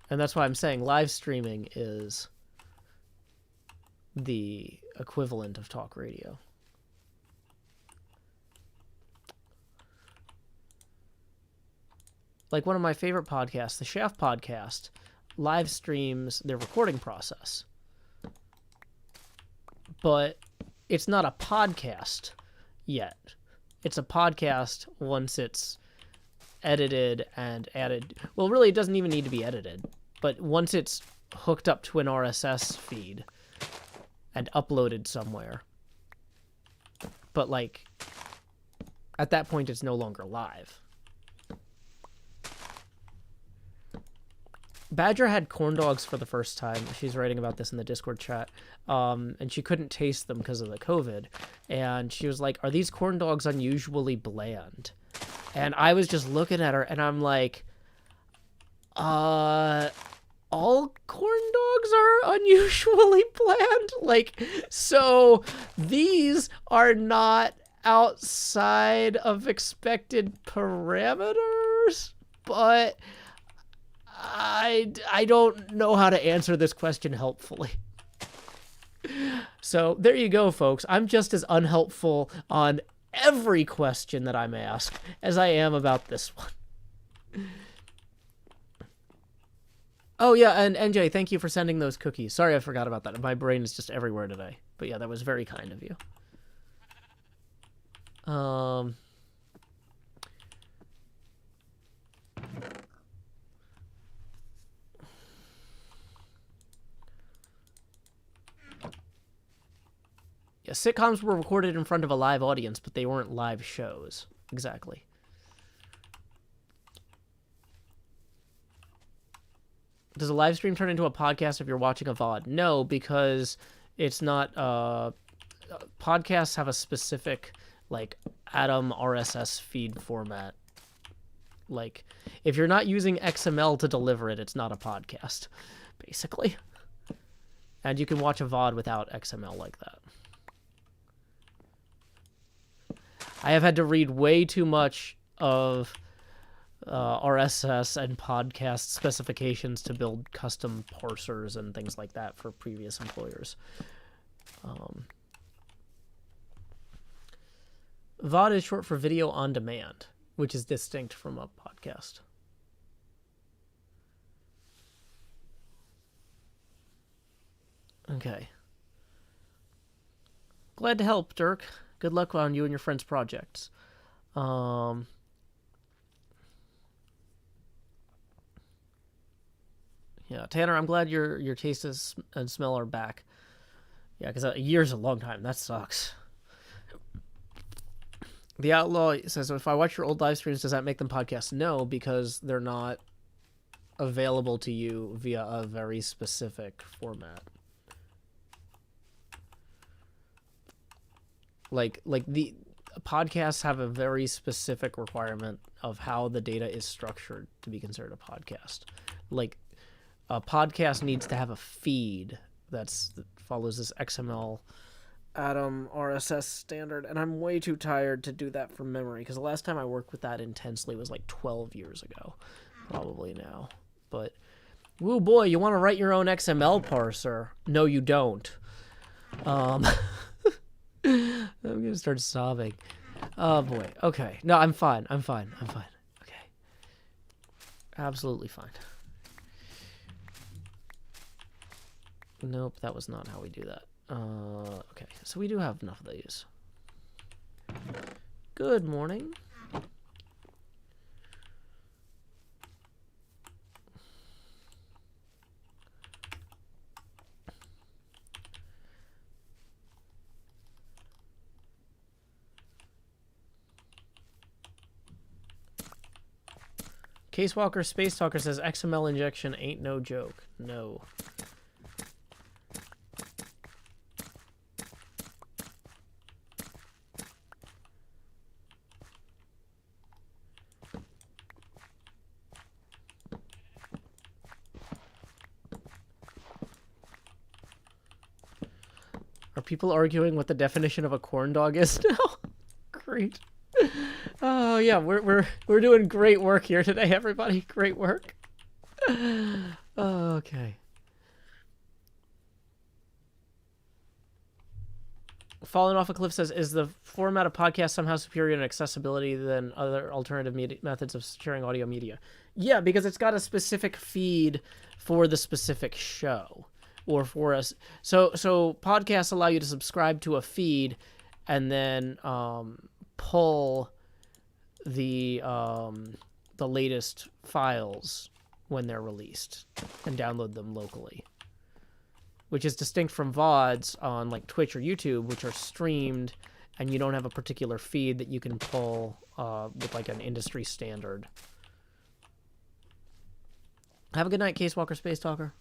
S1: And that's why I'm saying live streaming is the equivalent of talk radio. Like one of my favorite podcasts, the Shaft podcast, live streams their recording process. But it's not a podcast yet. It's a podcast once it's edited and added. Well, really, it doesn't even need to be edited. But once it's hooked up to an RSS feed and uploaded somewhere. But, like, at that point, it's no longer live. Badger had corn dogs for the first time. She's writing about this in the Discord chat. And she couldn't taste them because of the COVID. And she was like, are these corn dogs unusually bland? And I was just looking at her, and I'm like, all corn dogs are unusually bland? Like, so these are not outside of expected parameters? But I don't know how to answer this question helpfully. So there you go, folks. I'm just as unhelpful on every question that I'm asked as I am about this one. Oh yeah, and NJ, thank you for sending those cookies. Sorry I forgot about that. My brain is just everywhere today. But yeah, that was very kind of you. Yeah, sitcoms were recorded in front of a live audience, but they weren't live shows. Exactly. Does a live stream turn into a podcast if you're watching a VOD? No, because it's not... podcasts have a specific, like, Atom RSS feed format. Like, if you're not using XML to deliver it, it's not a podcast, basically. And you can watch a VOD without XML like that. I have had to read way too much of RSS and podcast specifications to build custom parsers and things like that for previous employers. VOD is short for video on demand, which is distinct from a podcast. Okay. Glad to help, Dirk. Good luck on you and your friends' projects. Yeah, Tanner, I'm glad your taste and smell are back. Yeah, because a year's a long time. That sucks. The Outlaw says, if I watch your old live streams, does that make them podcasts? No, because they're not available to you via a very specific format. Like the podcasts have a very specific requirement of how the data is structured to be considered a podcast. Like, a podcast needs to have a feed that follows this XML Atom RSS standard, and I'm way too tired to do that from memory, because the last time I worked with that intensely was like 12 years ago, probably now. But, woo boy, you want to write your own XML parser? No, you don't. I'm gonna start sobbing. Oh boy. Okay. No, I'm fine. Okay. Absolutely fine. Nope, that was not how we do that. Okay, so we do have enough of these. Good morning. Casewalker Space Talker says XML injection ain't no joke. No. Are people arguing what the definition of a corn dog is now? Great. Oh yeah, we're doing great work here today, everybody. Great work. Okay. Falling Off a Cliff says, is the format of podcast somehow superior in accessibility than other alternative methods of sharing audio media? Yeah, because it's got a specific feed for the specific show. Or for us, so podcasts allow you to subscribe to a feed, and then pull the latest files when they're released and download them locally, which is distinct from VODs on like Twitch or YouTube, which are streamed, and you don't have a particular feed that you can pull with like an industry standard. Have a good night, Casewalker Space Talker.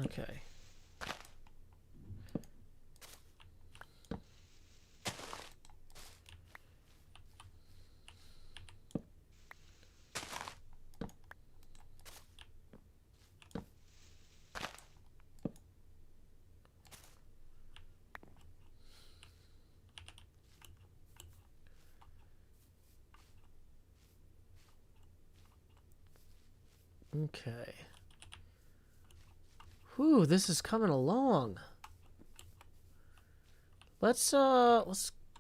S1: Okay. Okay. Whew, this is coming along. Let's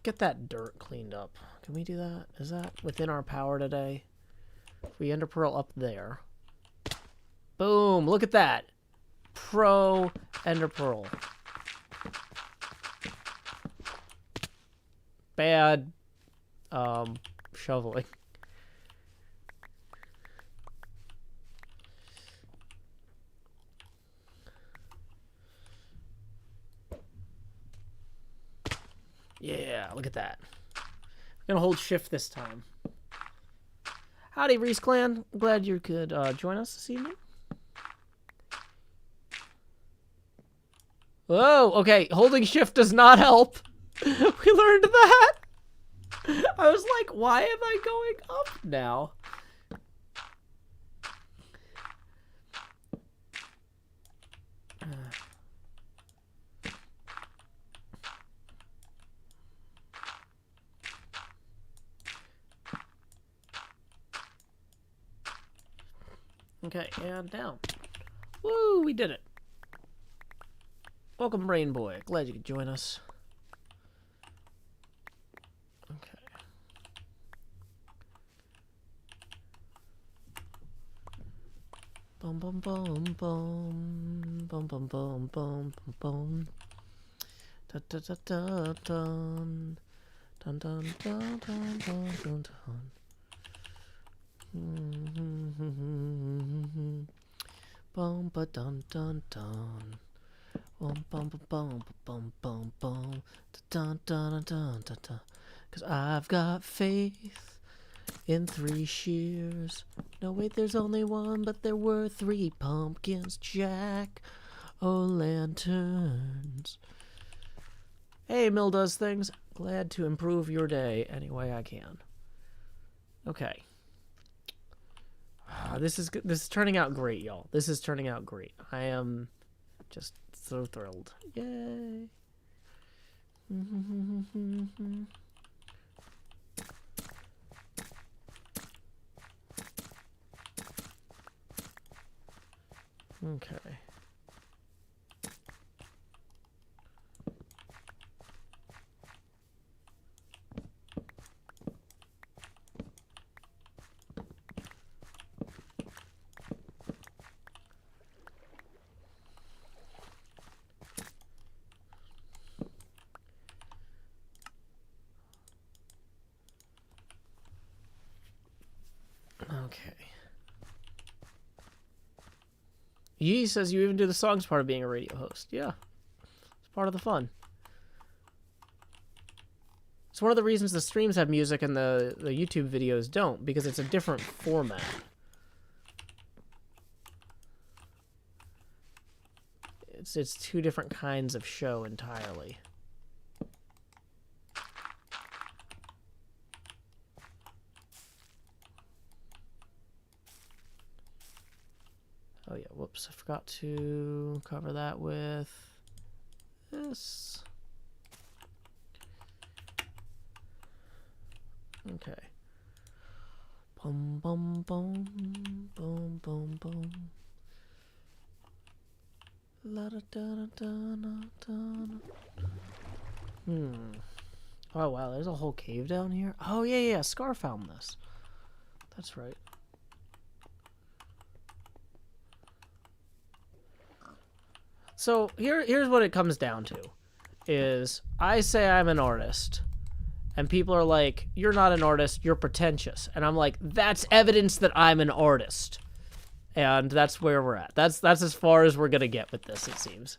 S1: get that dirt cleaned up. Can we do that? Is that within our power today? If we ender pearl up there. Boom, look at that. Pro ender pearl. Bad shoveling. Yeah, look at that. I'm gonna hold shift this time. Howdy, Reese Clan. Glad you could join us this evening. Whoa, okay. Holding shift does not help. We learned that. I was like, why am I going up now? Okay, and down. Woo, we did it. Welcome, Brain Boy. Glad you could join us. Okay. Bum bum bum bum bum bum bum bum bum. Da da da da dun dun dun dun dun dun dun dun. Bum ba dun dun dun. Bum bum bum bum bum bum dun dun dun dun dun. 'Cause I've got faith in 3 shears. No wait, there's only one, but there were 3 pumpkins, jack-o'-lanterns. Hey, Mill does things. Glad to improve your day any way I can. Okay. This is turning out great, y'all. This is turning out great. I am just so thrilled. Yay. Okay. Okay. Yee says you even do the songs part of being a radio host. Yeah. It's part of the fun. It's one of the reasons the streams have music and the YouTube videos don't, because it's a different format. It's 2 different kinds of show entirely. Oh yeah, whoops, I forgot to cover that with this. Okay. Bum bum bum bum bum bum. La da da da da da. Oh wow, there's a whole cave down here. Oh yeah, Scar found this. That's right. So here's what it comes down to, is I say I'm an artist, and people are like, you're not an artist, you're pretentious. And I'm like, that's evidence that I'm an artist. And that's where we're at. That's as far as we're gonna get with this, it seems.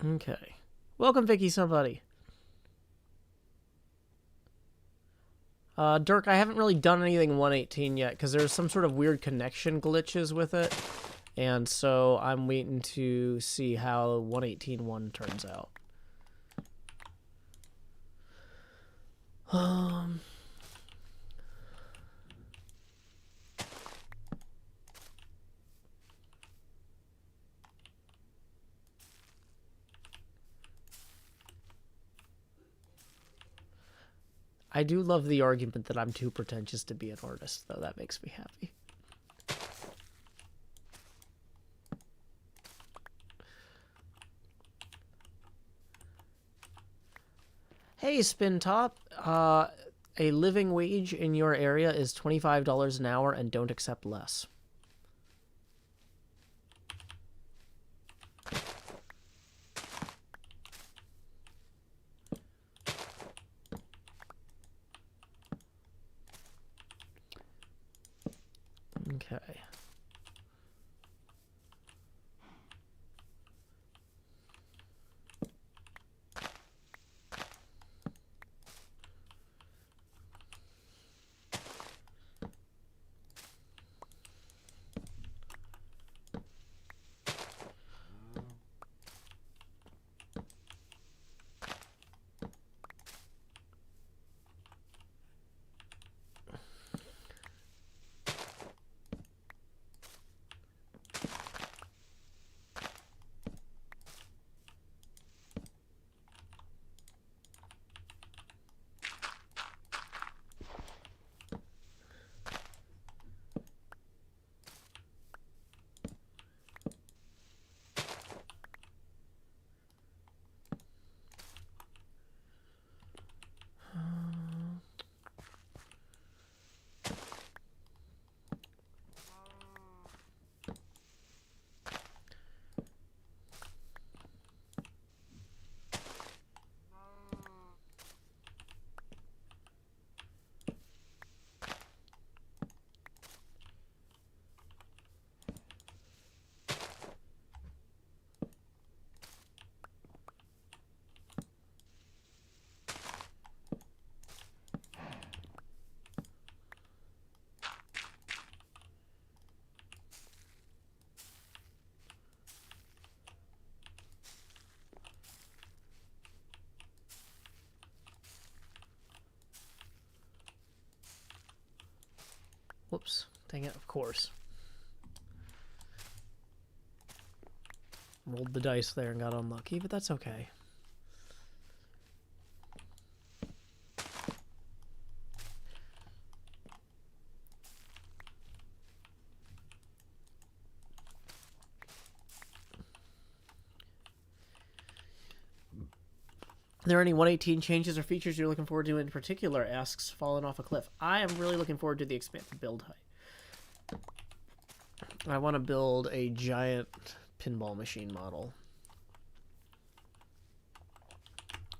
S1: Okay. Welcome, Vicky, somebody. Dirk, I haven't really done anything 118 yet, because there's some sort of weird connection glitches with it. And so I'm waiting to see how 118.1 turns out. I do love the argument that I'm too pretentious to be an artist, though. That makes me happy. Hey, Spin Top. A living wage in your area is $25 an hour, and don't accept less. Okay. Whoops. Dang it, of course. Rolled the dice there and got unlucky, but that's okay. Are there any 118 changes or features you're looking forward to in particular? Asks Fallen Off a Cliff. I am really looking forward to the expanded build height. I want to build a giant pinball machine model.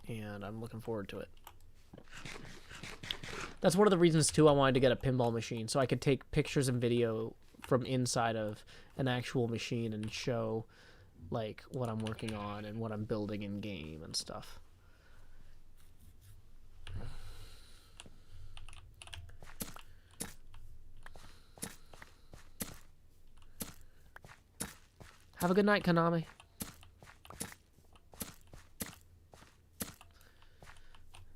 S1: And I'm looking forward to it. That's one of the reasons, too, I wanted to get a pinball machine, so I could take pictures and video from inside of an actual machine and show, like, what I'm working on and what I'm building in game and stuff. Have a good night, Konami.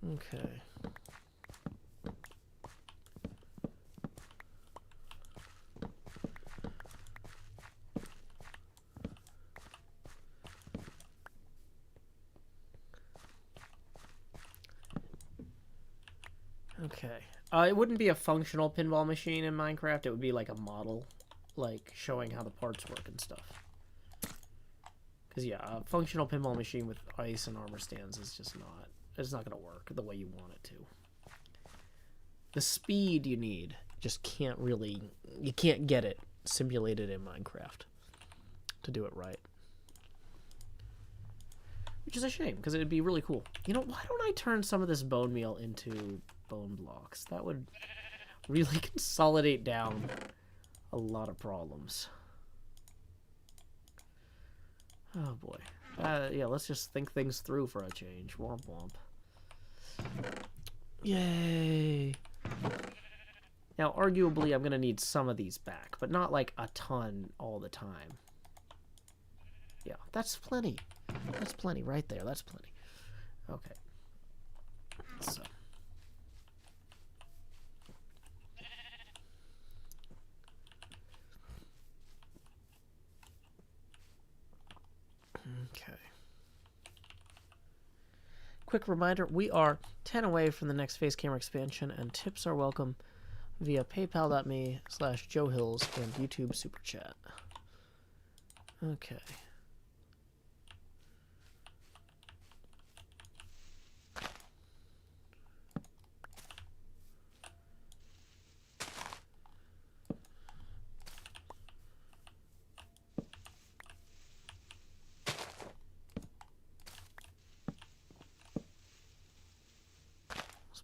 S1: Okay. Okay. It wouldn't be a functional pinball machine in Minecraft. It would be like a model, like showing how the parts work and stuff. Because, yeah, a functional pinball machine with ice and armor stands is just not... It's not going to work the way you want it to. The speed you need just can't really... You can't get it simulated in Minecraft to do it right. Which is a shame, because it'd be really cool. You know, why don't I turn some of this bone meal into bone blocks? That would really consolidate down a lot of problems. Oh boy. Yeah, let's just think things through for a change. Womp womp. Yay! Now, arguably, I'm going to need some of these back, but not like a ton all the time. Yeah, that's plenty. That's plenty right there. That's plenty. Okay. So. Okay. Quick reminder, we are 10 away from the next face camera expansion, and tips are welcome via paypal.me/JoeHills and YouTube Super Chat. Okay.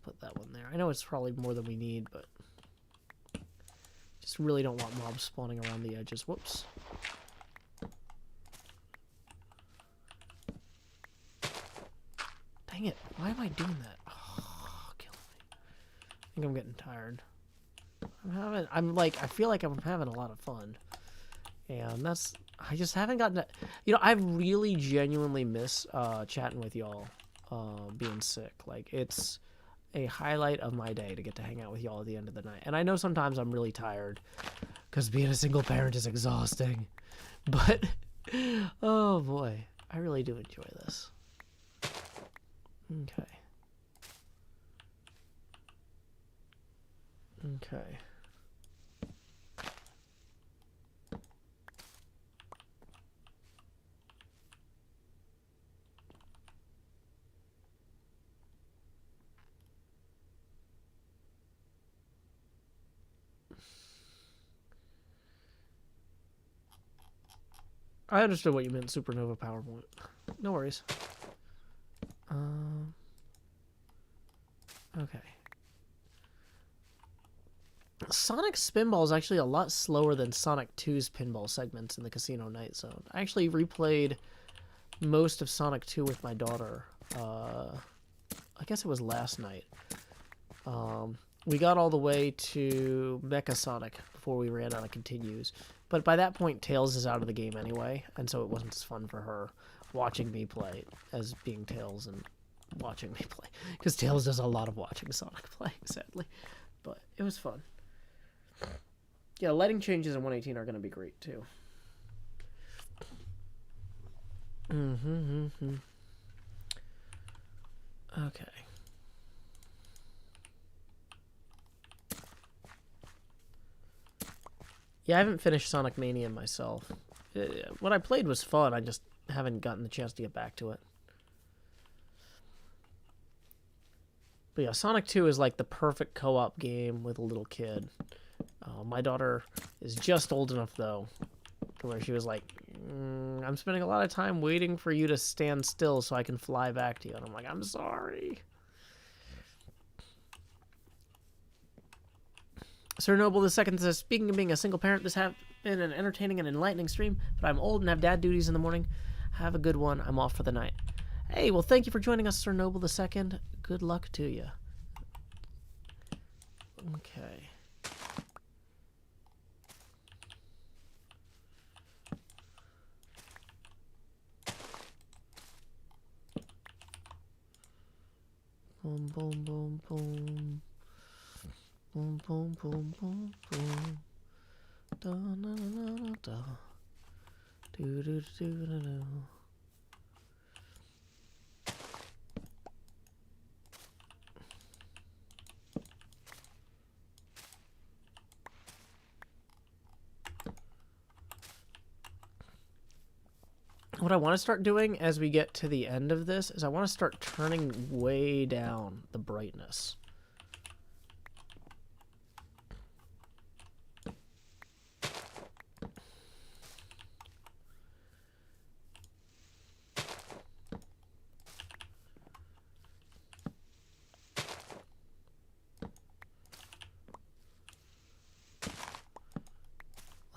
S1: Put that one there. I know it's probably more than we need, but just really don't want mobs spawning around the edges. Whoops. Dang it. Why am I doing that? Oh, killing me. I think I'm getting tired. I feel like I'm having a lot of fun. And I just haven't gotten to, I really genuinely miss chatting with y'all, being sick. Like, it's a highlight of my day to get to hang out with y'all at the end of the night. And I know sometimes I'm really tired because being a single parent is exhausting, but oh boy, I really do enjoy this. Okay. Okay. I understood what you meant, Supernova PowerPoint. No worries. Okay. Sonic's Spinball is actually a lot slower than Sonic 2's pinball segments in the Casino Night Zone. I actually replayed most of Sonic 2 with my daughter. I guess it was last night. We got all the way to Mecha Sonic before we ran out of continues. But by that point, Tails is out of the game anyway, and so it wasn't as fun for her watching me play as being Tails and watching me play. Because Tails does a lot of watching Sonic play, sadly. But it was fun. Yeah, lighting changes in 118 are going to be great, too. Okay. Yeah, I haven't finished Sonic Mania myself. What I played was fun, I just haven't gotten the chance to get back to it. But yeah, Sonic 2 is like the perfect co-op game with a little kid. My daughter is just old enough, though, to where she was like, I'm spending a lot of time waiting for you to stand still so I can fly back to you. And I'm like, I'm sorry. Sir Noble II says, speaking of being a single parent, this has been an entertaining and enlightening stream, but I'm old and have dad duties in the morning. Have a good one. I'm off for the night. Hey, well, thank you for joining us, Sir Noble II. Good luck to you. Okay. Boom, boom, boom, boom. Boom, boom, boom, boom, boom. Da, na, na, na, da. Do, do, do, do, do. What I want to start doing as we get to the end of this is I want to start turning way down the brightness.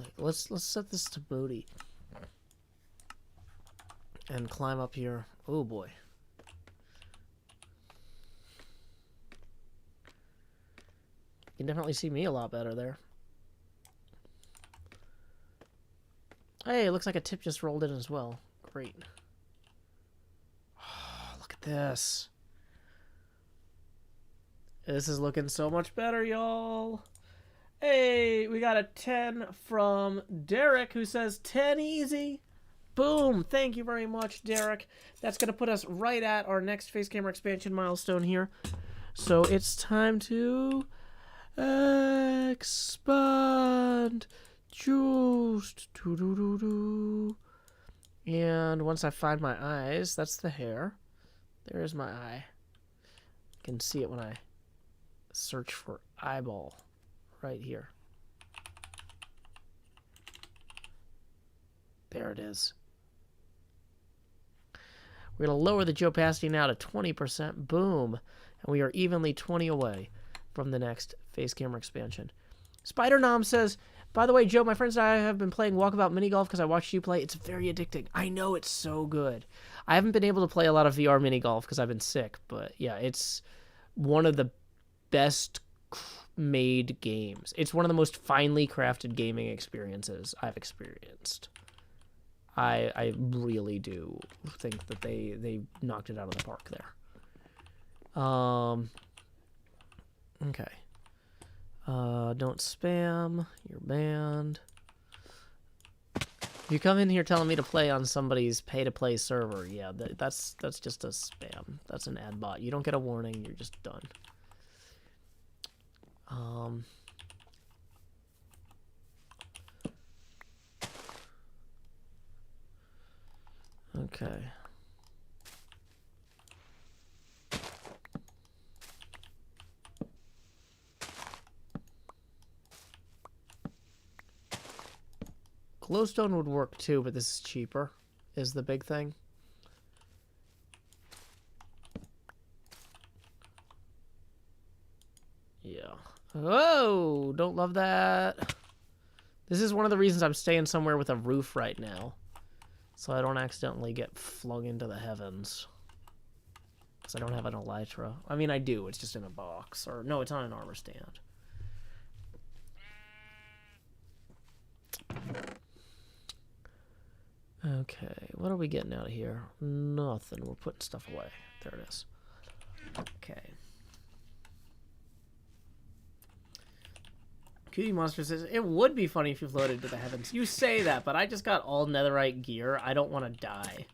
S1: Like, let's set this to booty. And climb up here. Oh boy. You can definitely see me a lot better there. Hey, it looks like a tip just rolled in as well. Great. Oh, look at this. This is looking so much better, y'all. Hey, we got a 10 from Derek, who says 10 easy. Boom! Thank you very much, Derek. That's going to put us right at our next face camera expansion milestone here. So it's time to expand. Just doo-doo-doo-doo. And once I find my eyes, that's the hair. There's my eye. You can see it when I search for eyeball right here. There it is. We're going to lower the opacity now to 20%. Boom. And we are evenly 20 away from the next face camera expansion. Spider Nom says, by the way, Joe, my friends and I have been playing Walkabout Mini Golf because I watched you play. It's very addicting. I know, it's so good. I haven't been able to play a lot of VR Mini Golf because I've been sick. But yeah, it's one of the best made games. It's one of the most finely crafted gaming experiences I've experienced. I really do think that they knocked it out of the park there. Okay. Don't spam. You're banned. You come in here telling me to play on somebody's pay-to-play server. Yeah, that's just a spam. That's an ad bot. You don't get a warning. You're just done. Okay. Glowstone would work too, but this is cheaper, is the big thing. Yeah. Whoa! Don't love that. This is one of the reasons I'm staying somewhere with a roof right now. So I don't accidentally get flung into the heavens. Because I don't have an elytra. I mean, I do. It's just in a box. Or, no, it's on an armor stand. Okay, what are we getting out of here? Nothing. We're putting stuff away. There it is. Okay. Cutie Monster says, it would be funny if you floated to the heavens. You say that, but I just got all netherite gear. I don't want to die.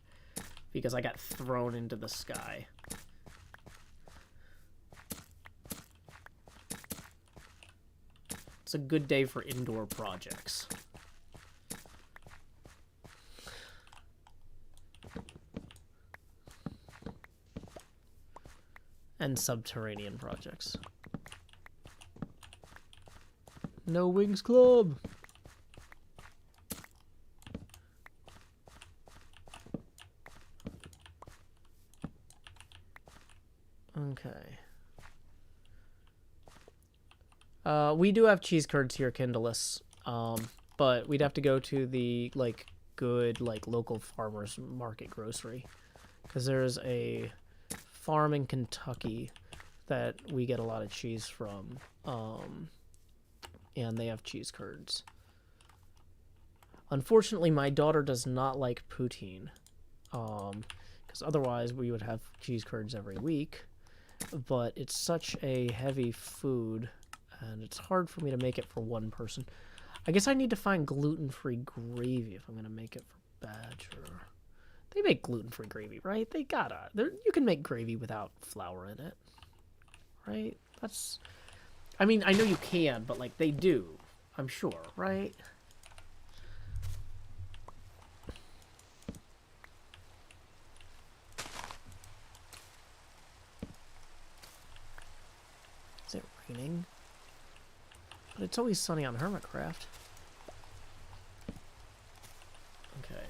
S1: Because I got thrown into the sky. It's a good day for indoor projects. And subterranean projects. No Wings Club! Okay. We do have cheese curds here, Kindless. But we'd have to go to the, like, good, like, local farmer's market grocery. Because there's a farm in Kentucky that we get a lot of cheese from. And they have cheese curds. Unfortunately, my daughter does not like poutine. Because otherwise we would have cheese curds every week. But it's such a heavy food, and it's hard for me to make it for one person. I guess I need to find gluten-free gravy if I'm going to make it for Badger. They make gluten-free gravy, right? They gotta. You can make gravy without flour in it, right? That's... I mean, I know you can, but, like, they do. I'm sure, right? Is it raining? But it's always sunny on HermitCraft. Okay.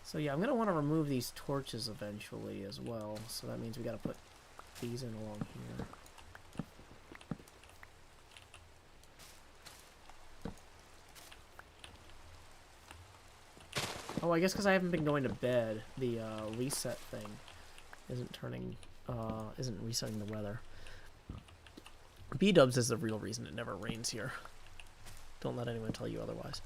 S1: So yeah, I'm going to want to remove these torches eventually as well. So that means we got to put these in along here. Oh, I guess because I haven't been going to bed, the reset thing isn't resetting the weather. B-dubs is the real reason it never rains here. Don't let anyone tell you otherwise.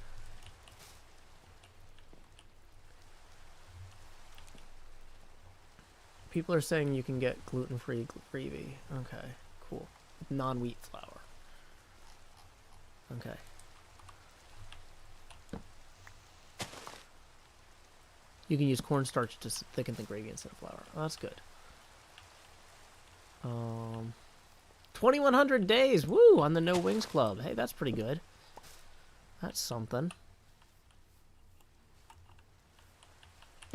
S1: People are saying you can get gluten-free gravy. Okay, cool. Non-wheat flour. Okay. You can use cornstarch to thicken the gravy instead of flour. Oh, that's good. 2,100 days, woo, on the No Wings Club. Hey, that's pretty good. That's something.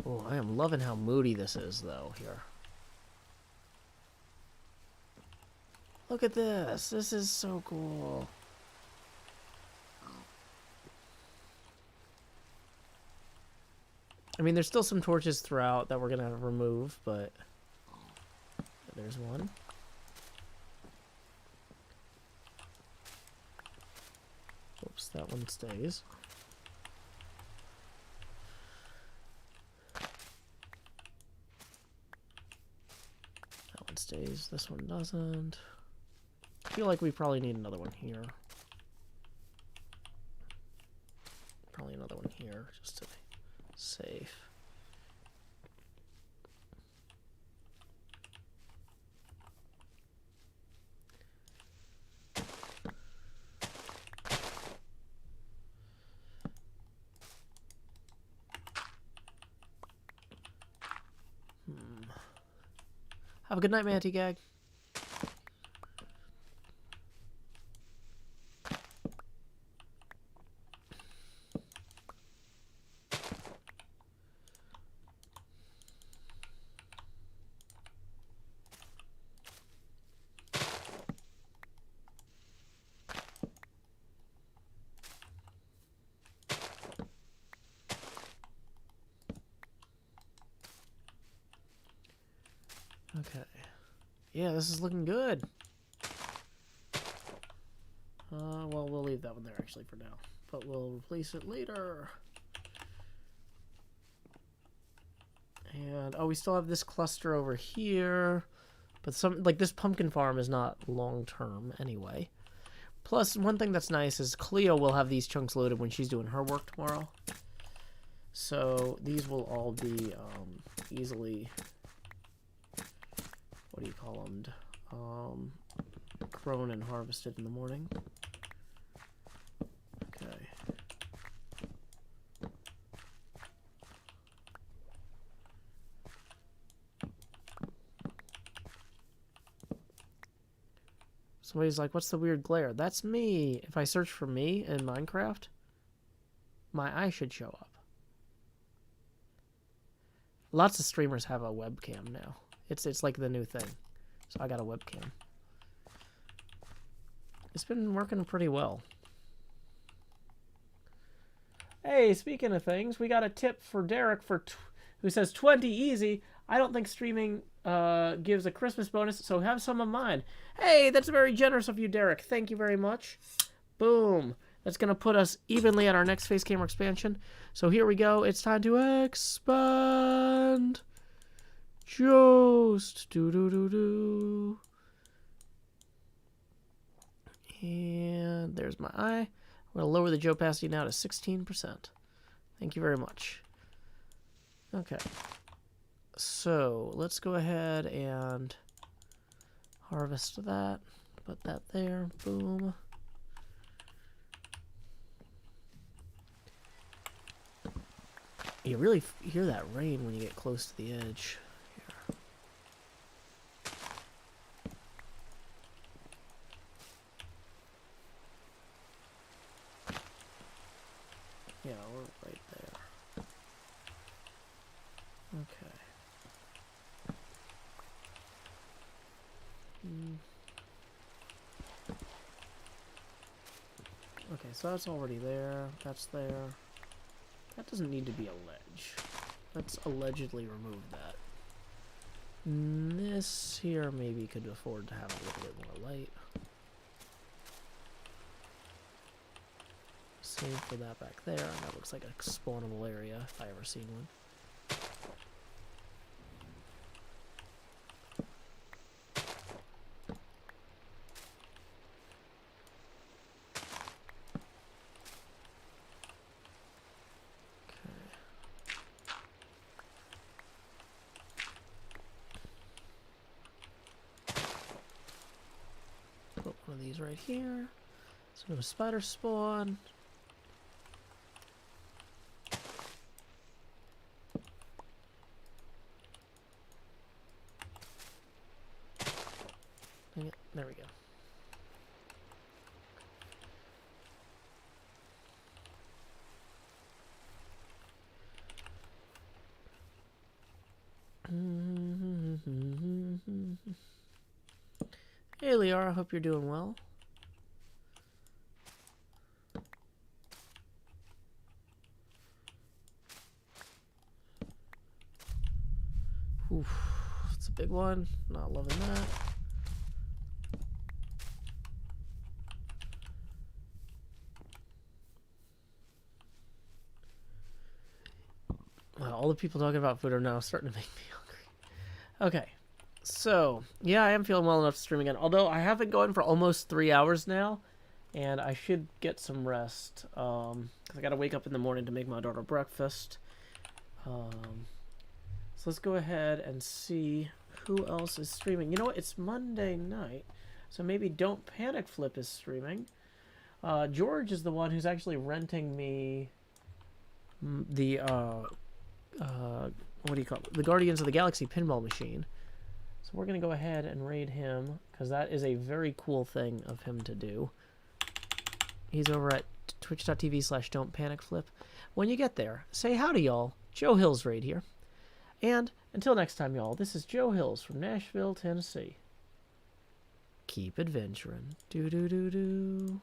S1: Oh, I am loving how moody this is, though, here. Look at this. This is so cool. I mean, there's still some torches throughout that we're going to remove, but... There's one. Oops, that one stays. That one stays. This one doesn't. I feel like we probably need another one here. Probably another one here, just to be safe. Have a good night, Manty Gag. Okay. Yeah, this is looking good. Well, we'll leave that one there actually for now, but we'll replace it later. And oh, we still have this cluster over here, but this pumpkin farm is not long term anyway. Plus, one thing that's nice is Cleo will have these chunks loaded when she's doing her work tomorrow. So these will all be easily, what do you call them? Grown and harvested in the morning. Somebody's like, what's the weird glare? That's me. If I search for me in Minecraft, my eye should show up. Lots of streamers have a webcam now. It's like the new thing. So I got a webcam. It's been working pretty well. Hey, speaking of things, we got a tip for Derek who says 20 easy. I don't think streaming gives a Christmas bonus, so have some of mine. Hey, that's very generous of you, Derek. Thank you very much. Boom. That's going to put us evenly at our next face camera expansion. So here we go. It's time to expand. Just do. And there's my eye. I'm going to lower the Joe opacity now to 16%. Thank you very much. Okay. So let's go ahead and harvest that. Put that there. Boom. You really hear that rain when you get close to the edge. Here. Yeah, we're right there. Okay. Okay, so that's already there. That's there. That doesn't need to be a ledge. Let's allegedly remove that. This here maybe could afford to have a little bit more light. Same for that back there. That looks like a spawnable area if I ever seen one. One of these right here. So a spider spawn. There we go. Hey Liara, hope you're doing well. Oof, it's a big one. Not loving that. Wow, all the people talking about food are now starting to make me hungry. Okay. So, yeah, I am feeling well enough to stream again. Although I have been going for almost 3 hours now, and I should get some rest. Because I got to wake up in the morning to make my daughter breakfast. So let's go ahead and see who else is streaming. You know what? It's Monday night, so maybe Don't Panic Flip is streaming. George is the one who's actually renting me the, what do you call it? The Guardians of the Galaxy pinball machine. So we're going to go ahead and raid him, because that is a very cool thing of him to do. He's over at twitch.tv/don'tpanicflip. When you get there, say howdy, y'all. Joe Hills raid here. And until next time, y'all, this is Joe Hills from Nashville, Tennessee. Keep adventuring. Do-do-do-do.